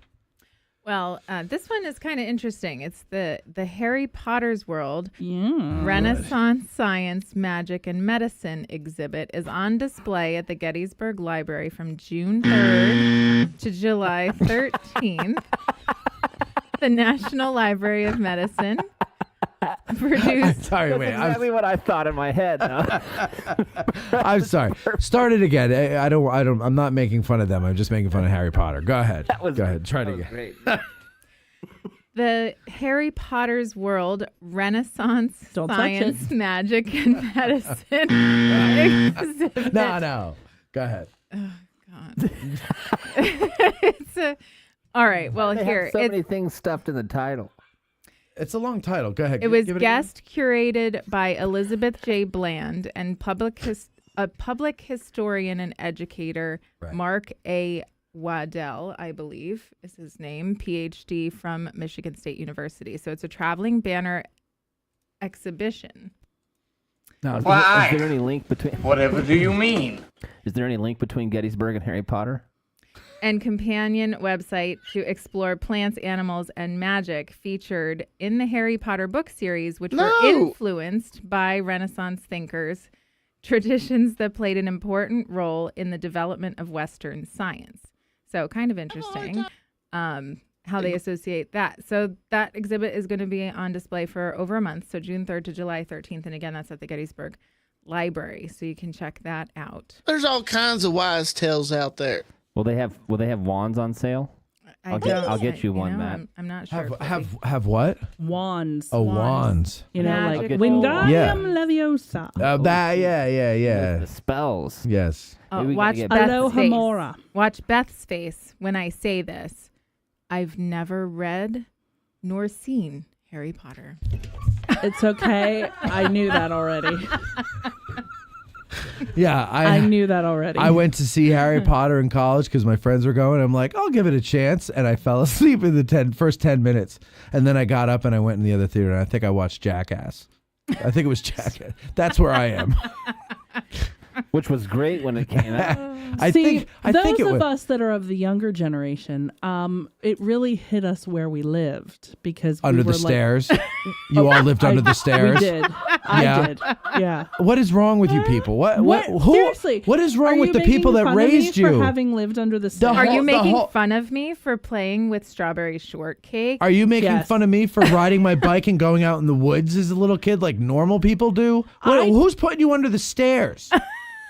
Well, this one is kind of interesting. It's the Harry Potter's World Renaissance Science, Magic, and Medicine exhibit is on display at the Gettysburg Library from June 3rd to July 13th. The National Library of Medicine produced. Sorry, That's wait. exactly what I thought in my head. I'm sorry. Start it again. I'm not making fun of them. I'm just making fun of Harry Potter. Go ahead. Go ahead. Try it again. Great. The Harry Potter's World Renaissance Don't touch Science, it. Magic, and Medicine exhibit. No. Go ahead. Oh, God. All right. Well, They here. have so many things stuffed in the title. It's a long title. Go ahead. It was Give it guest curated by Elizabeth J. Bland and a public historian and educator, Mark A. Waddell, I believe is his name, PhD from Michigan State University. So it's a traveling banner exhibition. Now, Why? is there any link between? Whatever do you mean? Is there any link between Gettysburg and Harry Potter? And companion website to explore plants, animals, and magic featured in the Harry Potter book series, which were influenced by Renaissance thinkers, traditions that played an important role in the development of Western science. So kind of interesting how they associate that. So that exhibit is going to be on display for over a month, so June 3rd to July 13th. And again, that's at the Gettysburg Library, so you can check that out. There's all kinds of wise tales out there. Will they have wands on sale? I'll get you one, Matt. I'm not sure. Have what? Wands. Oh, wands. You know, Magic like wands. Wingardium Leviosa. Yeah. The spells. Yes. Watch get Beth's Alohomora. face. Watch Beth's face when I say this. I've never read nor seen Harry Potter. It's okay. I knew that already. Yeah, I knew that already. I went to see Harry Potter in college because my friends were going. I'm like, I'll give it a chance, and I fell asleep in the first 10 minutes, and then I got up and I went in the other theater, and I think I watched Jackass. I think it was Jackass. That's where I am. Which was great when it came out. I think those it of was. us that are of the younger generation, it really hit us where we lived because Under we the were stairs? You all lived under the stairs? We did. I did. Yeah. What is wrong with you people? Seriously? What is wrong Are with you the people making that fun of me raised you? for having lived under the stairs? Are you making fun of me for playing with strawberry shortcake? Are you making fun of me for riding my bike and going out in the woods as a little kid like normal people do? Who's putting you under the stairs?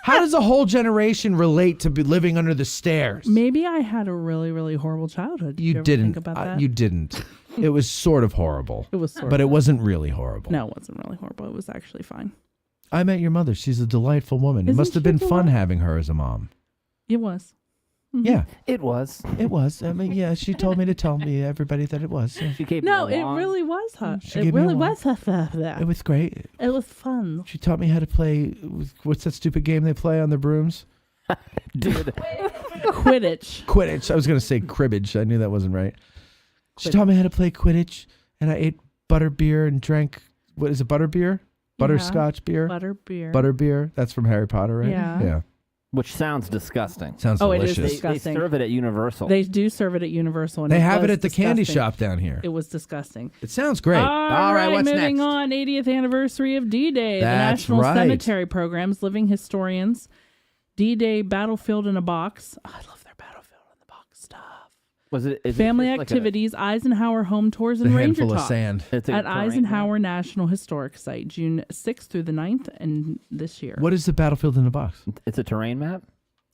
How does a whole generation relate to be living under the stairs? Maybe I had a really, really horrible childhood. Did you ever didn't. think about that? You didn't. It was sort of horrible. It was sort but of. it wasn't really horrible. No, it wasn't really horrible. It was actually fine. I met your mother. She's a delightful woman. It Isn't must have she been fun delightful? having her as a mom. It was. Yeah. It was. It was. I mean, yeah, she told me to tell me everybody that it was. She gave No, me a it wand. really was hot. She It gave me a really wand. was. It was great. It was fun. She taught me how to play. What's that stupid game they play on the brooms? Dude. Quidditch. Quidditch. I was going to say cribbage. I knew that wasn't right. She taught me how to play Quidditch, and I ate butterbeer and drank, what is it, butterbeer? Butterscotch beer? Butterbeer. Butterbeer. That's from Harry Potter, right? Yeah. Yeah. Which sounds disgusting. Sounds Oh, it delicious. is disgusting. They serve it at Universal. They do serve it at Universal. And They have was it at the candy disgusting. shop down here. It was disgusting. It sounds great. All right, what's moving next? on. 80th anniversary of D-Day. That's the National right. Cemetery Programs, Living Historians, D-Day Battlefield in a Box. Oh, I love their Battlefield in the Box stuff. Was it is Family it just like activities, Eisenhower home tours, It's a and Ranger handful of Talk sand. It's a at terrain Eisenhower National Historic Site, June 6th through the 9th, and this year. What is the battlefield in the box? It's a terrain map?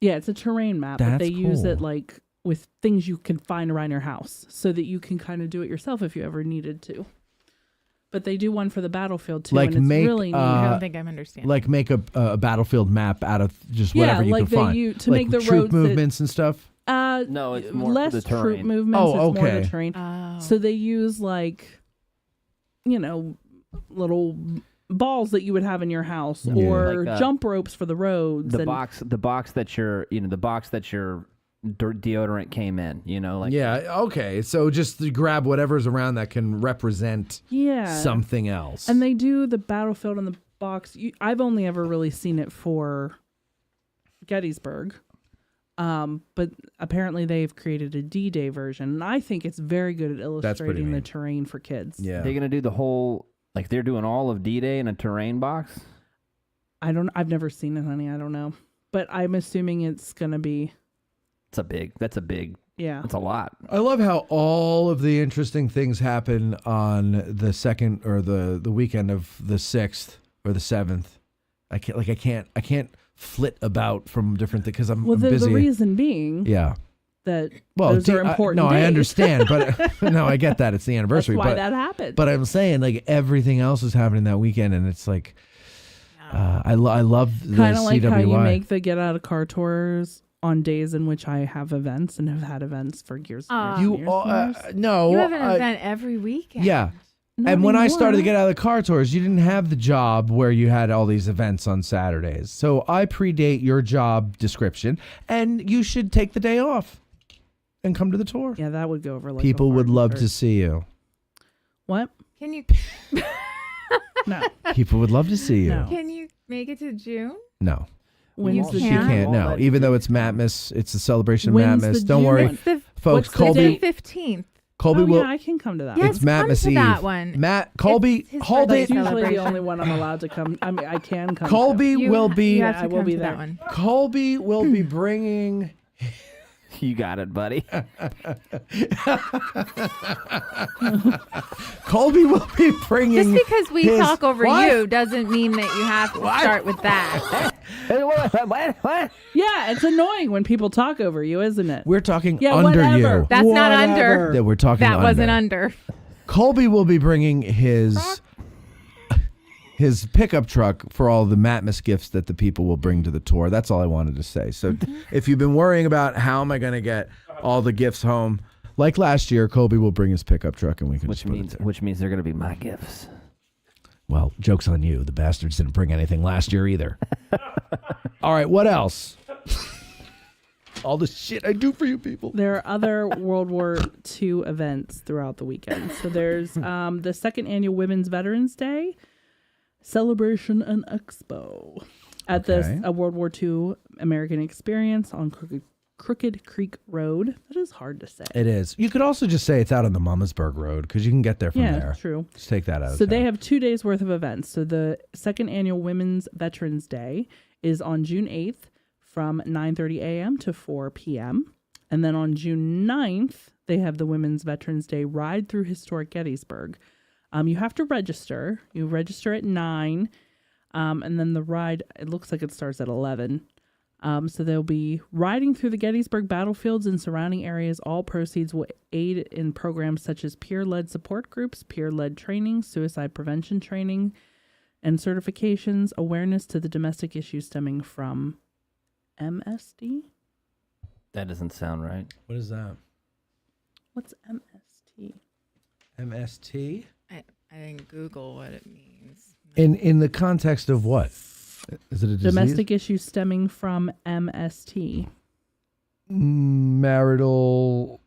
Yeah, it's a terrain map, but That's they use it cool. like with things you can find around your house so that you can kind of do it yourself if you ever needed to. But they do one for the battlefield too, Like and it's make, really neat. I don't think I'm understanding. Like make a battlefield map out of just Yeah, whatever you like can they find. use- to like make the troop roads that- movements and stuff. No, it's more for less the troop terrain. movements. Oh, it's more okay. the terrain. Oh. So they use like, little balls that you would have in your house, Yeah. or Like, jump ropes for the roads. The and box that your deodorant came in, like Yeah, okay. So just to grab whatever's around that can represent yeah, something else. And they do the battlefield in the box. I've only ever really seen it for Gettysburg. But apparently they've created a D-Day version, and I think it's very good at illustrating the neat. terrain for kids. Yeah. They're gonna do the whole, like they're doing all of D-Day in a terrain box. I've never seen it, honey. I don't know, but I'm assuming it's gonna be. That's a big. Yeah. That's a lot. I love how all of the interesting things happen on the second or the weekend of the 6th or the 7th. I can't flit about from different things because I'm busy. The reason being, Yeah. that those are important. I days. understand, but no, I get that it's the anniversary. That's why but that happened. But I'm saying like everything else is happening that weekend, and it's like I love the Kind of like CWI. how you make the get out of car tours on days in which I have events and have had events for years. And years, and years. No, You have an event every weekend. Yeah. Not And when I started to anymore. get out of the car tours, you didn't have the job where you had all these events on Saturdays. So I predate your job description, and you should take the day off and come to the tour. Yeah, that would go over like People a would fart love shirt. to see you. What? Can you No. People would love to see you. No. can you make it to June? No. When's You the She can't? can't. No. Even though it's Matmas, it's a celebration of When's Matmas. the Don't June? worry, It's the folks. what's the Colby, date? 15th. Colby Oh, will. yeah, I can come to that. Yes, It's Matmas come to Eve. that one. Colby, It's his hold birthday it. That's usually the celebration. only one I'm allowed to come. I mean, I can come. Colby You will be. You have Yeah, to I will come be to there. that one. Colby will be bringing. You got it, buddy. Colby will be bringing. Just because we his- talk over What? you doesn't mean that you have to start with that. What? Yeah, it's annoying when people talk over you, isn't it? We're talking Yeah, under whatever. you. That's not under. That we're talking. That wasn't under. Colby will be bringing his pickup truck for all the Matmas gifts that the people will bring to the tour. That's all I wanted to say. So if you've been worrying about how am I going to get all the gifts home, like last year, Colby will bring his pickup truck and we can just put it there. Which means they're gonna be my gifts. Well, joke's on you. The bastards didn't bring anything last year either. All right, what else? All the shit I do for you people. There are other World War II events throughout the weekend. So there's the second annual Women's Veterans Day celebration and expo at the World War II American Experience on Crooked Creek Road. That is hard to say. It is. You could also just say it's out on the Mummersburg Road because you can get there from there. Yeah, true. Just take that out. So they have 2 days worth of events. So the second annual Women's Veterans Day is on June 8th from 9:30 a.m. to 4 p.m. And then on June 9th, they have the Women's Veterans Day Ride Through Historic Gettysburg. You have to register. You register at 9. And then the ride, it looks like it starts at 11. So they'll be riding through the Gettysburg battlefields and surrounding areas. All proceeds will aid in programs such as peer-led support groups, peer-led training, suicide prevention training, and certifications, awareness to the domestic issues stemming from MSD. That doesn't sound right. What is that? What's MST? MST? I didn't Google what it means. In the context of what? Is it a disease? Domestic issues stemming from MST. Marital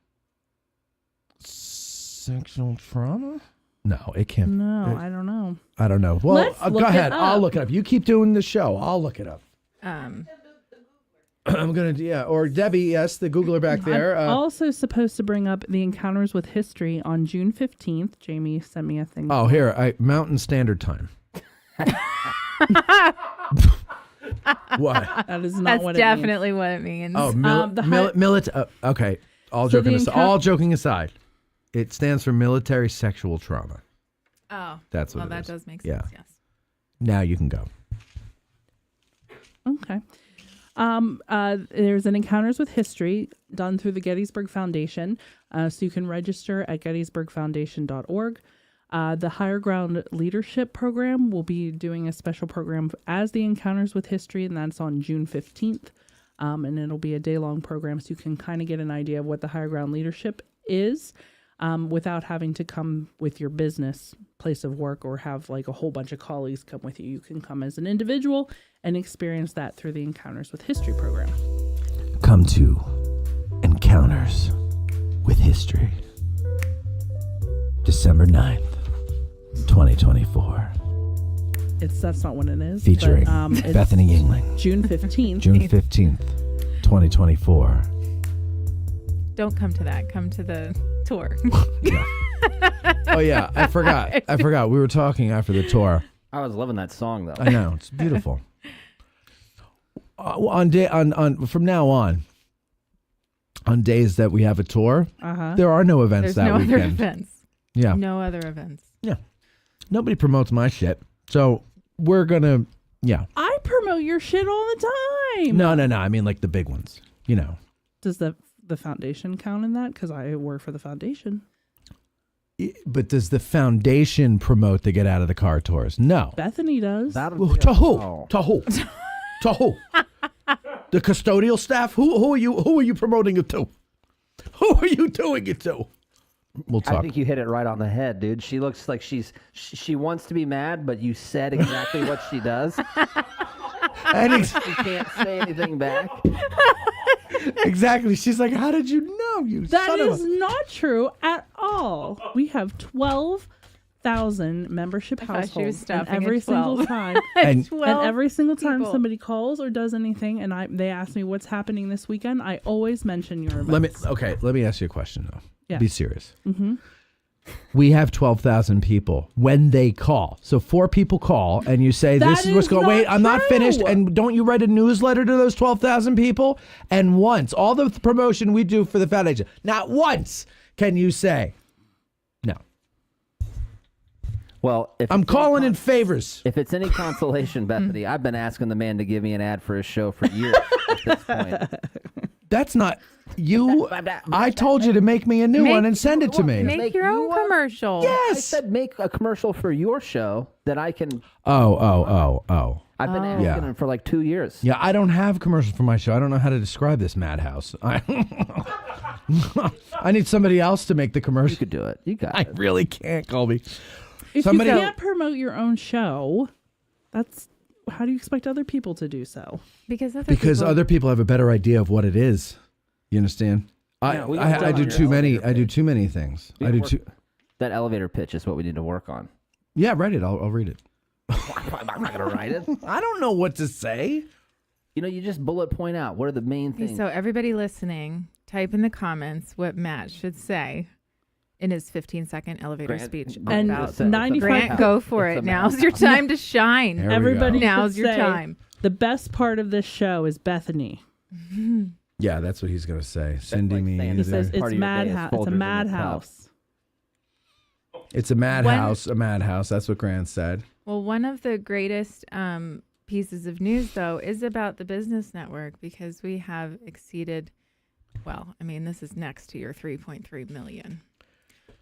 sexual trauma? No, it can't. No, I don't know. I don't know. Well, Let's go look ahead. it up. I'll look it up. You keep doing the show. I'll look it up. Um, I'm going to, yeah. Or Debbie, yes, the Googler back there. I'm also supposed to bring up the Encounters with History on June 15th. Jamie sent me a thing. Oh, here. Mountain Standard Time. What? That is not That's what definitely what it means. Oh, okay. All So joking aside, it stands for military sexual trauma. Oh, That's what well, it that is. does make Yeah. sense. Yes. Now you can go. Okay. There's an Encounters with History done through the Gettysburg Foundation. So you can register at gettysburgfoundation.org. The Higher Ground Leadership Program will be doing a special program as the Encounters with History, and that's on June 15th. And it'll be a day-long program, so you can kind of get an idea of what the Higher Ground Leadership is without having to come with your business place of work or have like a whole bunch of colleagues come with you. You can come as an individual and experience that through the Encounters with History program. Come to Encounters with History. December 9th, 2024. That's not what it is. Featuring but, it's Bethany Yingling. June 15th. June 15th, 2024. Don't come to that. Come to the tour. Oh, yeah. I forgot. We were talking after the tour. I was loving that song, though. I know. It's beautiful. From now on days that we have a tour, there are no events that weekend. There's no other events. Yeah. No other events. Yeah. Nobody promotes my shit. So we're going to, yeah. I promote your shit all the time. No. I mean, like the big ones, you know. Does the foundation count in that? Because I work for the foundation. But does the foundation promote the Get Out of the Car tours? No. Bethany does. To who? To who? To who? The custodial staff? Who are you promoting it to? Who are you doing it to? We'll talk. I think you hit it right on the head, dude. She looks like she wants to be mad, but you said exactly what she does. And she can't say anything back. Exactly. She's like, how did you know? That is not true at all. We have 12,000 membership households, and every single time, and every single time somebody calls or does anything, and they ask me what's happening this weekend, I always mention your events. Let me ask you a question though. Yeah. Be serious. Mm-hmm. We have 12,000 people when they call. So 4 people call and you say, this is what's going on. Wait, I'm not finished. And don't you write a newsletter to those 12,000 people? And once, all the promotion we do for the foundation, not once can you say, no. Well, if I'm calling in favors. If it's any consolation, Bethany, I've been asking the man to give me an ad for his show for years at this point. That's not you. I told you to make me a new one and send it to me. Make your own commercial. Yes. I said make a commercial for your show that I can. Oh. I've been asking him for like 2 years. Yeah, I don't have commercials for my show. I don't know how to describe this madhouse. I need somebody else to make the commercial. You could do it. You got it. I really can't, Colby. If you can't promote your own show, how do you expect other people to do so? Because other people have a better idea of what it is. You understand? I do too many. I do too many things. That elevator pitch is what we need to work on. Yeah, write it. I'll read it. I'm not going to write it. I don't know what to say. You know, you just bullet point out what are the main things. So everybody listening, type in the comments what Matt should say in his 15-second elevator speech. And about 95 Grant, go for it. Now's your time to shine. Everybody, now's your say, time. The best part of this show is Bethany. Yeah, that's what he's going to say. Sending me. He says it's madhouse. It's a madhouse. It's a madhouse. A madhouse. That's what Grant said. Well, one of the greatest pieces of news, though, is about the business network because we have exceeded, well, I mean, this is next to your 3.3 million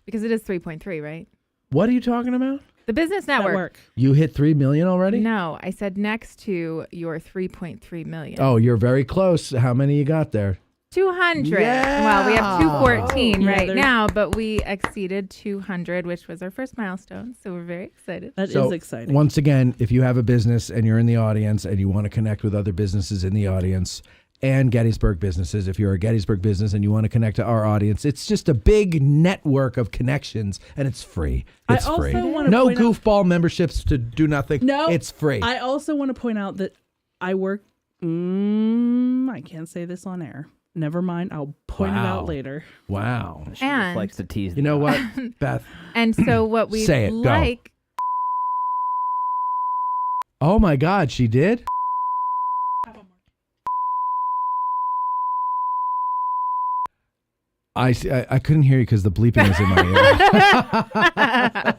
because it is 3.3, right? What are you talking about? The business network. You hit 3 million already? No, I said next to your 3.3 million. Oh, you're very close. How many you got there? 200. Yeah. Well, we have 214 Yeah, right there's- now, but we exceeded 200, which was our first milestone. So we're very excited. That is So, exciting. Once again, if you have a business and you're in the audience and you want to connect with other businesses in the audience and Gettysburg businesses, if you're a Gettysburg business and you want to connect to our audience, it's just a big network of connections and it's free. It's free. wanna No point out- goofball memberships to do nothing. No, it's free. I also want to point out that I work. I can't say this on air. Never mind. I'll point it out later. Wow. She And- just likes to tease. You know what, Beth? And so what we Say it. Go. like. Oh my God, she did? I couldn't hear you because the bleeping was in my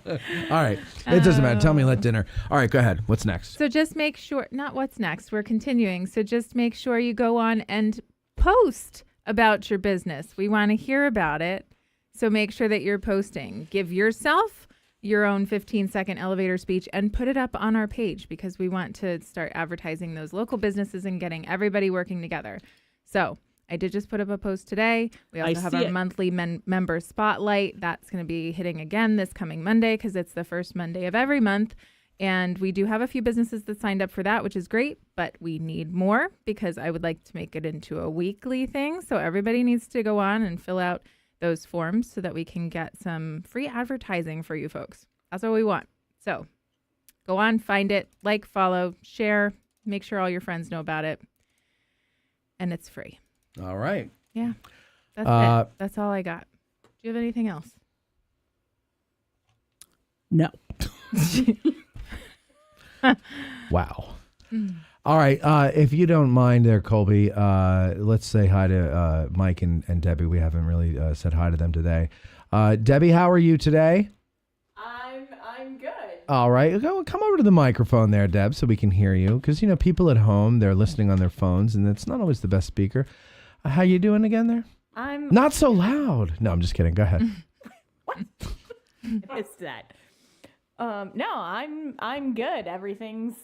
ear. All right. It doesn't matter. Tell me let dinner. All right, go ahead. What's next? So just make sure, not what's next, we're continuing. So just make sure you go on and post about your business. We want to hear about it. So make sure that you're posting. Give yourself your own 15-second elevator speech and put it up on our page because we want to start advertising those local businesses and getting everybody working together. So I did just put up a post today. We also have our monthly member spotlight. That's going to be hitting again this coming Monday because it's the first Monday of every month. And we do have a few businesses that signed up for that, which is great, but we need more because I would like to make it into a weekly thing. So everybody needs to go on and fill out those forms so that we can get some free advertising for you folks. That's what we want. So go on, find it, like, follow, share, make sure all your friends know about it. And it's free. All right. Yeah. That's it. That's all I got. Do you have anything else? No. Wow. All right. If you don't mind there, Colby, let's say hi to Mike and Debbie. We haven't really said hi to them today. Debbie, how are you today? I'm good. All right. Come over to the microphone there, Deb, so we can hear you. Because, you know, people at home, they're listening on their phones, and it's not always the best speaker. How you doing again there? I'm Not so loud. No, I'm just kidding. Go ahead. I missed that. No, I'm good. Everything's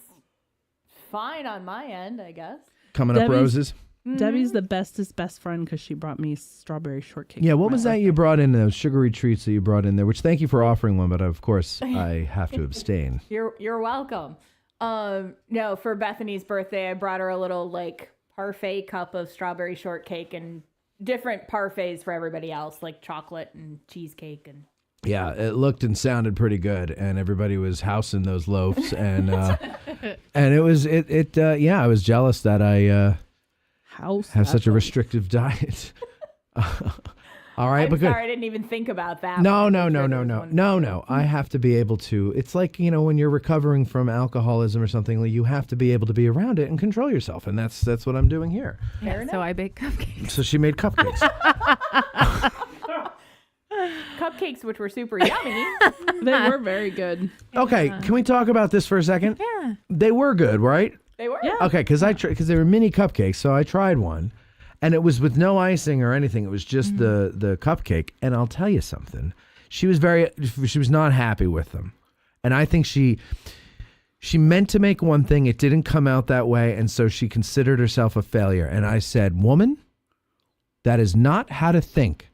fine on my end, I guess. Coming up roses? Debbie's the bestest best friend because she brought me strawberry shortcake. Yeah, what was that you brought in, those sugary treats that you brought in there, which thank you for offering one, but of course I have to abstain. You're welcome. No, for Bethany's birthday, I brought her a little parfait cup of strawberry shortcake and different parfaits for everybody else, like chocolate and cheesecake and. Yeah, it looked and sounded pretty good, and everybody was housing those loaves, and and it was I was jealous that I have such a restrictive diet. All right, I'm but good. sorry, I didn't even think about that. No. I have to be able to. It's like, you know, when you're recovering from alcoholism or something, you have to be able to be around it and control yourself, and that's what I'm doing here. Yeah, so I bake cupcakes. So she made cupcakes. Cupcakes, which were super yummy. They were very good. Okay, can we talk about this for a second? Yeah. They were good, right? They were. Yeah. Okay, because they were mini cupcakes, so I tried one, and it was with no icing or anything. It was just the cupcake, and I'll tell you something. She was not happy with them, and I think she meant to make one thing. It didn't come out that way, and so she considered herself a failure. And I said, "Woman, that is not how to think."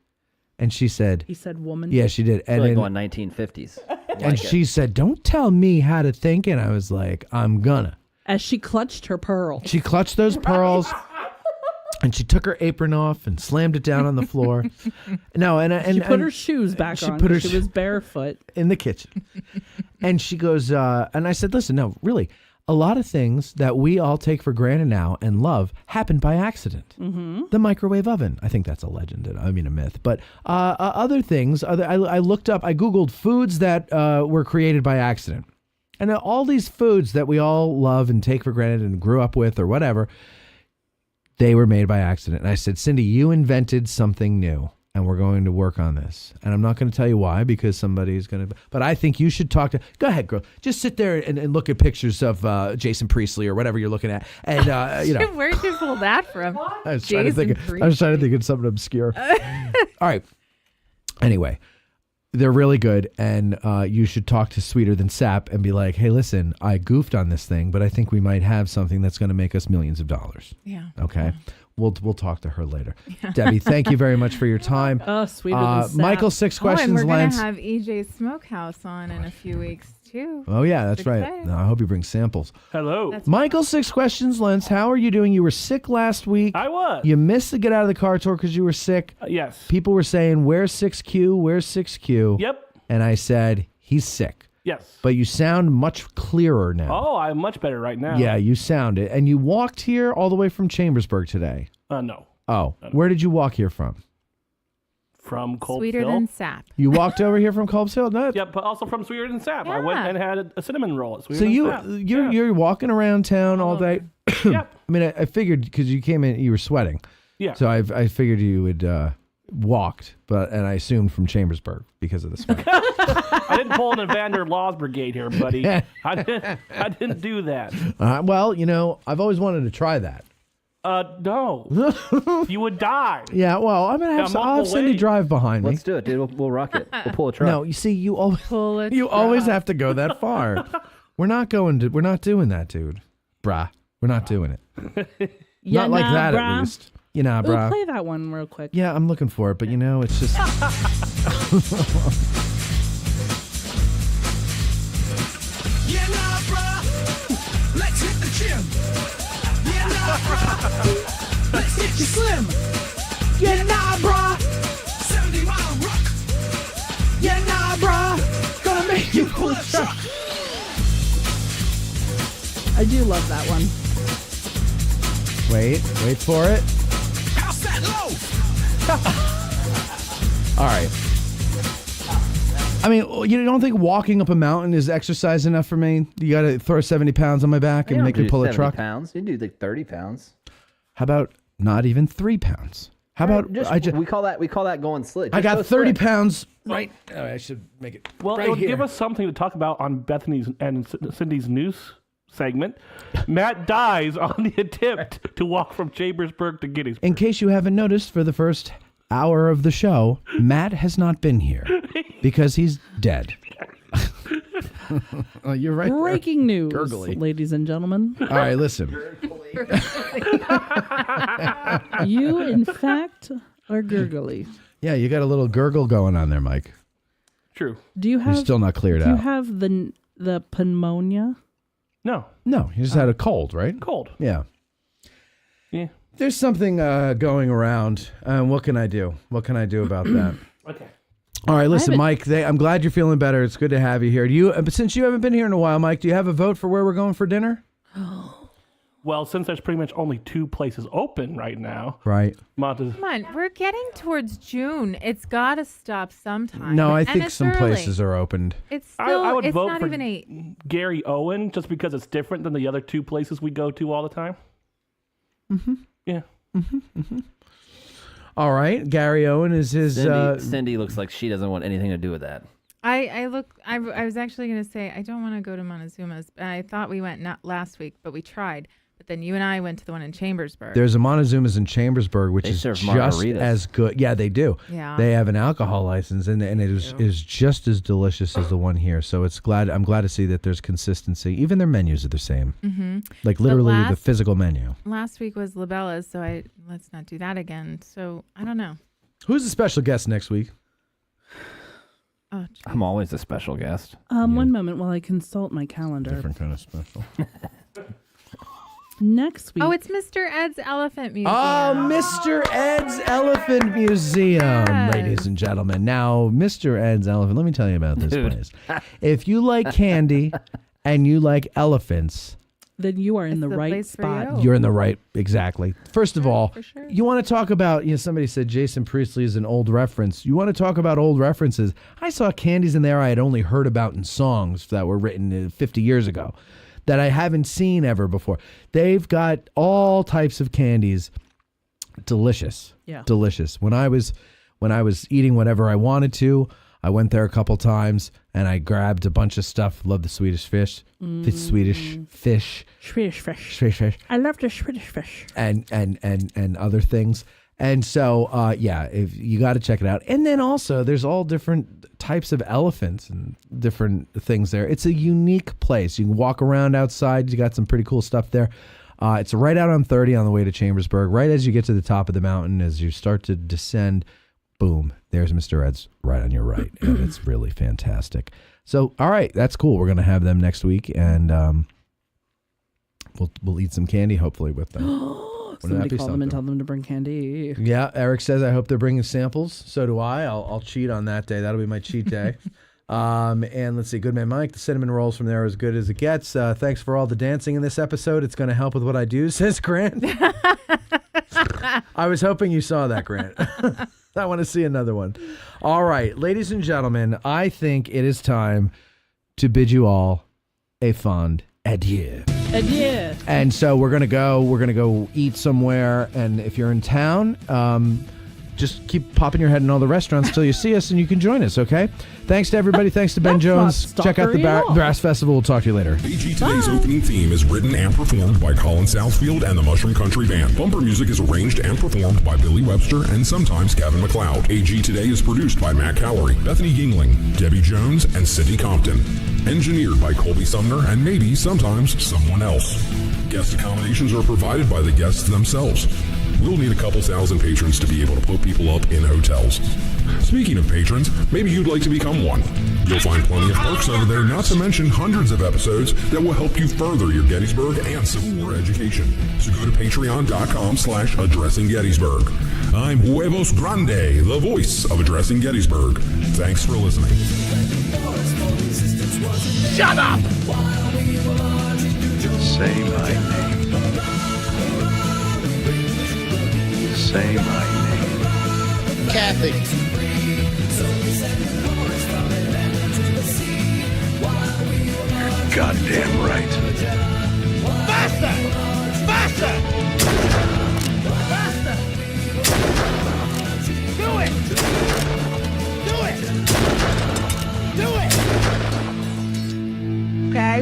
And she said... He said woman? Yeah, she did. And Like then, going 1950s. and she said, "Don't tell me how to think." And I was like, "I'm gonna." As she clutched her pearl. She clutched those pearls, and she took her apron off and slammed it down on the floor. No, and she put her shoes back on. She was barefoot. In the kitchen. And she goes, and I said, "Listen, no, really, a lot of things that we all take for granted now and love happened by accident. Mm-hmm. The microwave oven, I think that's a legend. I mean, a myth. But other things, I looked up, I Googled foods that were created by accident. And all these foods that we all love and take for granted and grew up with or whatever, they were made by accident. And I said, "Cindy, you invented something new." and we're going to work on this. And I'm not going to tell you why, because somebody's going to. But I think you should talk to. Go ahead, girl. Just sit there and look at pictures of Jason Priestley or whatever you're looking at, and Where'd you pull that from? I was trying to think of something obscure. All right. Anyway, they're really good, and you should talk to Sweeter Than Sap and be like, "Hey, listen, I goofed on this thing, but I think we might have something that's going to make us millions of dollars." Yeah. Okay. Yeah. We'll talk to her later. Yeah. Debbie, thank you very much for your time. Oh, Sweeter Than Sap. Michael, 6 questions. And we're going Lance. to have EJ Smokehouse on in a few weeks too. Oh yeah, that's right. exciting. No, I hope you bring samples. Hello. Michael, 6 questions. Lens, how are you doing? You were sick last week. I was. You missed the Get Out of the Car tour because you were sick. Yes. People were saying, where's 6Q? Where's 6Q? Yep. And I said, he's sick. Yes. But you sound much clearer now. Oh, I'm much better right now. Yeah, you sound it. And you walked here all the way from Chambersburg today. No. Oh, where did you walk here from? From Colts Sweeter Hill. Than Sap. You walked over here from Culp's Hill? No. Yep, but also from Sweeter Than Sap. I went and had a cinnamon roll at Sweeter So Than Sap. you're walking around town all day. Yep. I mean, I figured because you came in, you were sweating. Yeah. So I figured you would walked, and I assumed from Chambersburg because of the sweat. I didn't pull an Evander Laws Brigade here, buddy. I didn't do that. Well, I've always wanted to try that. No. You would die. Yeah, well, I'm gonna I'll have Cindy drive behind me. Let's do it, dude. We'll rock it. We'll pull a truck. No, you see, you always have to go that far. We're not doing that, dude. Brah. We're not doing it. Yeah, not like nah, that, brah. at least. You know, We'll brah. play that one real quick. Yeah, I'm looking for it, but it's just. Yeah, nah, bruh. Let's hit the gym. Yeah, nah, bruh. Let's get you slim. Yeah, nah, bruh. 70-mile ruck. Yeah, nah, bruh. Gonna make you pull a truck. I do love that one. Wait for it. House that low. All right. I mean, you don't think walking up a mountain is exercise enough for me? You got to throw 70 pounds on my back and make me pull a truck? Pounds. You do like 30 pounds. How about not even 3 pounds? How about we call that going slick. I Just got go 30 slick. pounds. Right. Oh, I should make it. Well, right it would here. give us something to talk about on Bethany's and Cindy's news segment. Matt dies on the attempt to walk from Chambersburg to Gettysburg. In case you haven't noticed, for the first hour of the show, Matt has not been here because he's dead. Oh, you're right. Breaking news, Gurgly. ladies and gentlemen. All right, listen. You, in fact, are gurgly. Yeah, you got a little gurgle going on there, Mike. True. Do you have? You're still not cleared Do you out. have the pneumonia? No. No, you just had a cold, right? Cold. Yeah. Yeah. There's something going around. What can I do? What can I do about that? Okay. All right, listen, Mike, I'm glad you're feeling better. It's good to have you here. But since you haven't been here in a while, Mike, do you have a vote for where we're going for dinner? Well, since there's pretty much only 2 places open right now. Right. Come on, we're getting towards June. It's got to stop sometime. No, I And think it's some early. places are opened. It's still. I would it's vote not for even 8. Gary Owen just because it's different than the other 2 places we go to all the time. Mm-hmm. Yeah. Mm-hmm. Mm-hmm. All right, Gary Owen is his. Cindy looks like she doesn't want anything to do with that. I was actually going to say I don't want to go to Montezuma's. I thought we went not last week, but we tried. But then you and I went to the one in Chambersburg. There's a Montezuma's in Chambersburg, which They is serve just margaritas. as good. Yeah, they do. Yeah. They have an alcohol license, and it is just as delicious as the one here. So I'm glad to see that there's consistency. Even their menus are the same. Mm-hmm. Like literally the physical menu. Last week was Labella's, so let's not do that again. So I don't know. Who's the special guest next week? Oh, I'm always a special guest. One moment while I consult my calendar. Different kind of special. Next week. Oh, it's Mr. Ed's Elephant Museum. Oh, Mr. Ed's Elephant Museum, ladies and gentlemen. Now, Mr. Ed's Elephant, let me tell you about this place. If you like candy and you like elephants, then you are in the right spot. you're in the right, exactly. First of all, you want to talk about, somebody said Jason Priestley is an old reference. You want to talk about old references. I saw candies in there I had only heard about in songs that were written 50 years ago that I haven't seen ever before. They've got all types of candies. Delicious. Yeah. Delicious. When I was when I was eating whatever I wanted to. I went there a couple times and I grabbed a bunch of stuff. Love the Swedish fish. Swedish fish. Swedish fish. Swedish fish. I love the Swedish fish. And other things. And so, if you got to check it out. And then also, there's all different types of elephants and different things there. It's a unique place. You can walk around outside. You got some pretty cool stuff there. It's right out on 30 on the way to Chambersburg. Right as you get to the top of the mountain, as you start to descend, boom, there's Mr. Ed's right on your right. And it's really fantastic. So, all right, that's cool. We're going to have them next week, and we'll eat some candy, hopefully, with them. Somebody call them and tell them to bring candy. Yeah, Eric says, I hope they're bringing samples. So do I. I'll cheat on that day. That'll be my cheat day. And let's see, Goodman Mike, the cinnamon rolls from there are as good as it gets. Thanks for all the dancing in this episode. It's going to help with what I do, says Grant. I was hoping you saw that, Grant. I want to see another one. All right, ladies and gentlemen, I think it is time to bid you all a fond adieu. Adieu. And so we're gonna go eat somewhere. And if you're in town, just keep popping your head in all the restaurants till you see us, and you can join us. Okay. Thanks to everybody. Thanks to Ben Jones. Check out the Brass Festival. We'll talk to you later. AG Today's opening theme is written and performed by Colin Southfield and the Mushroom Country Band. Bumper music is arranged and performed by Billy Webster and sometimes Kevin McLeod. AG Today is produced by Matt Cowlery, Bethany Yingling, Debbie Jones, and Cindy Compton. Engineered by Colby Sumner and maybe sometimes someone else. Guest accommodations are provided by the guests themselves. We'll need a couple thousand patrons to be able to put people up in hotels. Speaking of patrons, maybe you'd like to become one. You'll find plenty of perks over there, not to mention hundreds of episodes that will help you further your Gettysburg and Civil War education. So go to patreon.com/Addressing Gettysburg. I'm Huevos Grande, the voice of Addressing Gettysburg. Thanks for listening. Shut up! Say my name. Say my name. Kathy. Goddamn right. Faster! Faster! Faster! Do it! Do it! Do it! Okay.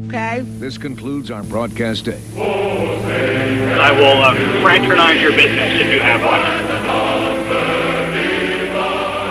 Okay. This concludes our broadcast day. I will fraternize your business if you have one.